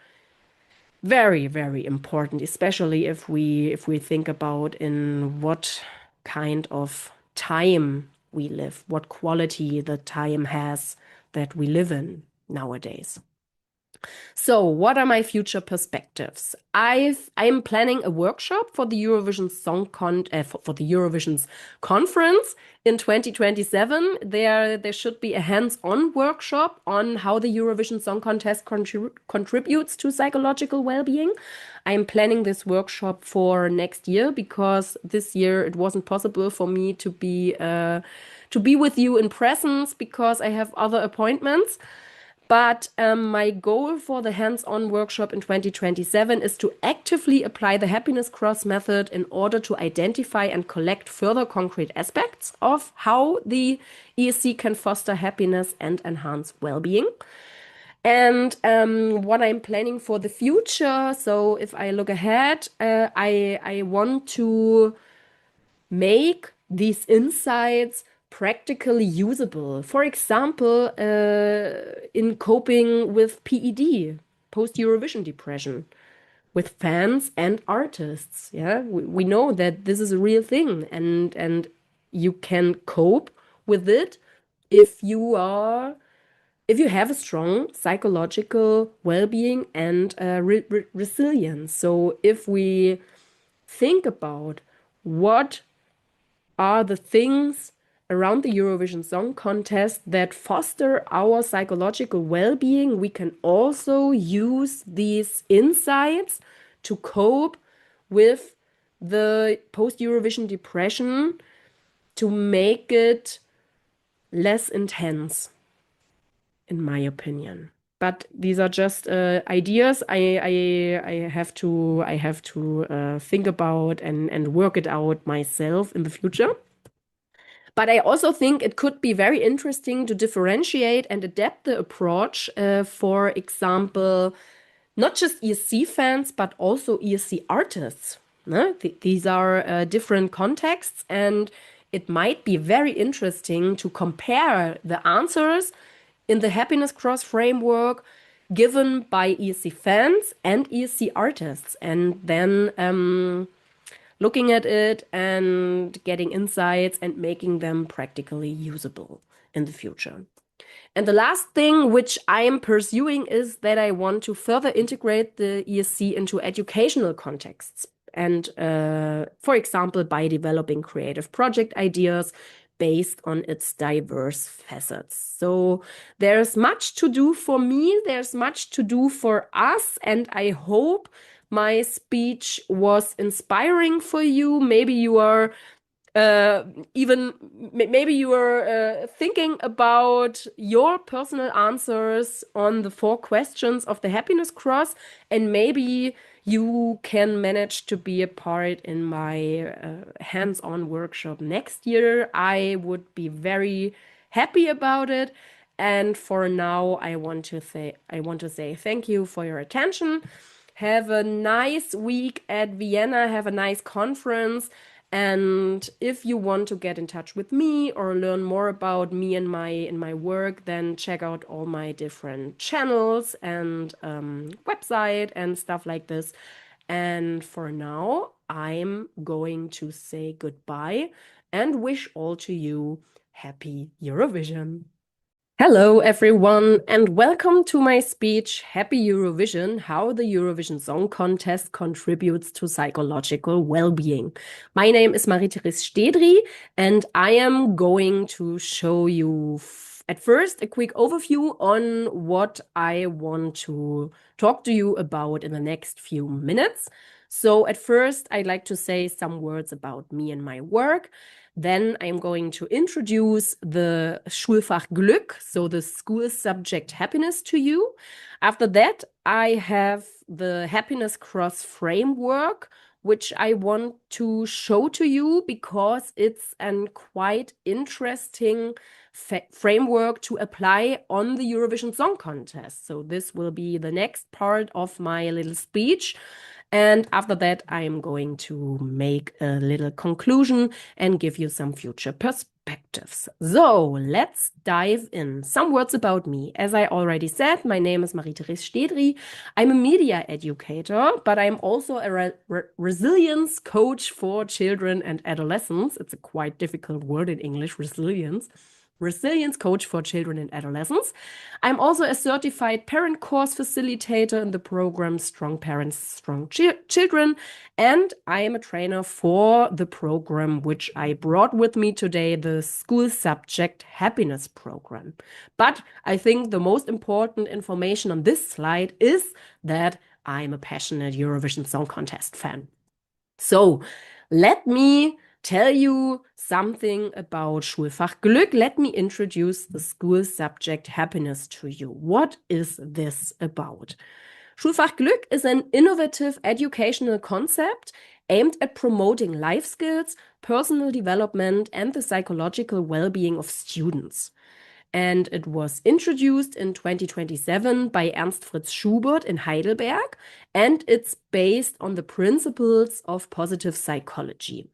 very, very important, especially if we think about in what kind of time we live, what quality the time has that we live in nowadays. So what are my future perspectives? I'm planning a workshop for the Eurovision for the Eurovisions conference in 2027. There should be a hands-on workshop on how the Eurovision Song Contest contributes to psychological well-being. I'm planning this workshop for next year because this year it wasn't possible for me to be to be with you in presence because I have other appointments. But my goal for the hands-on workshop in 2027 is to actively apply the happiness cross method in order to identify and collect further concrete aspects of how the ESC can foster happiness and enhance well-being. And what I'm planning for the future, so if I look ahead, I want to make these insights practically usable. For example, in coping with PED, post-Eurovision depression, with fans and artists. Yeah, we know that this is a real thing, and you can cope with it if you have a strong psychological well-being and resilience. So if we think about what are the things around the Eurovision Song Contest that foster our psychological well-being, we can also use these insights to cope with the post-Eurovision depression to make it less intense, in my opinion. But these are just ideas I have to think about and work it out myself in the future. But I also think it could be very interesting to differentiate and adapt the approach, for example, not just ESC fans, but also ESC artists. No? These are different contexts, and it might be very interesting to compare the answers in the happiness cross framework given by ESC fans and ESC artists, and then looking at it and getting insights and making them practically usable in the future. And the last thing which I'm pursuing is that I want to further integrate the ESC into educational contexts. And for example, by developing creative project ideas based on its diverse facets. So there's much to do for me, there's much to do for us, and I hope my speech was inspiring for you. Maybe you are thinking about your personal answers on the 4 questions of the happiness cross, and maybe you can manage to be a part in my hands-on workshop next year. I would be very happy about it. And for now, I want to say thank you for your attention. Have a nice week at Vienna. Have a nice conference. And if you want to get in touch with me or learn more about me and my work, then check out all my different channels and website and stuff like this. And for now, I'm going to say goodbye and wish all to you happy Eurovision. Hello, everyone, and welcome to my speech, Happy Eurovision, How the Eurovision Song Contest Contributes to Psychological Well-Being. My name is Marie-Therese Stedri, and I am going to show you at first a quick overview on what I want to talk to you about in the next few minutes. So at first, I'd like to say some words about me and my work. Then I'm going to introduce the Schulfach Glück, so the school subject happiness, to you. After that, I have the happiness cross framework, which I want to show to you because it's a quite interesting framework to apply on the Eurovision Song Contest. So this will be the next part of my little speech. And after that, I'm going to make a little conclusion and give you some future perspectives. So let's dive in. Some words about me. As I already said, my name is Marie-Therese Stedri. I'm a media educator, but I'm also a resilience coach for children and adolescents. It's a quite difficult word in English, resilience. Resilience coach for children and adolescents. I'm also a certified parent course facilitator in the program Strong Parents, Strong Children, and I am a trainer for the program which I brought with me today, the School Subject Happiness Program. But I think the most important information on this slide is that I'm a passionate Eurovision Song Contest fan. So let me tell you something about Schulfach Glück, let me introduce the school subject happiness to you. What is this about? Schulfach Glück is an innovative educational concept aimed at promoting life skills, personal development, and the psychological well-being of students. And it was introduced in 2027 by Ernst Fritz Schubert in Heidelberg, and it's based on the principles of positive psychology.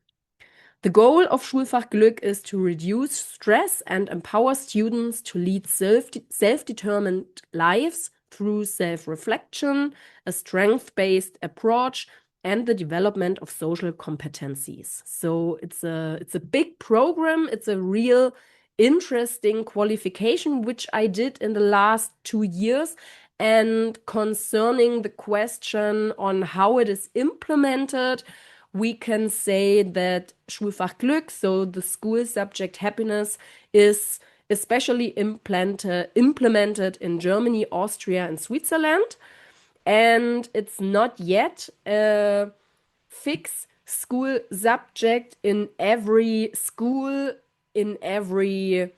The goal of Schulfach Glück is to reduce stress and empower students to lead self-determined lives through self-reflection, a strength-based approach, and the development of social competencies. So it's a big program. It's a real interesting qualification, which I did in the last 2 years. And concerning the question on how it is implemented, we can say that Schulfach Glück, so the school subject happiness, is especially implemented in Germany, Austria, and Switzerland. And it's not yet a fixed school subject in every school, in every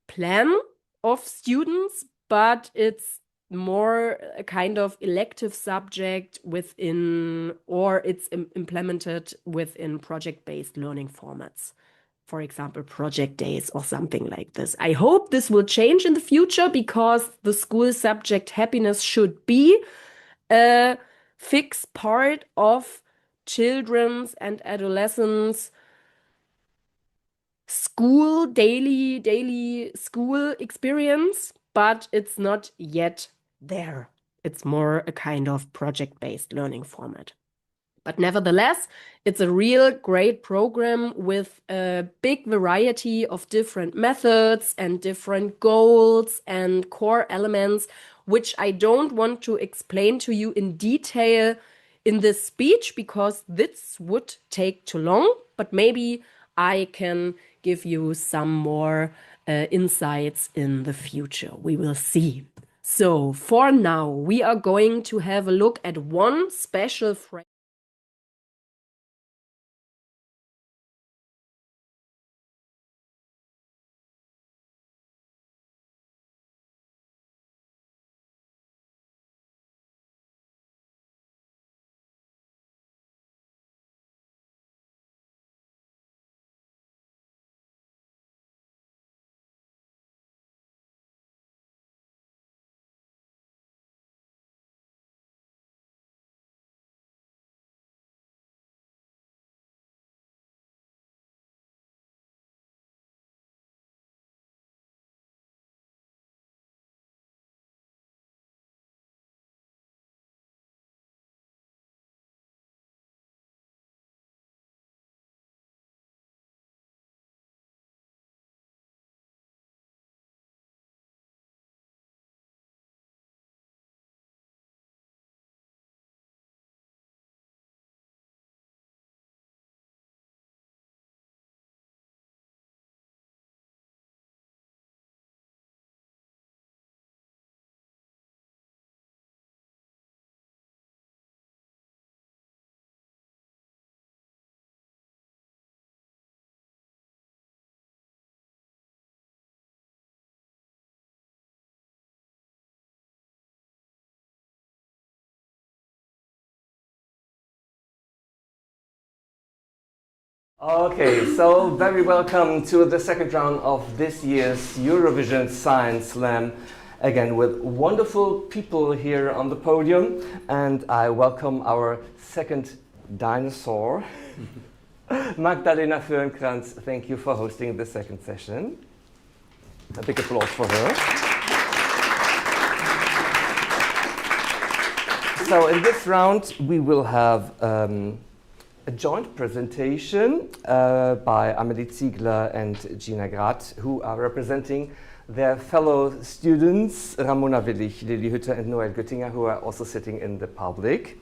plan of students, but it's more a kind of elective subject within, or it's implemented within project-based learning formats. For example, project days or something like this. I hope this will change in the future because the school subject happiness should be a fixed part of children's and adolescents' school, daily school experience, but it's not yet there. It's more a kind of project-based learning format. But nevertheless, it's a real great program with a big variety of different methods and different goals and core elements, which I don't want to explain to you in detail in this speech because this would take too long, but maybe I can give you some more insights in the future. We will see. So for now, we are going to have a look at one special phrase. Okay, so very welcome to the second round of this year's Eurovision Science Slam. Again, with wonderful people here on the podium, and I welcome our second dinosaur, Magdalena Föhrenkrantz. Thank you for hosting the second session. A big applause for her. So in this round, we will have a joint presentation by Amelie Ziegler and Gina Grath, who are representing their fellow students, Ramona Willich, Lili Hütter, and Noel Göttinger, who are also sitting in the public.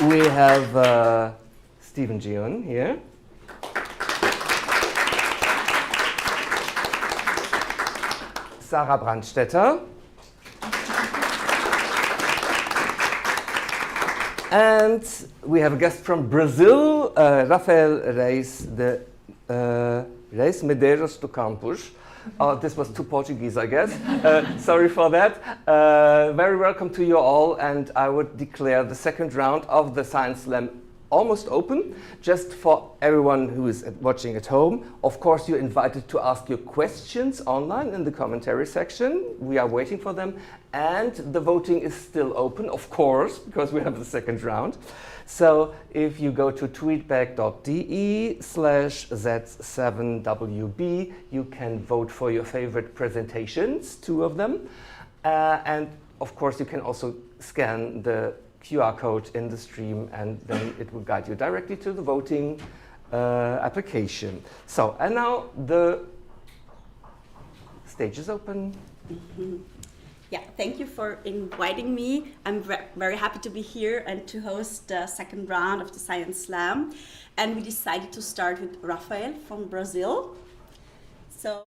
We have Stephen Gion here. Sarah Brandstetter. And we have a guest from Brazil, Rafael Reis Medeiros do Campos. Oh, this was too Portuguese, I guess. Sorry for that. Very welcome to you all, and I would declare the second round of the Science Slam almost open, just for everyone who is watching at home. Of course, you're invited to ask your questions online in the commentary section. We are waiting for them. And the voting is still open, of course, because we have the second round. So if you go to tweetback.de/z7wb, you can vote for your favorite presentations, 2 of them. And of course, you can also scan the QR code in the stream, and then it will guide you directly to the voting application. So, and now the stage is open. Yeah, thank you for inviting me. I'm very happy to be here and to host the second round of the Science Slam. And we decided to start with Rafael from Brazil. So.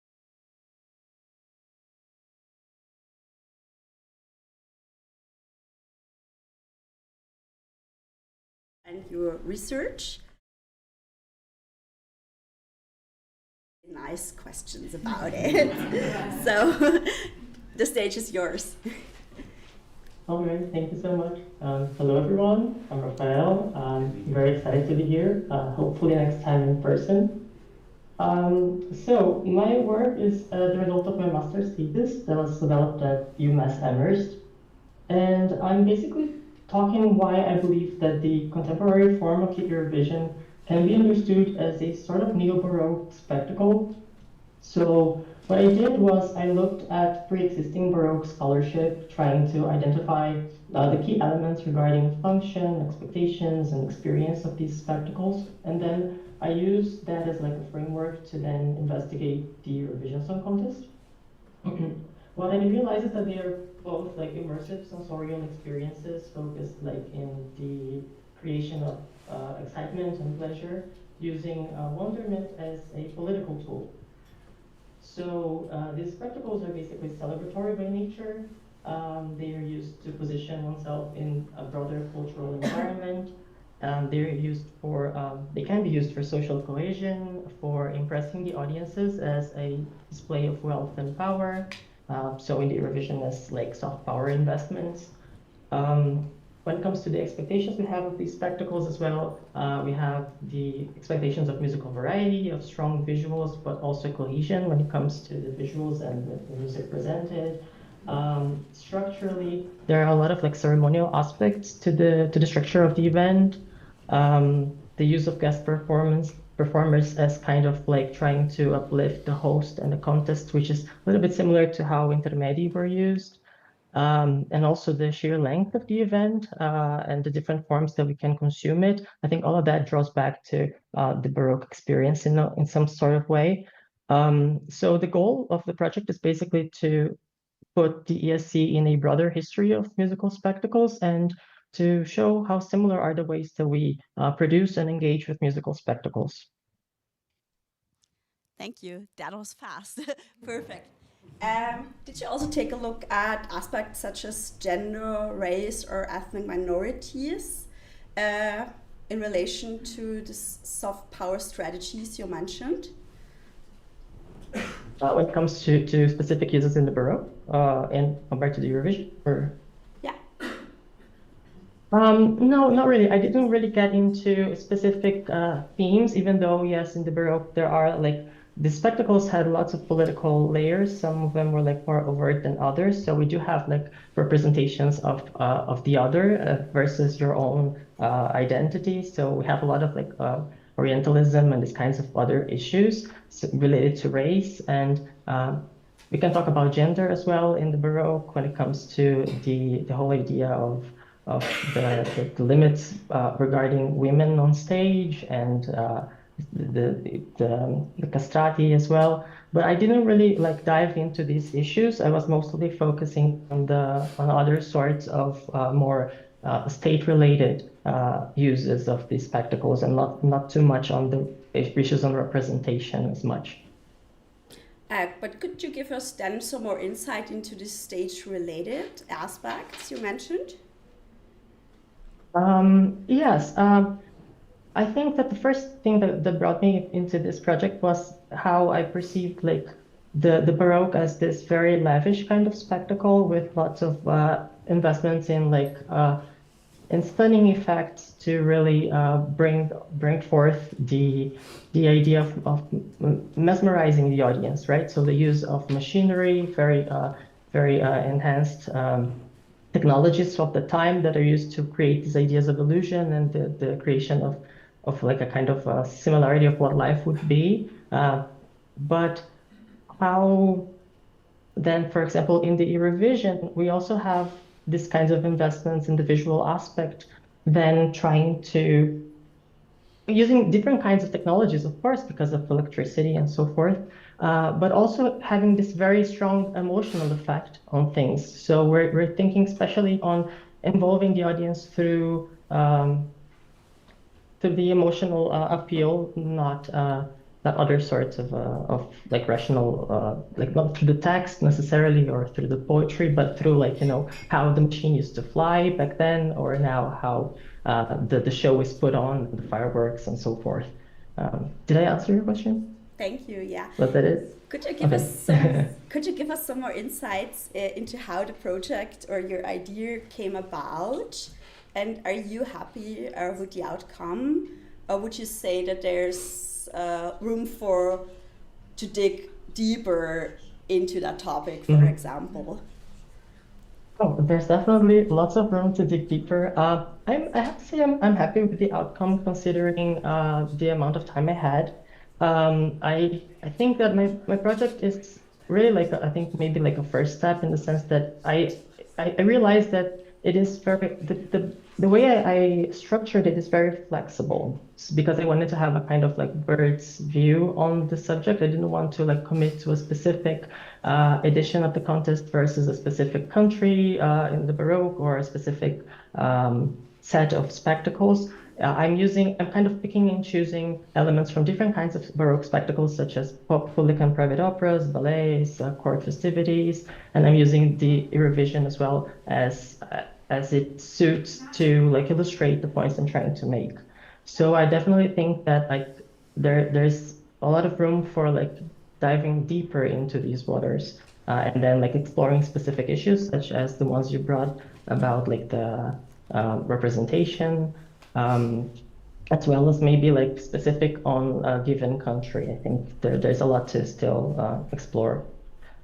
And your research. Nice questions about it. So the stage is yours. All right, thank you so much. Hello everyone, I'm Rafael. I'm very excited to be here, hopefully next time in person. So my work is the result of my master's thesis that was developed at UMass Amherst. And I'm basically talking why I believe that the contemporary form of Eurovision can be understood as a sort of neo-Baroque spectacle. So what I did was I looked at pre-existing Baroque scholarship, trying to identify the key elements regarding function, expectations, and experience of these spectacles. And then I used that as like a framework to then investigate the Eurovision Song Contest. What I realized is that they are both like immersive sensorial experiences focused like in the creation of excitement and pleasure, using wonderment as a political tool. So these spectacles are basically celebratory by nature. They are used to position oneself in a broader cultural environment. They can be used for social cohesion, for impressing the audiences as a display of wealth and power. So in the Eurovision as like soft power investments. When it comes to the expectations we have of these spectacles as well, we have the expectations of musical variety, of strong visuals, but also cohesion when it comes to the visuals and the music presented. Structurally, there are a lot of like ceremonial aspects to the structure of the event. The use of guest performers as kind of like trying to uplift the host and the contest, which is a little bit similar to how intermedi were used. And also the sheer length of the event and the different forms that we can consume it. I think all of that draws back to the Baroque experience in some sort of way. So the goal of the project is basically to put the ESC in a broader history of musical spectacles and to show how similar are the ways that we produce and engage with musical spectacles. Thank you. That was fast. Perfect. Did you also take a look at aspects such as gender, race, or ethnic minorities in relation to the soft power strategies you mentioned? When it comes to specific uses in the Baroque and compared to the Eurovision? Or? Yeah. No, not really. I didn't really get into specific themes, even though, yes, in the Baroque there are like the spectacles had lots of political layers. Some of them were like more overt than others. So we do have like representations of the other versus your own identity. So we have a lot of like Orientalism and these kinds of other issues related to race. And we can talk about gender as well in the Baroque when it comes to the whole idea of the limits regarding women on stage and the castrati as well, but I didn't really like dive into these issues. I was mostly focusing on other sorts of more state-related uses of these spectacles, and not too much on the issues on representation as much. But could you give us then some more insight into the stage-related aspects you mentioned? Yes. I think that the first thing that brought me into this project was how I perceived like the Baroque as this very lavish kind of spectacle with lots of investments in like in stunning effects to really bring forth the idea of mesmerizing the audience, right? So the use of machinery, very enhanced technologies of the time that are used to create these ideas of illusion and the creation of like a kind of similarity of what life would be. But how then, for example, in the Eurovision, we also have these kinds of investments in the visual aspect, then trying to, using different kinds of technologies, of course, because of electricity and so forth, but also having this very strong emotional effect on things. So we're thinking especially on involving the audience through the emotional appeal, not other sorts of like rational, like not through the text necessarily or through the poetry, but through like, you know, how the machine used to fly back then, or now how the show is put on, the fireworks and so forth. Did I answer your question? Thank you. Yeah. What that is? Could you give us some? Could you give us some more insights into how the project or your idea came about? And are you happy with the outcome, or would you say that there's room to dig deeper into that topic, for example? Oh, there's definitely lots of room to dig deeper. I have to say I'm happy with the outcome considering the amount of time I had. I think that my project is really like I think maybe like a first step in the sense that I realized that it is very the way I structured it is very flexible because I wanted to have a kind of like bird's view on the subject. I didn't want to like commit to a specific edition of the contest versus a specific country in the Baroque or a specific set of spectacles. I'm kind of picking and choosing elements from different kinds of Baroque spectacles, such as public and private operas, ballets, court festivities, and I'm using the Eurovision as well as it suits to like illustrate the points I'm trying to make. So I definitely think that like there's a lot of room for like diving deeper into these waters and then like exploring specific issues such as the ones you brought about like the representation, as well as maybe like specific on a given country. I think there's a lot to still explore.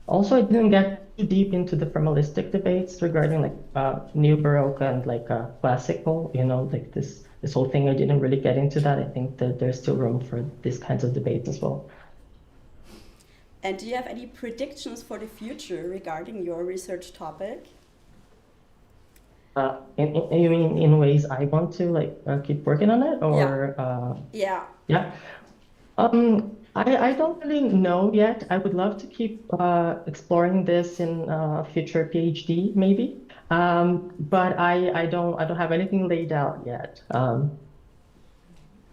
Also, I didn't get too deep into the formalistic debates regarding like New Baroque and like classical, you know, like this whole thing. I didn't really get into that. I think that there's still room for these kinds of debates as well. And do you have any predictions for the future regarding your research topic? You mean in ways I want to like keep working on it, or yeah. I don't really know yet. I would love to keep exploring this in a future PhD maybe, but I don't have anything laid out yet.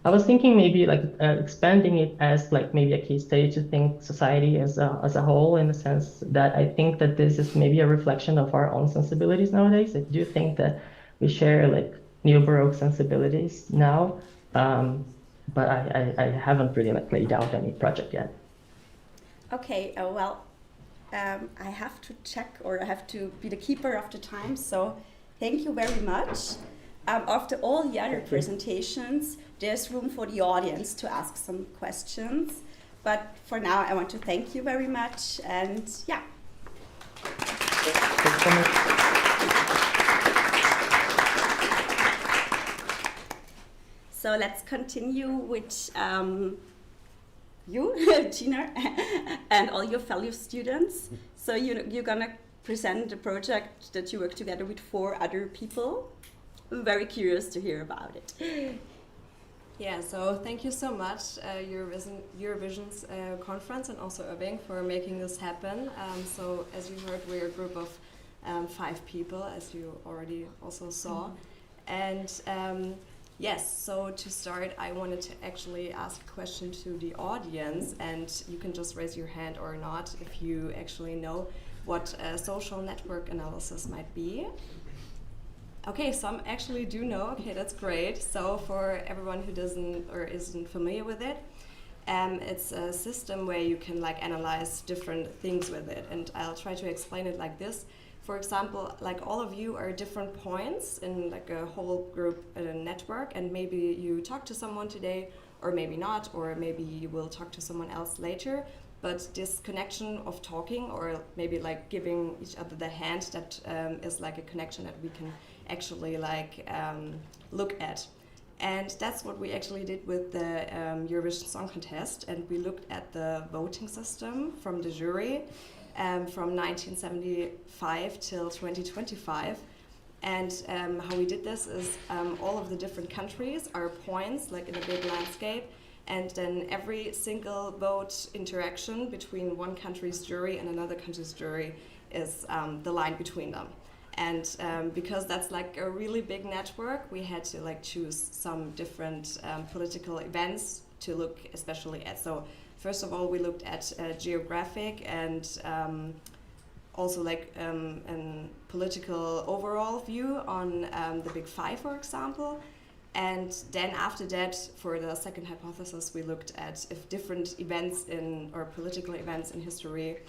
I was thinking maybe like expanding it as like maybe a case study to think society as a whole, in the sense that I think that this is maybe a reflection of our own sensibilities nowadays. I do think that we share like neo-Baroque sensibilities now, but I haven't really like laid out any project yet. Okay, well, I have to check, or I have to be the keeper of the time, so thank you very much. After all the other presentations, there's room for the audience to ask some questions. But for now, I want to thank you very much, and yeah. So let's continue with you, Gina, and all your fellow students. So you're gonna present a project that you work together with 4 other people. I'm very curious to hear about it. Yeah, so thank you so much, Eurovision's conference, and also Irving, for making this happen. So as you heard, we're a group of 5 people, as you already also saw. And yes, so to start, I wanted to actually ask a question to the audience, and you can just raise your hand or not if you actually know what social network analysis might be. Okay, some actually do know. Okay, that's great. So for everyone who doesn't or isn't familiar with it, it's a system where you can like analyze different things with it, and I'll try to explain it like this. For example, like all of you are different points in like a whole group network, and maybe you talk to someone today, or maybe not, or maybe you will talk to someone else later. But this connection of talking, or maybe like giving each other the hand, that is like a connection that we can actually like look at. And that's what we actually did with the Eurovision Song Contest, and we looked at the voting system from the jury from 1975 till 2025. And how we did this is all of the different countries are points, like in a big landscape, and then every single vote interaction between one country's jury and another country's jury is the line between them. And because that's like a really big network, we had to like choose some different political events to look especially at. So first of all, we looked at geographic and also like a political overall view on the Big Five, for example. And then after that, for the second hypothesis, we looked at if different events in or political events in history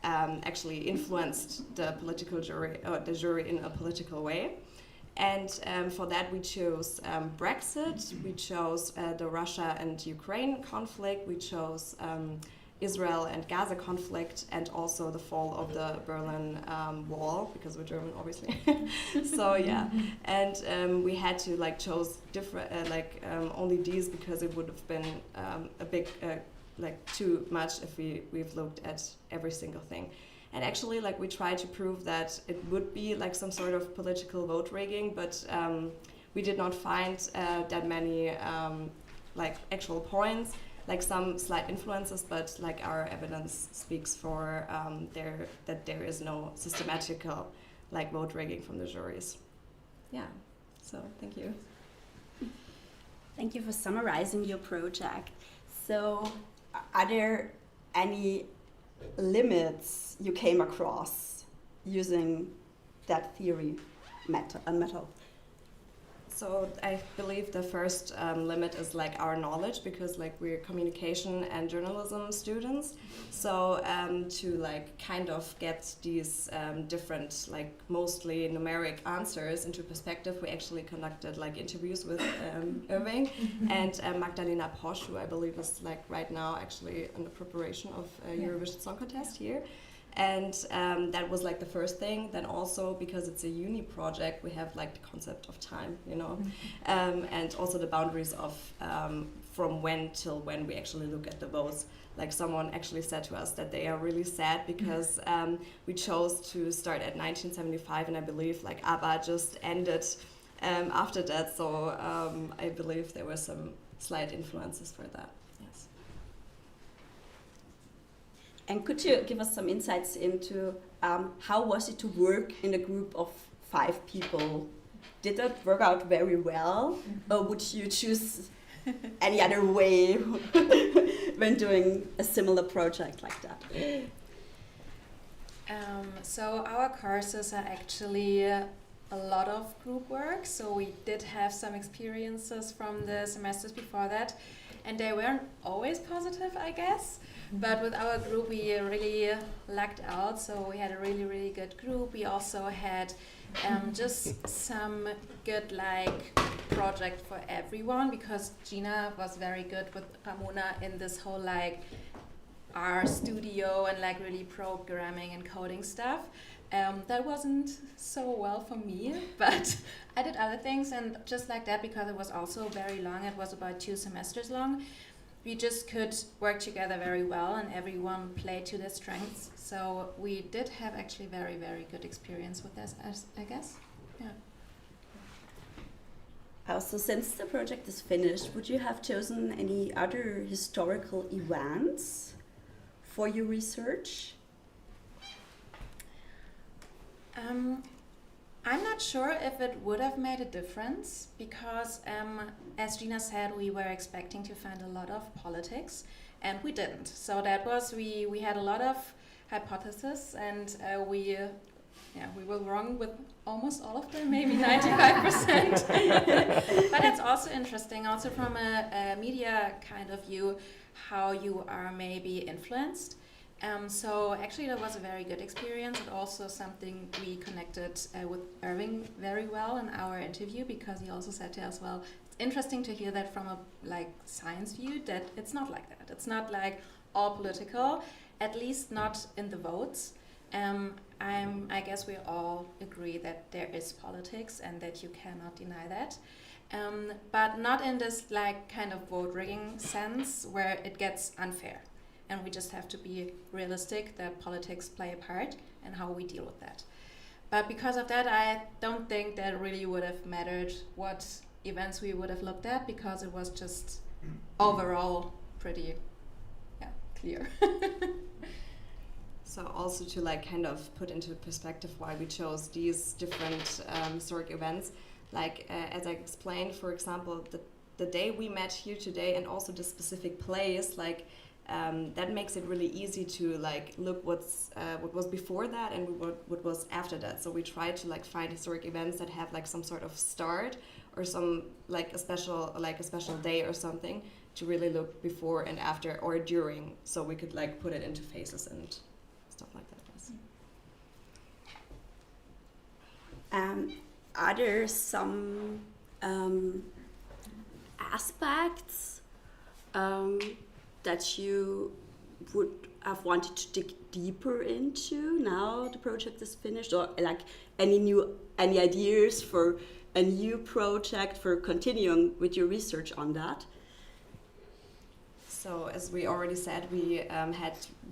actually influenced the political jury or the jury in a political way. And for that we chose Brexit, we chose the Russia and Ukraine conflict, we chose Israel and Gaza conflict, and also the fall of the Berlin Wall, because we're German, obviously. So yeah, and we had to like chose different only these, because it would have been a big like too much if we've looked at every single thing. And actually, like, we tried to prove that it would be like some sort of political vote rigging, but we did not find that many like actual points, like some slight influences, but like our evidence speaks for that there is no systematical like vote rigging from the juries. Yeah, so thank you. Thank you for summarizing your project. So, are there any limits you came across using that theory method? So I believe the first limit is like our knowledge, because like we're communication and journalism students. So to like kind of get these different like mostly numeric answers into perspective, we actually conducted like interviews with Irving and Magdalena Posch, who I believe is like right now actually in the preparation of Eurovision Song Contest here. And that was like the first thing. Then also, because it's a uni project, we have like the concept of time, you know, and also the boundaries of from when till when we actually look at the votes. Like someone actually said to us that they are really sad because we chose to start at 1975, and I believe like ABBA just ended after that. So I believe there were some slight influences for that. Yes. And could you give us some insights into how was it to work in a group of 5 people? Did that work out very well, or would you choose any other way when doing a similar project like that? So our courses are actually a lot of group work, so we did have some experiences from the semesters before that, and they weren't always positive, I guess. But with our group, we really lucked out, so we had a really, really good group. We also had just some good like project for everyone, because Gina was very good with Ramona in this whole like R studio and like really programming and coding stuff. That wasn't so well for me, but I did other things, and just like that, because it was also very long, it was about 2 semesters long, we just could work together very well, and everyone played to their strengths. So we did have actually very, very good experience with this, I guess. Yeah. Also, since the project is finished, would you have chosen any other historical events for your research? I'm not sure if it would have made a difference, because as Gina said, we were expecting to find a lot of politics, and we didn't. So that was, we had a lot of hypotheses, and we yeah, we were wrong with almost all of them, maybe 95%. But it's also interesting, also from a media kind of view, how you are maybe influenced. So actually that was a very good experience, and also something we connected with Irving very well in our interview, because he also said to us, well, it's interesting to hear that from a like science view, that it's not like that. It's not like all political, at least not in the votes. I guess we all agree that there is politics and that you cannot deny that. But not in this like kind of vote rigging sense where it gets unfair. And we just have to be realistic that politics play a part and how we deal with that. But because of that, I don't think that really would have mattered what events we would have looked at, because it was just overall pretty clear. So also to like kind of put into perspective why we chose these different historic events, like as I explained, for example, the day we met here today, and also the specific place, like that makes it really easy to like look what was before that and what was after that. So we try to like find historic events that have like some sort of start or some like a special day or something, to really look before and after or during, so we could like put it into phases and stuff like that. Yes. Are there some aspects that you would have wanted to dig deeper into now the project is finished, or like any ideas for a new project for continuing with your research on that? So as we already said, we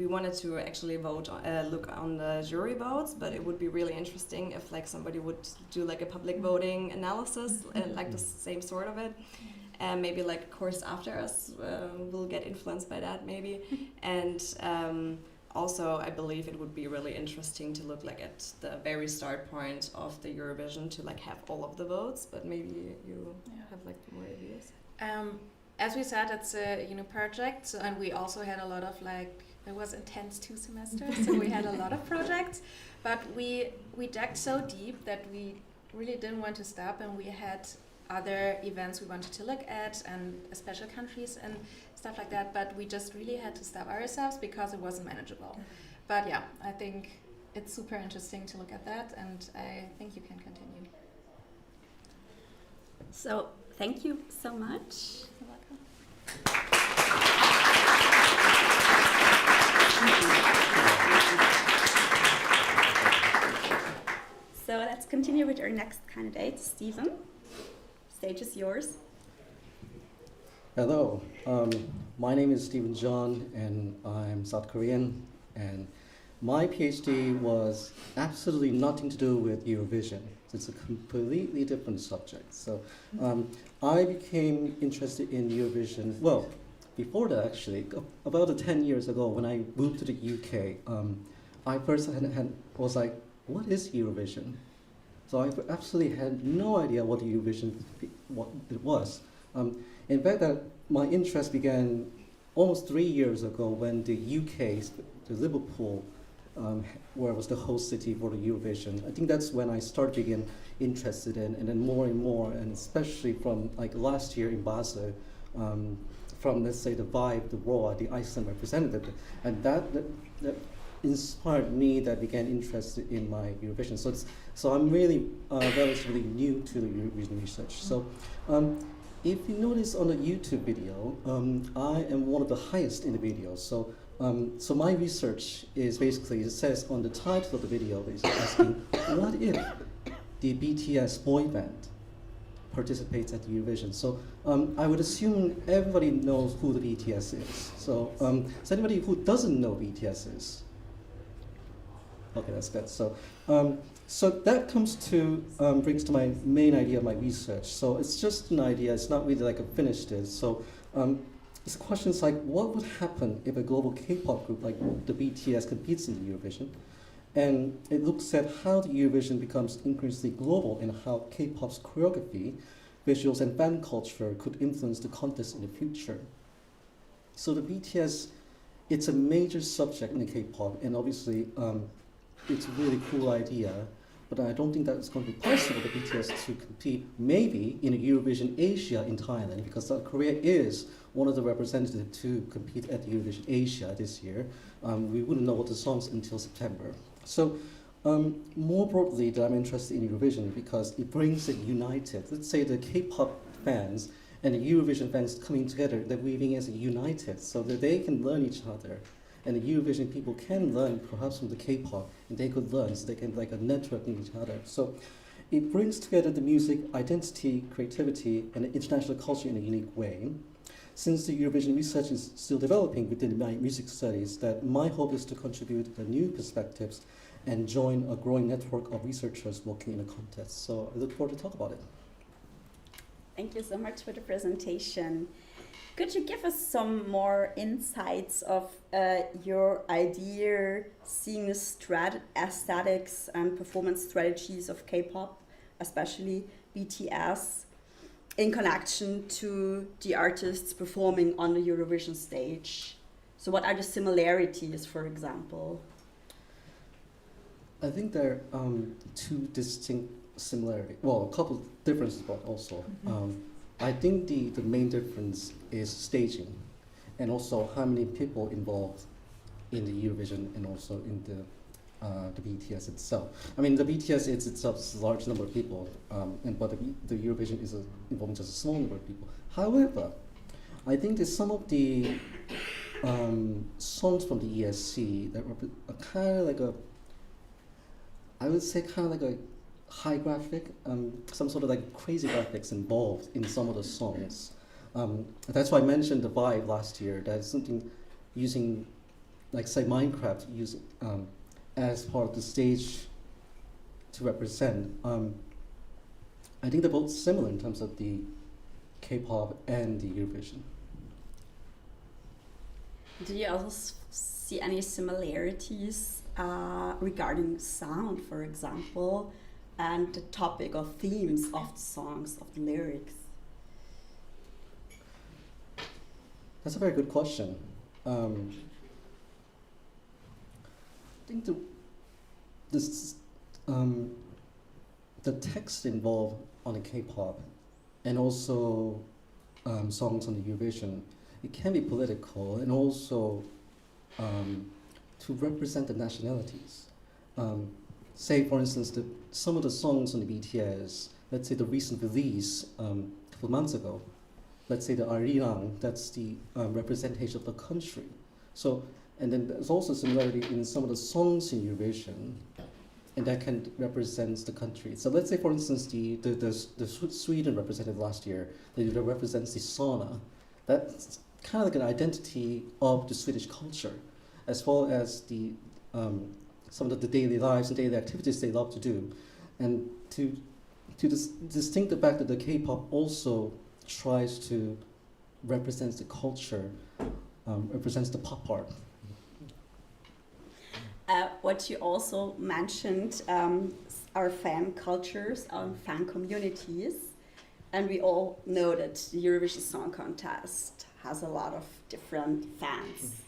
wanted to actually look on the jury votes, but it would be really interesting if like somebody would do like a public voting analysis, like the same sort of it. And maybe like a course after us will get influenced by that maybe. And also I believe it would be really interesting to look like at the very start point of the Eurovision to like have all of the votes, but maybe you have like more ideas. As we said, it's a project, so, and we also had a lot of like, it was intense 2 semesters, so we had a lot of projects, but we dug so deep that we really didn't want to stop, and we had other events we wanted to look at and special countries and stuff like that, but we just really had to stop ourselves because it wasn't manageable. But yeah, I think it's super interesting to look at that, and I think you can continue. So thank you so much. You're welcome. So let's continue with our next candidate, Stephen. Stage is yours. Hello, my name is Stephen John, and I'm South Korean, and my PhD was absolutely nothing to do with Eurovision. It's a completely different subject. So I became interested in Eurovision, well, before that actually, about 10 years ago when I moved to the UK, I first was like, what is Eurovision? So I absolutely had no idea what Eurovision what it was. In fact, my interest began almost 3 years ago when the UK, the Liverpool, where was the host city for the Eurovision. I think that's when I started being interested in, and then more and more, and especially from like last year in Basel, from let's say the Vibe, the Raw, the Iceland representative, and that inspired me, that began interested in my Eurovision. So I'm really relatively new to the Eurovision research. So if you notice on the YouTube video, I am one of the highest in the video. So my research is basically, it says on the title of the video, is asking, what if the BTS boy band participates at the Eurovision? So I would assume everybody knows who the BTS is. So anybody who doesn't know BTS is? Okay, that's good. So that brings to my main idea of my research. So it's just an idea, it's not really like a finished is. So it's questions like, what would happen if a global K-pop group like the BTS competes in the Eurovision? And it looks at how the Eurovision becomes increasingly global and how K-pop's choreography, visuals, and fan culture could influence the contest in the future. So the BTS, it's a major subject in K-pop, and obviously it's a really cool idea, but I don't think that it's going to be possible for BTS to compete maybe in a Eurovision Asia in Thailand, because South Korea is one of the representatives to compete at Eurovision Asia this year. We wouldn't know what the songs until September. So more broadly, that I'm interested in Eurovision because it brings it united. Let's say the K-pop fans and the Eurovision fans coming together, they're weaving as a united so that they can learn each other. And the Eurovision people can learn perhaps from the K-pop, and they could learn so they can like a networking each other. So it brings together the music, identity, creativity, and the international culture in a unique way. Since the Eurovision research is still developing within my music studies, that my hope is to contribute the new perspectives and join a growing network of researchers working in a contest. So I look forward to talk about it. Thank you so much for the presentation. Could you give us some more insights of your idea, seeing the aesthetics and performance strategies of K-pop, especially BTS, in connection to the artists performing on the Eurovision stage? So what are the similarities, for example? I think there are two distinct similarities. Well, a couple of differences, but also. I think the main difference is staging, and also how many people involved in the Eurovision and also in the BTS itself. I mean, the BTS itself is a large number of people, but the Eurovision is involving just a small number of people. However, I think that some of the songs from the ESC that are kind of like I would say kind of like a high graphic, some sort of like crazy graphics involved in some of the songs. That's why I mentioned the Vibe last year. That's something using, like say Minecraft, as part of the stage to represent. I think they're both similar in terms of the K-pop and the Eurovision. Do you also see any similarities regarding sound, for example, and the topic or themes of the songs, of the lyrics? That's a very good question. I think the text involved on the K-pop and also songs on the Eurovision, it can be political and also to represent the nationalities. Say, for instance, some of the songs on the BTS, let's say the recent release a couple of months ago, let's say the Arirang, that's the representation of the country. So, and then there's also similarity in some of the songs in Eurovision, and that can represent the country. So let's say, for instance, the Sweden represented last year, that represents the sauna. That's kind of like an identity of the Swedish culture, as well as the some of the daily lives and daily activities they love to do. And to distinct the fact that the K-pop also tries to represent the culture, represents the pop art. What you also mentioned are fan cultures, fan communities, and we all know that the Eurovision Song Contest has a lot of different fans.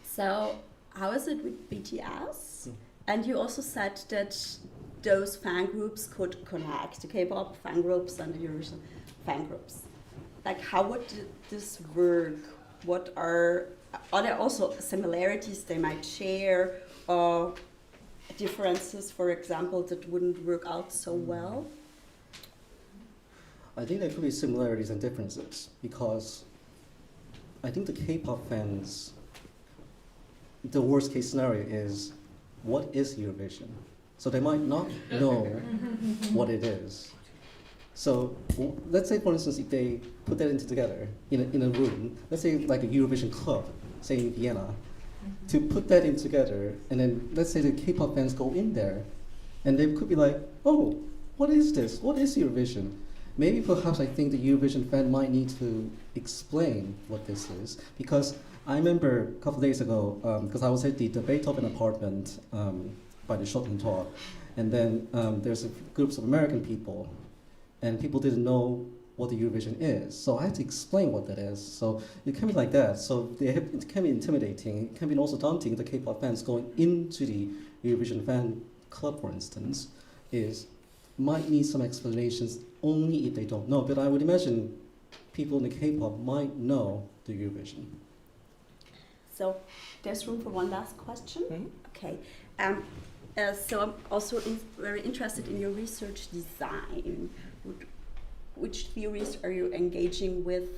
So how is it with BTS? And you also said that those fan groups could connect, the K-pop fan groups and the Eurovision fan groups. Like, how would this work? What are there also similarities they might share, or differences, for example, that wouldn't work out so well? I think there could be similarities and differences, because I think the K-pop fans, the worst case scenario is, what is Eurovision? So they might not know what it is. So let's say, for instance, if they put that together in a room, let's say like a Eurovision club, say in Vienna, to put that in together, and then let's say the K-pop fans go in there, and they could be like, oh, what is this? What is Eurovision? Maybe perhaps I think the Eurovision fan might need to explain what this is, because I remember a couple of days ago, because I was at the Beethoven apartment by the Schotten Tor, and then there's groups of American people, and people didn't know what the Eurovision is. So I had to explain what that is. So it can be like that. So it can be intimidating. It can be also daunting. The K-pop fans going into the Eurovision fan club, for instance, might need some explanations only if they don't know. But I would imagine people in the K-pop might know the Eurovision. So there's room for one last question. Mm-hmm. Okay. So I'm also very interested in your research design. Which theories are you engaging with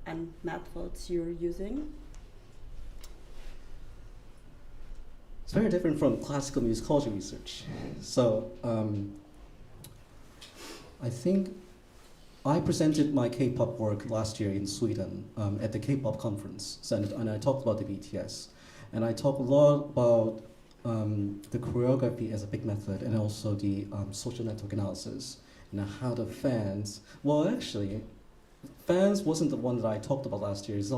and methods you're using? It's very different from classical musicology research. So I think I presented my K-pop work last year in Sweden at the K-pop conference, and I talked about the BTS. And I talked a lot about the choreography as a big method, and also the social network analysis, and how the fans, well actually, fans wasn't the one that I talked about last year, is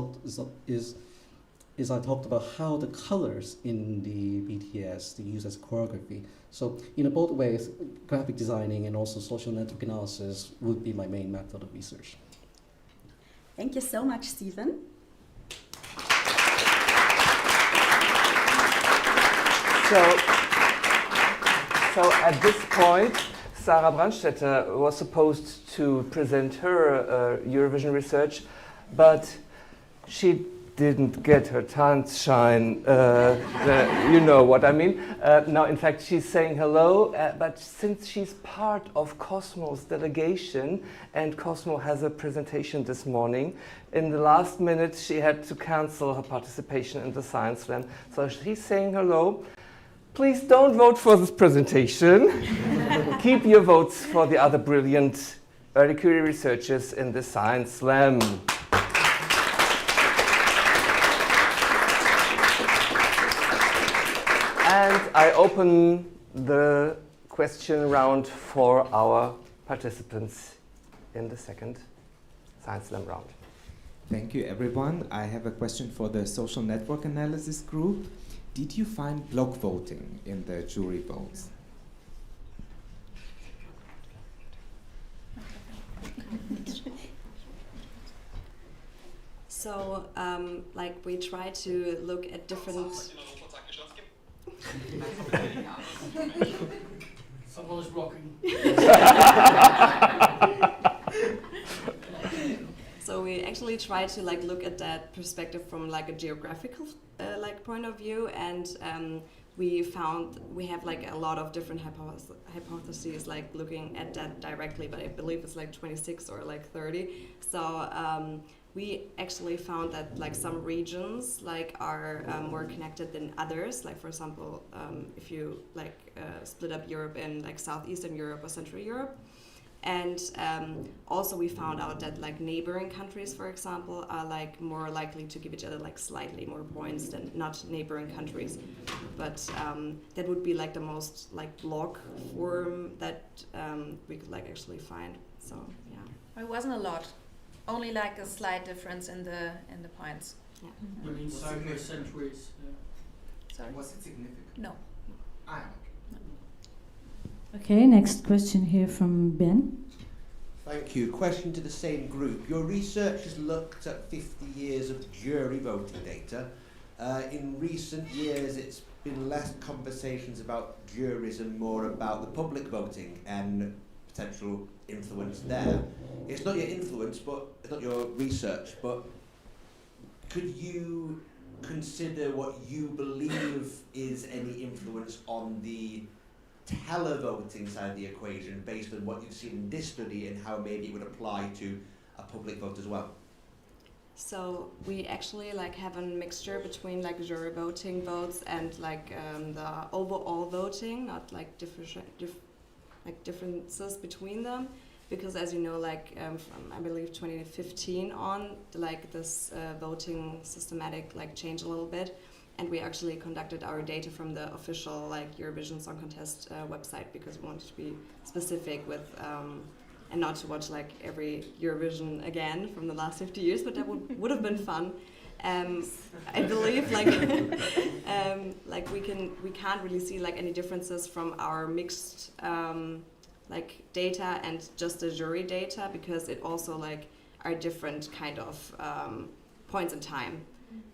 I talked about how the colors in the BTS they use as choreography. So in both ways, graphic designing and also social network analysis would be my main method of research. Thank you so much, Stephen. So at this point, Sarah Brandstätter was supposed to present her Eurovision research, but she didn't get her Tanzschein. You know what I mean. Now, in fact, she's saying hello, but since she's part of Cosmo's delegation, and Cosmo has a presentation this morning, in the last minute she had to cancel her participation in the Science Slam. So she's saying hello. Please don't vote for this presentation. Keep your votes for the other brilliant early career researchers in the Science Slam. And I open the question round for our participants in the second Science Slam round. Thank you, everyone. I have a question for the social network analysis group. Did you find block voting in the jury votes? So, like, we try to look at different... Someone is blocking. So we actually try to like look at that perspective from like a geographical like point of view, and we found we have like a lot of different hypotheses like looking at that directly, but I believe it's like 26 or like 30. So we actually found that like some regions like are more connected than others. Like for example, if you like split up Europe in like Southeastern Europe or Central Europe. And also we found out that like neighboring countries, for example, are like more likely to give each other like slightly more points than not neighboring countries. But that would be like the most like block form that we could like actually find. So yeah. It wasn't a lot, only like a slight difference in the points. Yeah. You mean centuries? Sorry. Was it significant? No. Okay, next question here from Ben. Thank you. Question to the same group. Your research has looked at 50 years of jury voting data. In recent years, it's been less conversations about juries and more about the public voting and potential influence there. It's not your influence, but it's not your research, but could you consider what you believe is any influence on the televoting side of the equation based on what you've seen in this study and how maybe it would apply to a public vote as well? So we actually like have a mixture between like jury voting votes and like the overall voting, not like differences between them, because as you know, like from I believe 2015 on, like this voting systematic like changed a little bit. And we actually conducted our data from the official like Eurovision Song Contest website, because we wanted to be specific with and not to watch like every Eurovision again from the last 50 years, but that would have been fun. I believe like like we can't really see like any differences from our mixed like data and just the jury data, because it also like are different kind of points in time.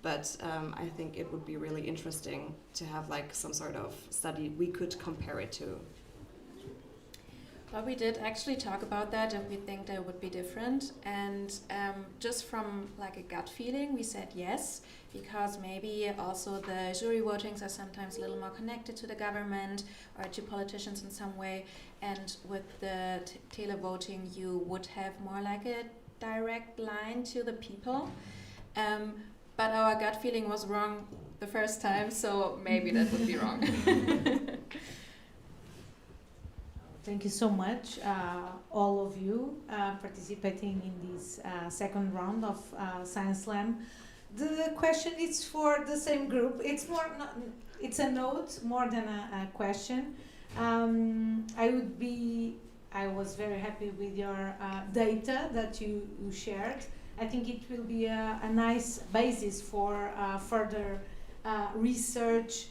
But I think it would be really interesting to have like some sort of study we could compare it to. Well, we did actually talk about that, and we think that would be different. And just from like a gut feeling, we said yes, because maybe also the jury votings are sometimes a little more connected to the government or to politicians in some way. And with the televoting, you would have more like a direct line to the people. But our gut feeling was wrong the first time, so maybe that would be wrong. Thank you so much, all of you participating in this second round of Science Slam. The question is for the same group. It's more, it's a note more than a question. I was very happy with your data that you shared. I think it will be a nice basis for further research,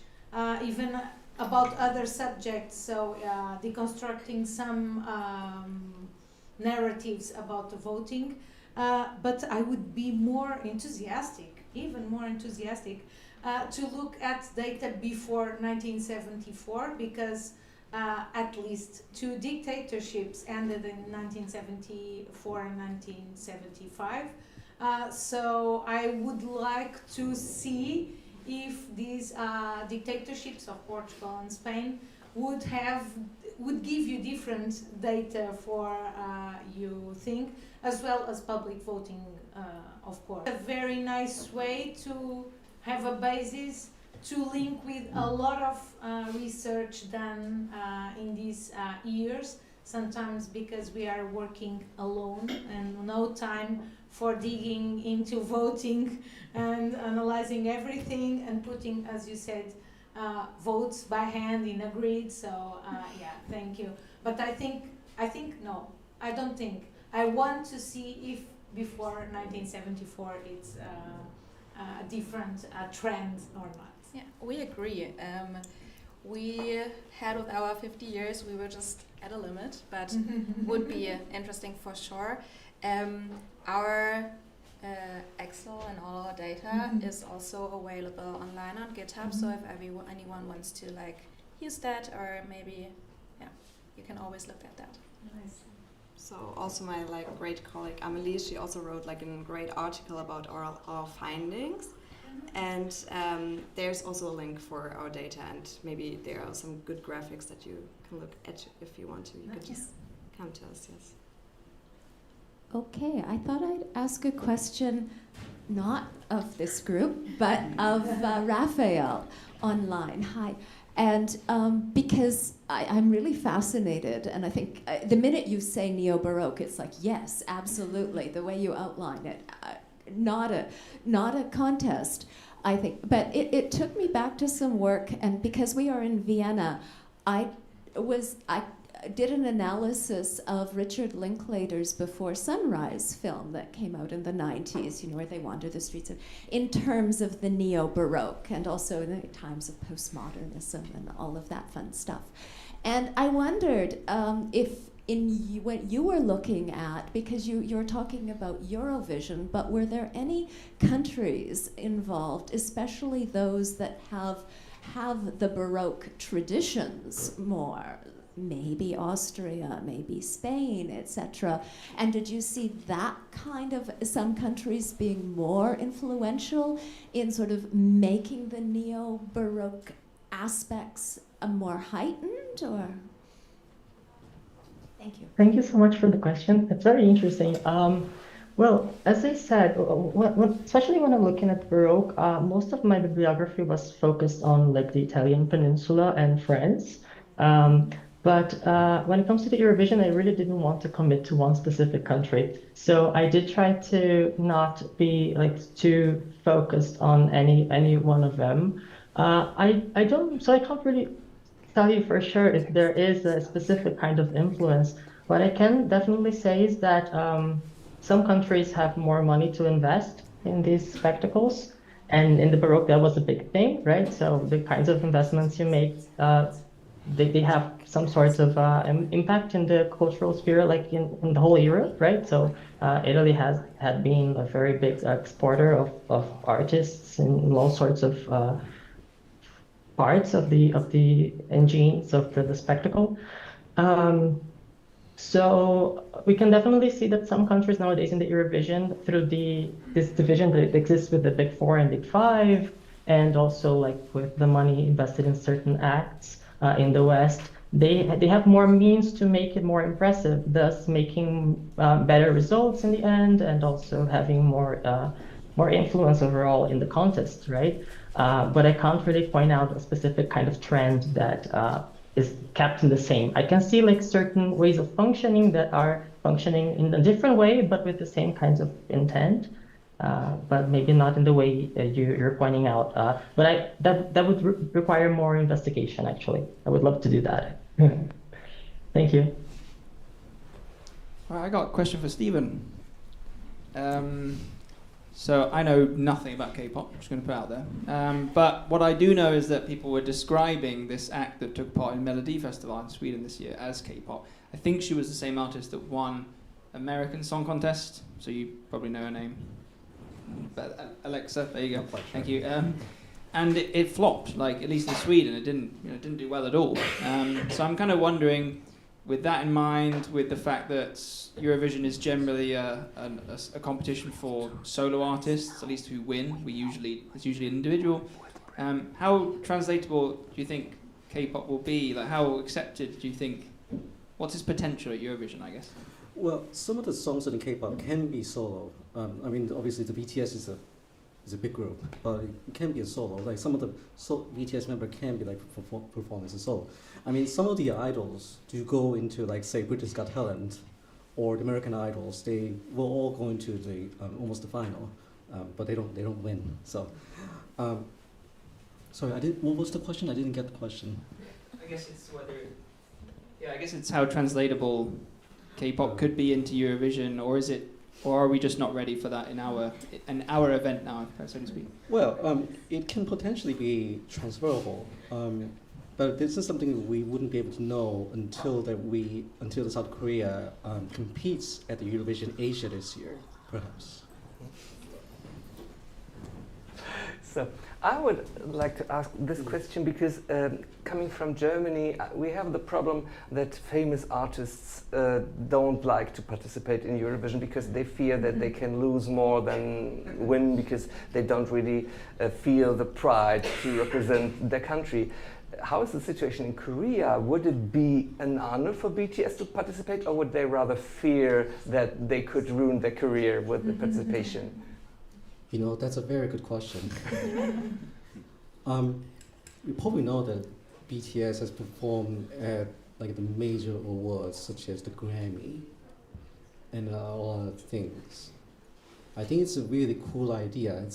even about other subjects, so deconstructing some narratives about the voting. But I would be more enthusiastic, even more enthusiastic, to look at data before 1974, because at least 2 dictatorships ended in 1974 and 1975. So I would like to see if these dictatorships of Portugal and Spain would give you different data for you think, as well as public voting, of course. A very nice way to have a basis to link with a lot of research done in these years, sometimes because we are working alone and no time for digging into voting and analyzing everything and putting, as you said, votes by hand in a grid. So yeah, thank you. But I think no, I don't think. I want to see if before 1974 it's a different trend or not. Yeah, we agree. We had with our 50 years, we were just at a limit, but would be interesting for sure. Our Excel and all our data is also available online on GitHub, so if anyone wants to like use that, or maybe, yeah, you can always look at that. Nice. So also my like great colleague Amelie, she also wrote like a great article about our findings. And there's also a link for our data, and maybe there are some good graphics that you can look at if you want to. You could just come to us, yes. Okay, I thought I'd ask a question not of this group, but of Raphael online. Hi. And because I'm really fascinated, and I think the minute you say neo-Baroque, it's like, yes, absolutely, the way you outline it. Not a contest, I think. But it took me back to some work, and because we are in Vienna, I did an analysis of Richard Linklater's Before Sunrise film that came out in the 90s, you know, where they wander the streets in terms of the neo-Baroque and also in the times of postmodernism and all of that fun stuff. And I wondered if what you were looking at, because you're talking about Eurovision, but were there any countries involved, especially those that have the Baroque traditions more? Maybe Austria, maybe Spain, etc. And did you see that kind of, some countries being more influential in sort of making the neo-Baroque aspects more heightened, or? Thank you. Thank you so much for the question. It's very interesting. Well, as I said, especially when I'm looking at Baroque, most of my bibliography was focused on like the Italian peninsula and France. But when it comes to the Eurovision, I really didn't want to commit to one specific country. So I did try to not be like too focused on any one of them. I can't really tell you for sure if there is a specific kind of influence. What I can definitely say is that some countries have more money to invest in these spectacles. And in the Baroque, that was a big thing, right? So the kinds of investments you make they have some sorts of impact in the cultural sphere, like in the whole Europe, right? So Italy had been a very big exporter of artists in all sorts of parts of the engines of the spectacle. So we can definitely see that some countries nowadays in the Eurovision, through this division that exists with the Big Four and Big Five, and also like with the money invested in certain acts in the West, they have more means to make it more impressive, thus making better results in the end, and also having more influence overall in the contest, right? But I can't really point out a specific kind of trend that is kept in the same. I can see like certain ways of functioning that are functioning in a different way, but with the same kinds of intent, but maybe not in the way you're pointing out. But that would require more investigation, actually. I would love to do that. Thank you. All right, I got a question for Stephen. So I know nothing about K-pop, I'm just going to put it out there. But what I do know is that people were describing this act that took part in Melody Festival in Sweden this year as K-pop. I think she was the same artist that won American Song Contest, so you probably know her name. But Alexa, there you go. Thank you. And it flopped, like at least in Sweden, it didn't do well at all. So I'm kind of wondering, with that in mind, with the fact that Eurovision is generally a competition for solo artists, at least who win, it's usually an individual. How translatable do you think K-pop will be? Like, how accepted do you think? What's its potential at Eurovision, I guess? Well, some of the songs in K-pop can be solo. I mean, obviously the BTS is a big group, but it can be a solo. Like some of the BTS member can be like perform as a solo. I mean, some of the idols do go into like say Britain's Got Talent or the American Idols. They will all go into the almost the final, but they don't win. So, sorry, what was the question? I didn't get the question. I guess it's I guess it's how translatable K-pop could be into Eurovision, or are we just not ready for that in our event now, so to speak? Well, it can potentially be transferable, but this is something we wouldn't be able to know until the South Korea competes at the Eurovision Asia this year, perhaps. So I would like to ask this question because coming from Germany, we have the problem that famous artists don't like to participate in Eurovision because they fear that they can lose more than win because they don't really feel the pride to represent their country. How is the situation in Korea? Would it be an honor for BTS to participate, or would they rather fear that they could ruin their career with the participation? You know, that's a very good question. You probably know that BTS has performed at like the major awards such as the Grammy and a lot of things. I think it's a really cool idea.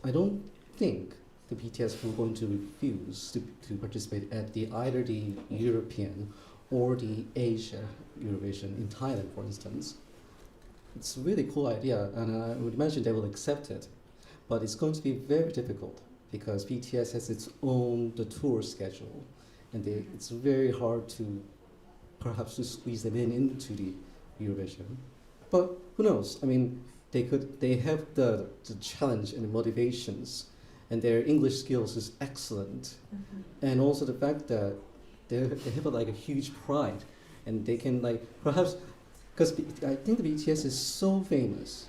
I don't think the BTS were going to refuse to participate at either the European or the Asia Eurovision in Thailand, for instance. It's a really cool idea, and I would imagine they will accept it. But it's going to be very difficult because BTS has its own tour schedule, and it's very hard to perhaps to squeeze them into the Eurovision. But who knows? I mean, they have the challenge and the motivations, and their English skills is excellent, and also the fact that they have like a huge pride, and they can like perhaps. Because I think the BTS is so famous,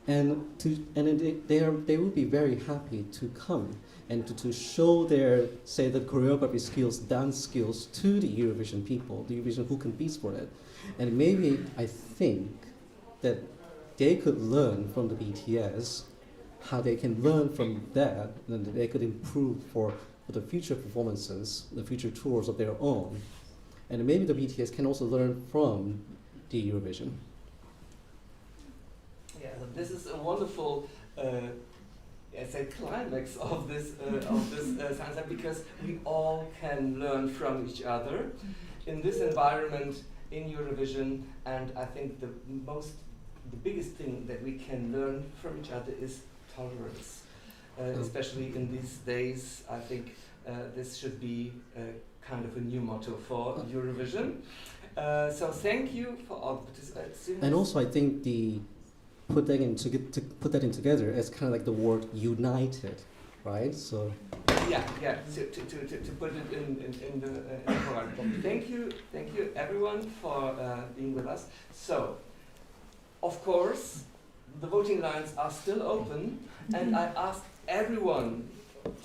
and they will be very happy to come and to show their the choreography skills, dance skills to the Eurovision people, the Eurovision who competes for it, and maybe I think that they could learn from the BTS how they can learn from that, and they could improve for the future performances, the future tours of their own, and maybe the BTS can also learn from the Eurovision. Yeah, so this is a wonderful, climax of this science because we all can learn from each other in this environment in Eurovision, and I think the biggest thing that we can learn from each other is tolerance, especially in these days. I think this should be kind of a new motto for Eurovision. So thank you for all the participants. And also, I think put that in together as kind of like the word united, right? So yeah. To put it in the program. Thank you, everyone, for being with us. So, of course, the voting lines are still open, and I asked everyone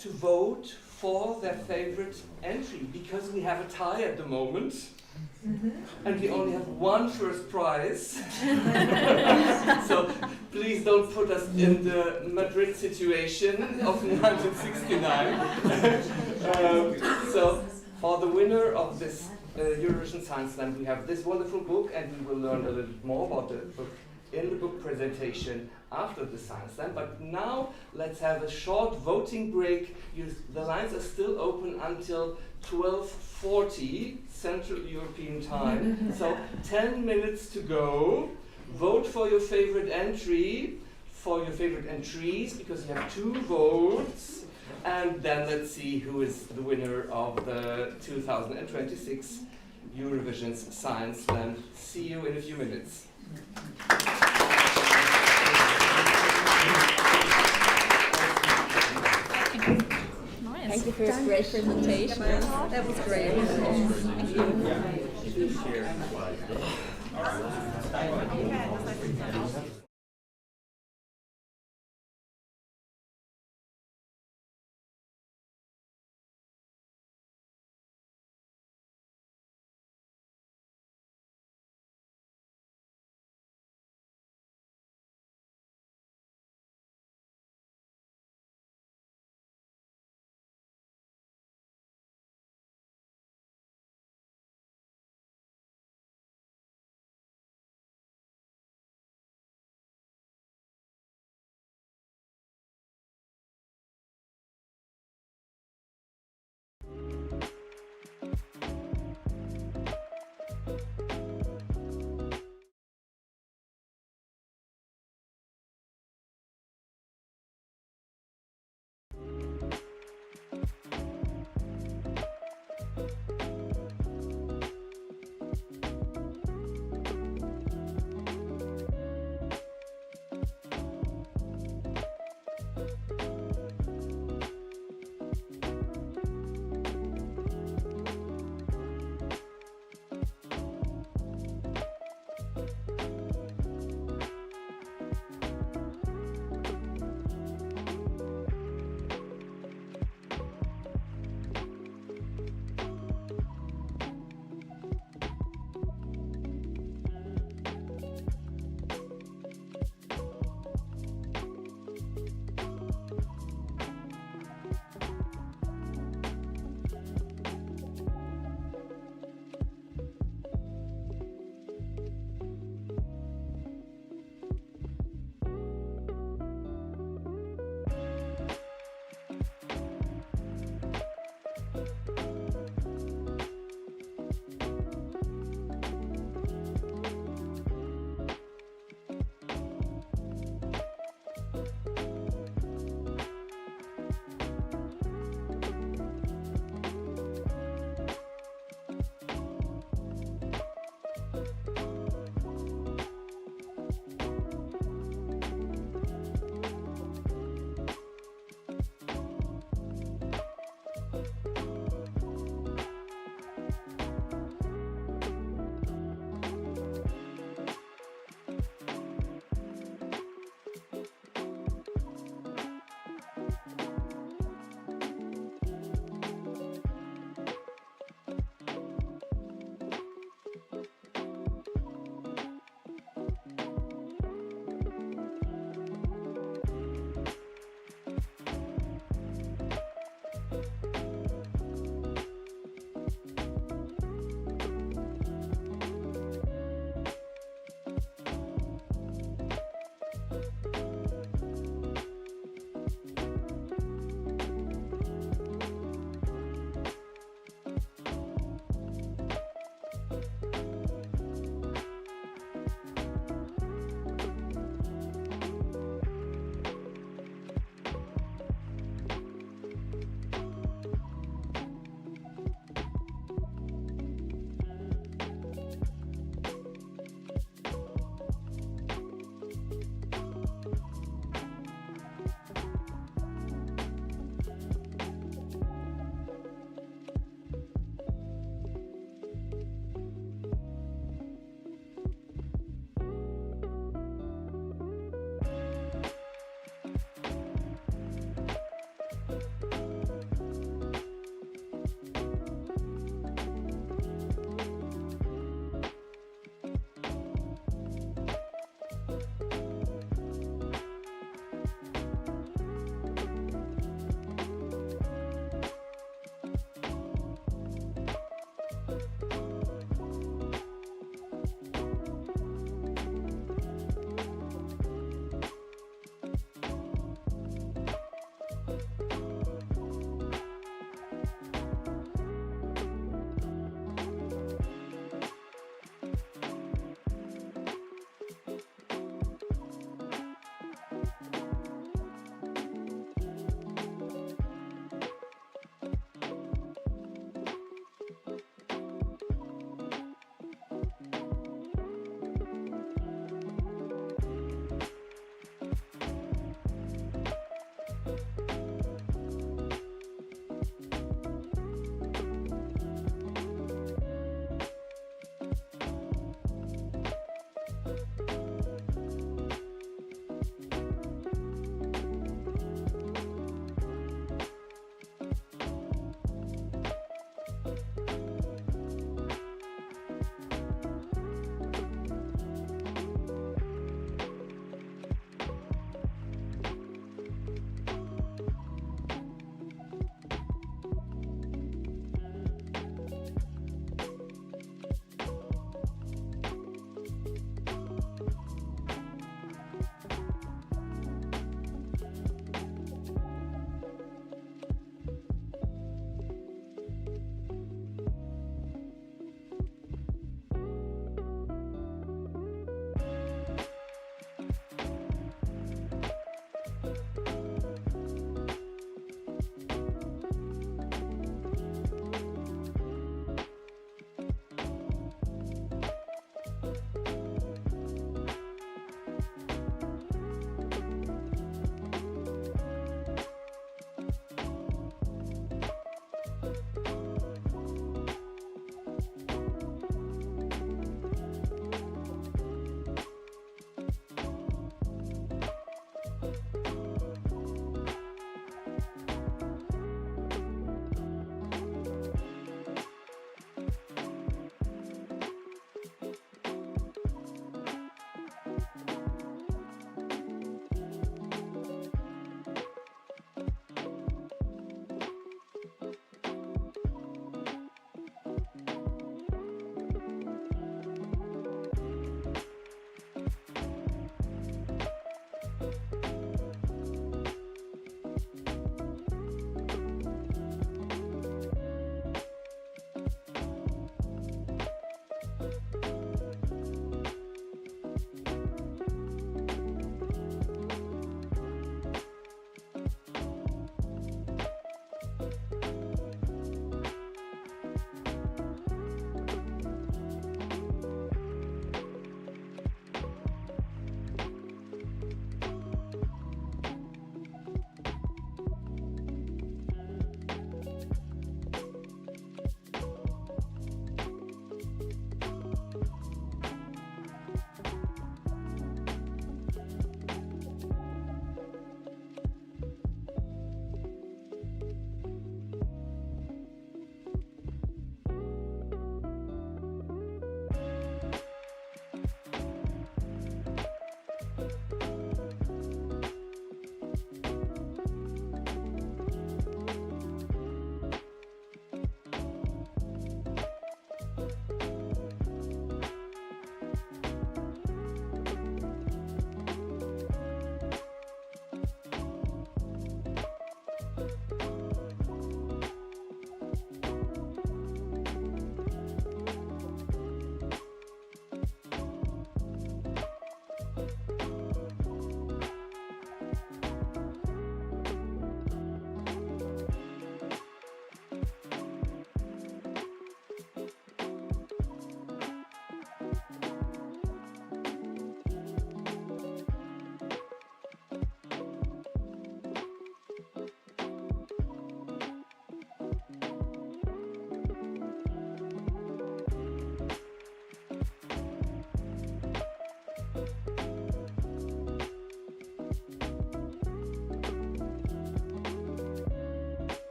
to vote for their favorite entry because we have a tie at the moment. And we only have one first prize. So please don't put us in the Madrid situation of 1969. So for the winner of this Eurovision Science Slam, we have this wonderful book, and we will learn a little bit more about the book in the book presentation after the Science Slam. But now let's have a short voting break. The lines are still open until 12:40 Central European Time. So 10 minutes to go. Vote for your favorite entry, for your favorite entries, because you have 2 votes. And then let's see who is the winner of the 2026 Eurovision's Science Slam. See you in a few minutes. Thank you for your great presentation. That was great. Thank you.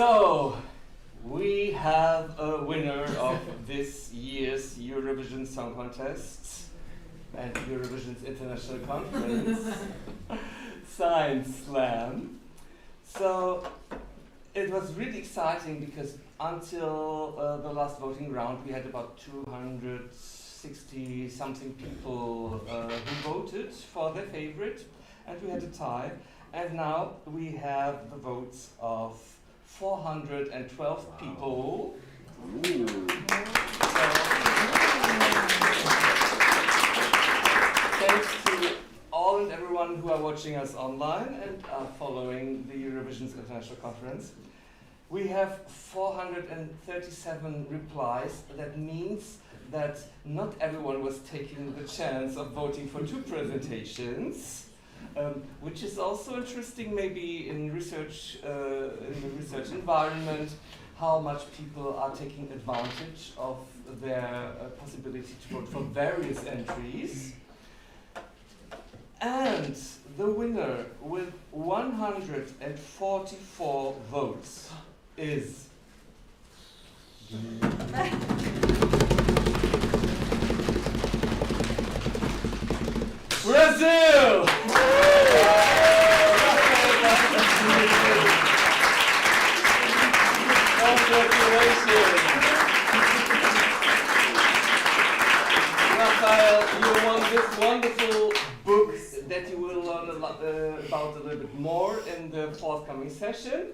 So, we have a winner of this year's Eurovision Song Contest and Eurovision's International Conference, Science Slam. So, it was really exciting because until the last voting round, we had about 260 something people who voted for their favorite, and we had a tie. And now we have the votes of 412 people. So, thanks to all and everyone who are watching us online and are following the Eurovision's International Conference. We have 437 replies. That means that not everyone was taking the chance of voting for two presentations, which is also interesting maybe in research, in the research environment, how much people are taking advantage of their possibility to vote for various entries. And the winner with 144 votes is Brazil! Congratulations! Raphael, you won this wonderful book that you will learn about a little bit more in the forthcoming session.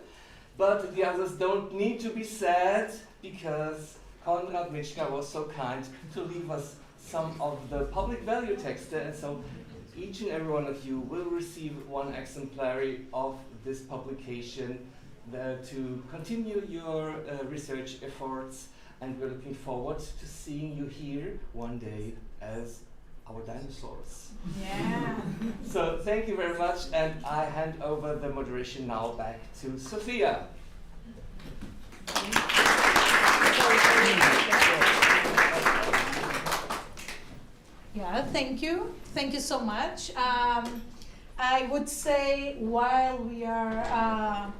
But the others don't need to be sad because Konrad Mitschka was so kind to leave us some of the public value text there, and so each and every one of you will receive one exemplary of this publication to continue your research efforts, and we're looking forward to seeing you here one day as our dinosaurs. Yeah. So thank you very much, and I hand over the moderation now back to Sophia. Yeah, thank you. Thank you so much. I would say while we are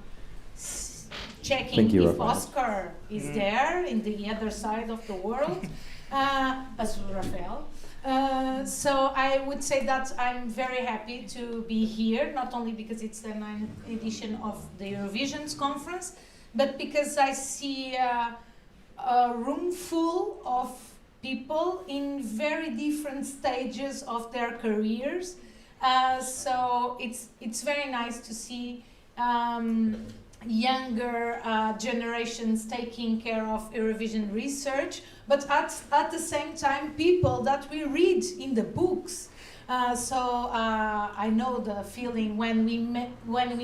checking if Oscar is there in the other side of the world, as Raphael. So I would say that I'm very happy to be here, not only because it's the 9th edition of the Eurovision's conference, but because I see a room full of people in very different stages of their careers. So it's very nice to see younger generations taking care of Eurovision research, but at the same time people that we read in the books. So I know the feeling when we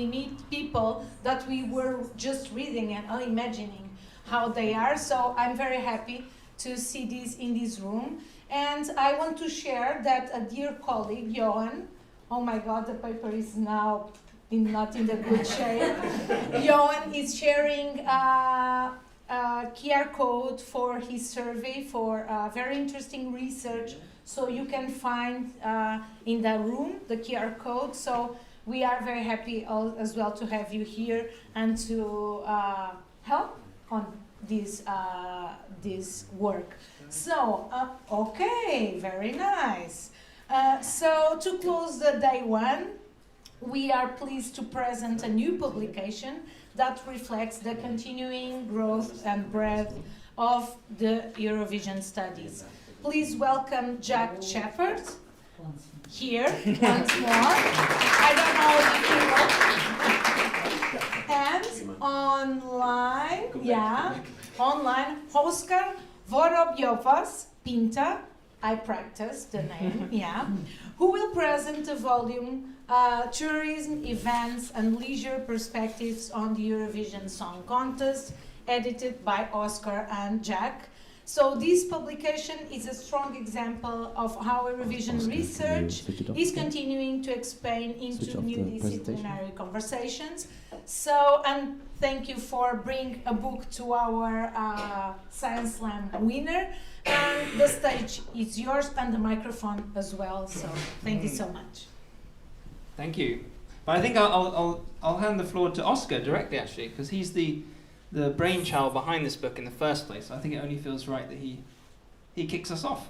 meet people that we were just reading and imagining how they are. So I'm very happy to see this in this room. And I want to share that a dear colleague, Johan, oh my God, the paper is now not in the good shape. Johan is sharing a QR code for his survey for very interesting research. So you can find in the room the QR code. So we are very happy as well to have you here and to help on this work. So, okay, very nice. So to close the day one, we are pleased to present a new publication that reflects the continuing growth and breadth of the Eurovision studies. Please welcome Jack Shepherd here once more. I don't know if you and online, Oscar Vorobjovas Pinta, I practiced the name, who will present the volume Tourism, Events and Leisure Perspectives on the Eurovision Song Contest, edited by Oscar and Jack. So this publication is a strong example of how Eurovision research is continuing to expand into new disciplinary conversations. So, and thank you for bringing a book to our Science Slam winner. And the stage is yours and the microphone as well. So thank you so much. Thank you. But I think I'll hand the floor to Oscar directly, actually, because he's the the brainchild behind this book in the first place. I think it only feels right that he kicks us off.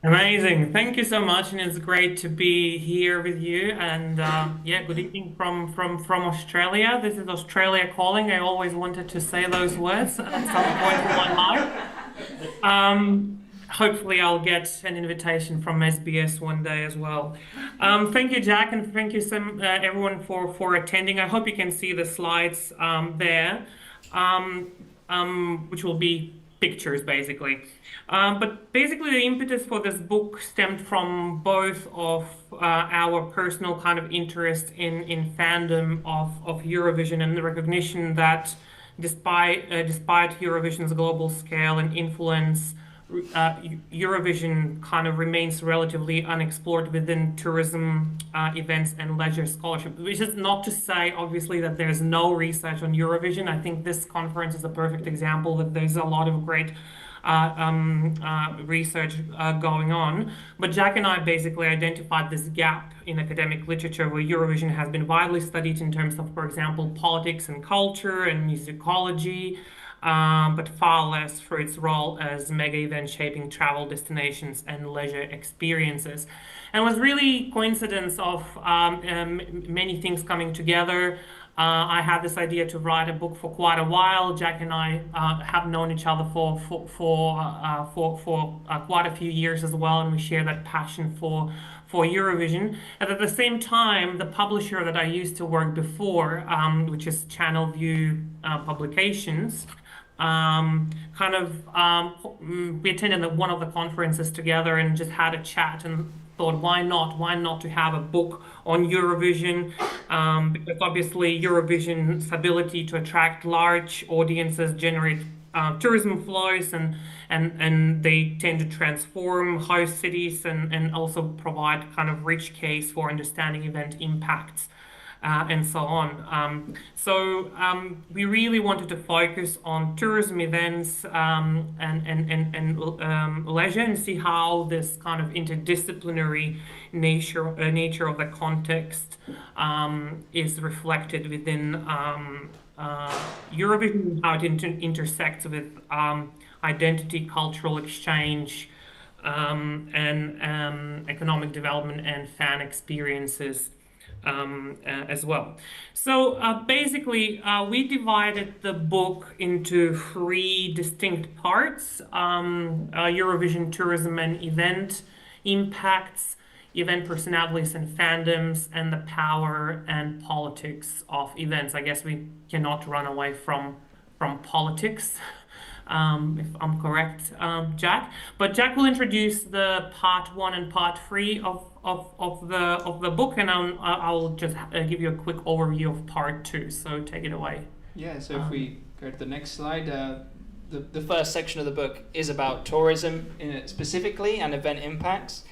Amazing. Thank you so much, and it's great to be here with you. And yeah, good evening from Australia. This is Australia calling. I always wanted to say those words at some point in my life. Hopefully I'll get an invitation from SBS one day as well. Thank you, Jack, and thank you everyone for attending. I hope you can see the slides there, which will be pictures, basically. But basically the impetus for this book stemmed from both of our personal kind of interest in fandom of Eurovision, and the recognition that despite Eurovision's global scale and influence, Eurovision kind of remains relatively unexplored within tourism, events and leisure scholarship, which is not to say, obviously, that there's no research on Eurovision. I think this conference is a perfect example that there's a lot of great research going on. But Jack and I basically identified this gap in academic literature where Eurovision has been widely studied in terms of, for example, politics and culture and musicology, but far less for its role as mega event shaping travel destinations and leisure experiences. And it was really coincidence of many things coming together. I had this idea to write a book for quite a while. Jack and I have known each other for quite a few years as well, and we share that passion for Eurovision. And at the same time, the publisher that I used to work before, which is Channel View Publications, we attended one of the conferences together and just had a chat and thought, why not to have a book on Eurovision, because obviously Eurovision's ability to attract large audiences, generate tourism flows, and they tend to transform host cities and also provide kind of rich case for understanding event impacts. And so on. We really wanted to focus on tourism events and leisure, and see how this kind of interdisciplinary nature of the context is reflected within Eurovision, how it intersects with identity, cultural exchange, and economic development and fan experiences. As well. So basically, we divided the book into 3 distinct parts: Eurovision tourism and event impacts, event personalities and fandoms, and the power and politics of events. I guess we cannot run away from politics. If I'm correct, Jack. But Jack will introduce the part 1 and part 3 of the book, and I'll just give you a quick overview of part 2. So take it away. Yeah. So if we go to the next slide, the first section of the book is about tourism specifically and event impacts,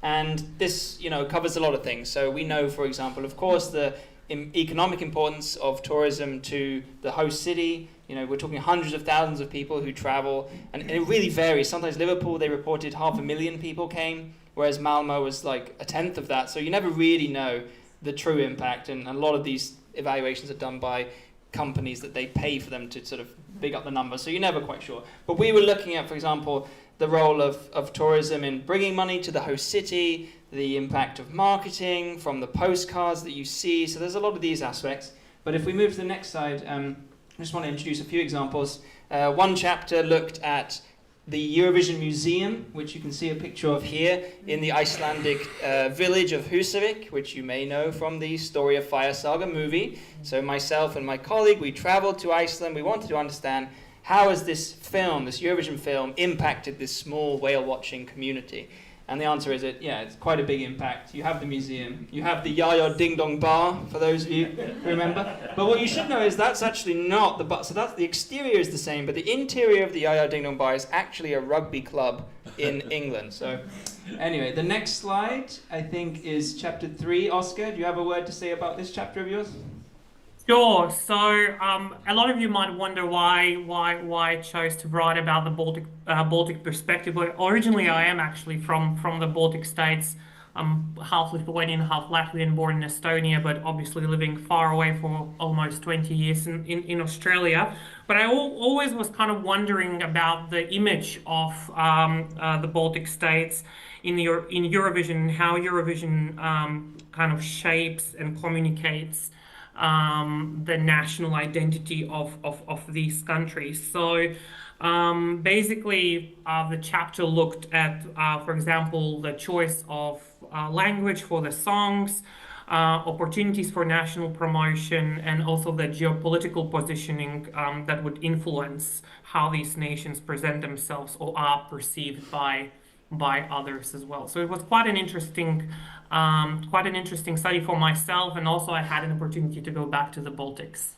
and this covers a lot of things. So we know, for example, of course, the economic importance of tourism to the host city. We're talking hundreds of thousands of people who travel, and it really varies. Sometimes Liverpool, they reported 500,000 people came, whereas Malmo was like a tenth of that. So you never really know the true impact, and a lot of these evaluations are done by companies that they pay for them to sort of big up the numbers. So you're never quite sure. But we were looking at, for example, the role of tourism in bringing money to the host city, the impact of marketing from the postcards that you see. So there's a lot of these aspects. But if we move to the next slide, I just want to introduce a few examples. One chapter looked at the Eurovision Museum, which you can see a picture of here in the Icelandic village of Húsavík, which you may know from the Story of Fire Saga movie. So myself and my colleague, we traveled to Iceland. We wanted to understand, how has this film, this Eurovision film, impacted this small whale-watching community? And the answer is it's quite a big impact. You have the museum, you have the Yaya Ding Dong bar, for those of you who remember. But what you should know is that's actually not the bar. So that's the exterior is the same, but the interior of the Yaya Ding Dong bar is actually a rugby club in England. So anyway, the next slide, I think, is chapter 3. Oscar, do you have a word to say about this chapter of yours? Sure. So a lot of you might wonder why I chose to write about the Baltic perspective. But originally, I am actually from the Baltic states. I'm half Lithuanian, half Latvian, born in Estonia, but obviously living far away for almost 20 years in Australia. But I always was kind of wondering about the image of the Baltic states in Eurovision, how Eurovision kind of shapes and communicates the national identity of these countries. So basically, the chapter looked at, for example, the choice of language for the songs, opportunities for national promotion, and also the geopolitical positioning that would influence how these nations present themselves or are perceived by others as well. So it was quite an interesting study for myself, and also I had an opportunity to go back to the Baltics.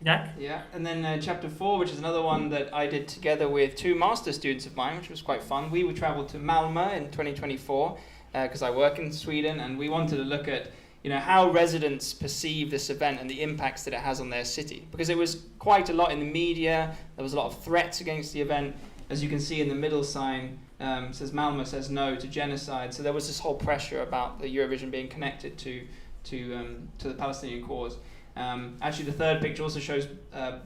Jack? Yeah, and then chapter 4, which is another one that I did together with 2 master students of mine, which was quite fun. We would travel to Malmö in 2024 because I work in Sweden, and we wanted to look at how residents perceive this event and the impacts that it has on their city, because it was quite a lot in the media. There was a lot of threats against the event. As you can see in the middle sign, says Malmö says no to genocide. So there was this whole pressure about the Eurovision being connected to the Palestinian cause. Actually, the third picture also shows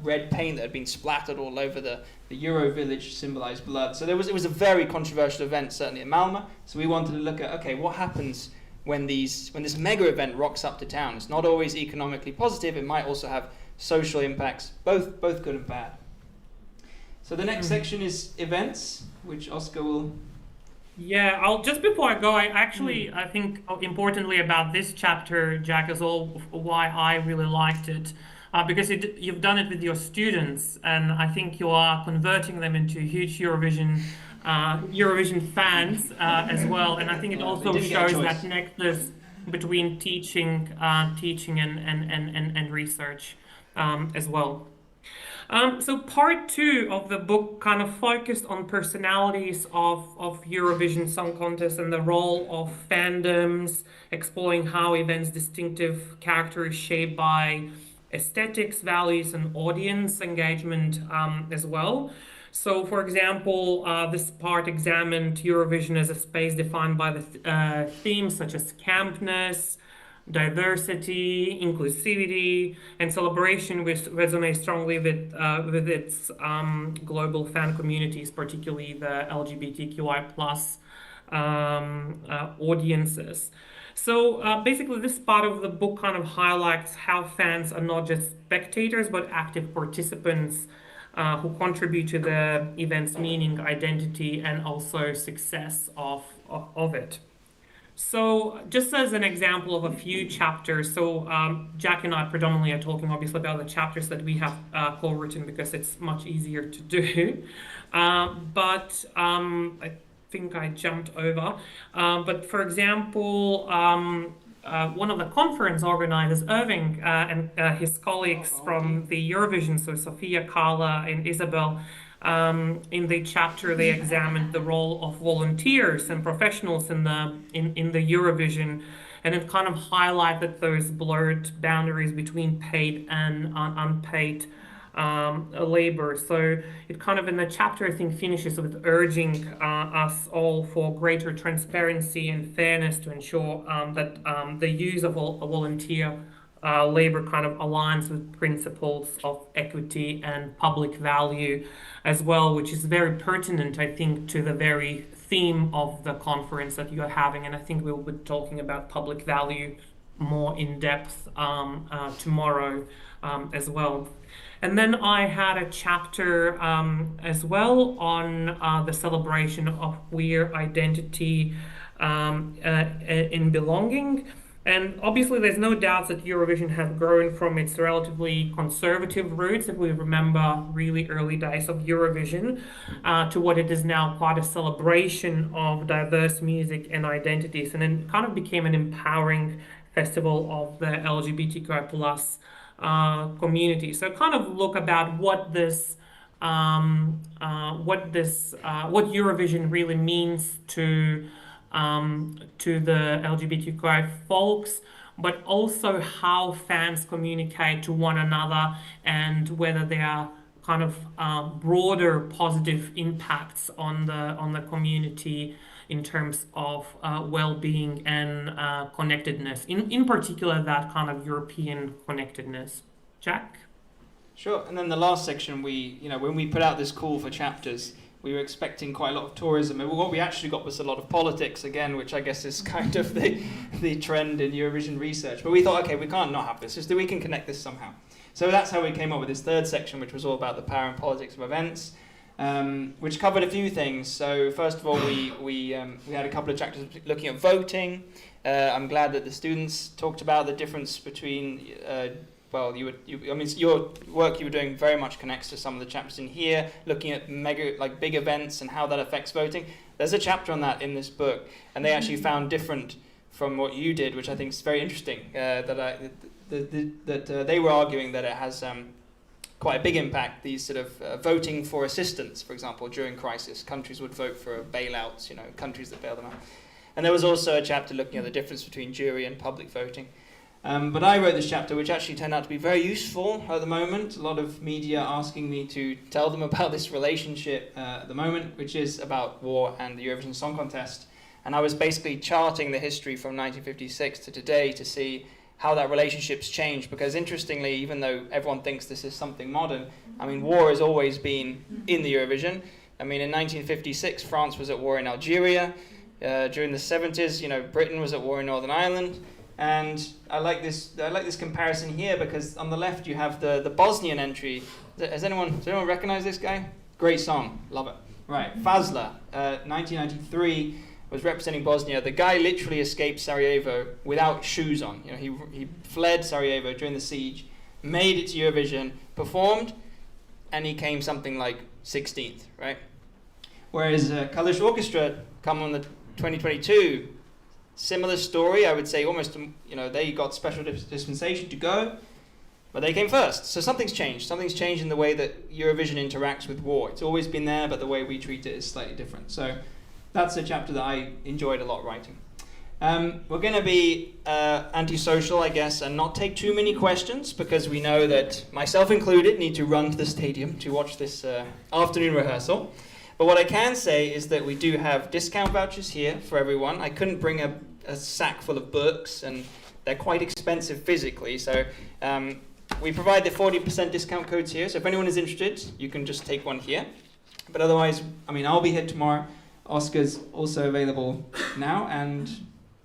red paint that had been splattered all over the Euro village, symbolized blood. So it was a very controversial event, certainly in Malmö. So we wanted to look at, okay, what happens when this mega event rocks up to town? It's not always economically positive. It might also have social impacts, both good and bad. So the next section is events, which Oscar will... Yeah, just before I go, I think importantly about this chapter, Jack, is all why I really liked it, because you've done it with your students, and I think you are converting them into huge Eurovision fans as well, and I think it also shows that nexus between teaching and research as well. So part 2 of the book kind of focused on personalities of Eurovision Song Contest and the role of fandoms, exploring how events' distinctive character is shaped by aesthetics, values, and audience engagement as well. So, for example, this part examined Eurovision as a space defined by the themes such as campness, diversity, inclusivity, and celebration, which resonates strongly with its global fan communities, particularly the LGBTQI+ audiences. So basically, this part of the book kind of highlights how fans are not just spectators, but active participants who contribute to the event's meaning, identity, and also success of it. So just as an example of a few chapters, so Jack and I predominantly are talking obviously about the chapters that we have co-written because it's much easier to do. But I think I jumped over. But for example, one of the conference organizers, Irving, and his colleagues from the Eurovision, so Sophia, Carla, and Isabel, in the chapter they examined the role of volunteers and professionals in the Eurovision, and it kind of highlighted those blurred boundaries between paid and unpaid labor. So it kind of in the chapter I think finishes with urging us all for greater transparency and fairness to ensure that the use of volunteer labor kind of aligns with principles of equity and public value as well, which is very pertinent, I think, to the very theme of the conference that you're having. And I think we'll be talking about public value more in depth tomorrow as well. And then I had a chapter as well on the celebration of queer identity in belonging. And obviously there's no doubt that Eurovision has grown from its relatively conservative roots, if we remember really early days of Eurovision, to what it is now, quite a celebration of diverse music and identities. And it kind of became an empowering festival of the LGBTQI+ community. So kind of look about what Eurovision really means to the LGBTQI folks, but also how fans communicate to one another and whether there are kind of broader positive impacts on the community in terms of well-being and connectedness, in particular that kind of European connectedness. Jack? Sure. And then the last section, when we put out this call for chapters, we were expecting quite a lot of tourism, and what we actually got was a lot of politics again, which I guess is kind of the trend in Eurovision research. But we thought, okay, we can't not have this, just that we can connect this somehow. So that's how we came up with this third section, which was all about the power and politics of events, which covered a few things. So first of all, we had a couple of chapters looking at voting. I'm glad that the students talked about the difference between your work you were doing very much connects to some of the chapters in here, looking at big events and how that affects voting. There's a chapter on that in this book, and they actually found different from what you did, which I think is very interesting. That they were arguing that it has quite a big impact. These sort of voting for assistance, for example, during crisis, countries would vote for bailouts. Countries that bail them out. And there was also a chapter looking at the difference between jury and public voting. But I wrote this chapter, which actually turned out to be very useful at the moment. A lot of media asking me to tell them about this relationship at the moment, which is about war and the Eurovision Song Contest. And I was basically charting the history from 1956 to today to see how that relationship's changed. Because interestingly, even though everyone thinks this is something modern, war has always been in the Eurovision. In 1956, France was at war in Algeria. During the 70s, Britain was at war in Northern Ireland. And I like this comparison here because on the left you have the Bosnian entry. Does anyone recognize this guy? Great song, love it. Right, Fazla, 1993, was representing Bosnia. The guy literally escaped Sarajevo without shoes on. He fled Sarajevo during the siege, made it to Eurovision, performed, and he came something like 16th, right? Whereas Kalisz Orchestra come on the 2022. Similar story, I would say almost, they got special dispensation to go, but they came first. So something's changed. Something's changed in the way that Eurovision interacts with war. It's always been there, but the way we treat it is slightly different. So that's a chapter that I enjoyed a lot writing. We're going to be antisocial, I guess, and not take too many questions because we know that, myself included, need to run to the stadium to watch this afternoon rehearsal. But what I can say is that we do have discount vouchers here for everyone. I couldn't bring a sack full of books, and they're quite expensive physically. So we provide the 40% discount codes here. So if anyone is interested, you can just take one here. But otherwise, I'll be here tomorrow. Oscar's also available now and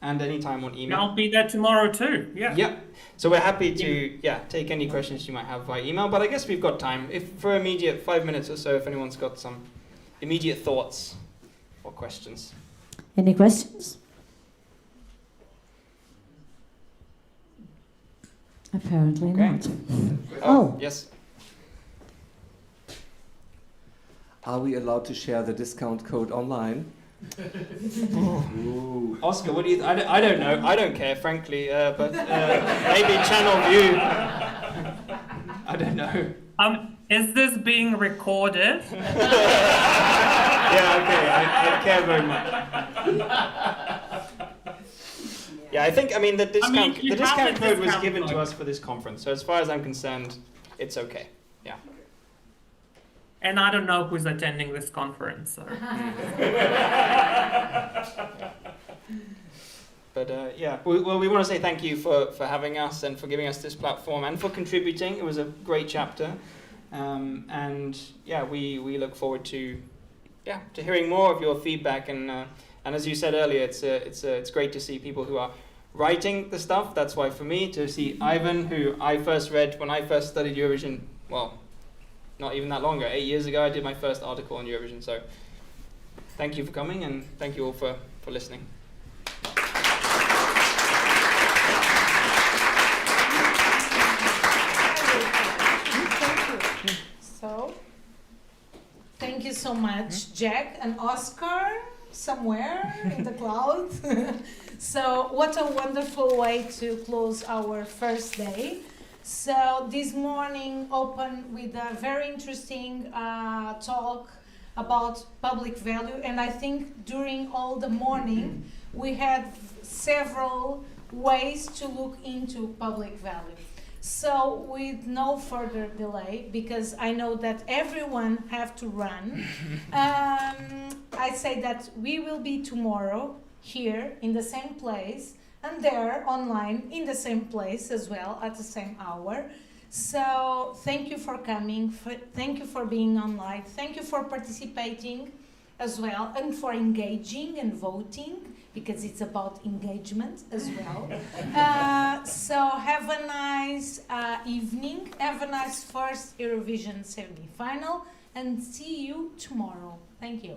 anytime on email. I'll be there tomorrow too. Yeah. Yep. So we're happy to take any questions you might have via email. But I guess we've got time. If for immediate 5 minutes or so, if anyone's got some immediate thoughts or questions. Any questions? Apparently not. Oh, yes. Are we allowed to share the discount code online? Oscar, what do you? I don't know. I don't care, frankly. But maybe Channel View. I don't know. Is this being recorded? Yeah, okay. I care very much. Yeah, I think. The discount code was given to us for this conference. So as far as I'm concerned, it's okay. Yeah. And I don't know who's attending this conference. So. But we want to say thank you for having us and for giving us this platform and for contributing. It was a great chapter, we look forward to hearing more of your feedback. And as you said earlier, it's great to see people who are writing the stuff. That's why for me to see Ivan, who I first read when I first studied Eurovision, not even that long ago, 8 years ago, I did my first article on Eurovision. So thank you for coming, and thank you all for listening. So, thank you so much, Jack and Oscar, somewhere in the cloud. So, what a wonderful way to close our first day. So this morning opened with a very interesting talk about public value, and I think during all the morning we had several ways to look into public value. So with no further delay, because I know that everyone have to run, I say that we will be tomorrow here in the same place, and there online in the same place as well at the same hour. So thank you for coming, thank you for being online, thank you for participating as well, and for engaging and voting, because it's about engagement as well. So have a nice evening, have a nice first Eurovision semi-final, and see you tomorrow. Thank you.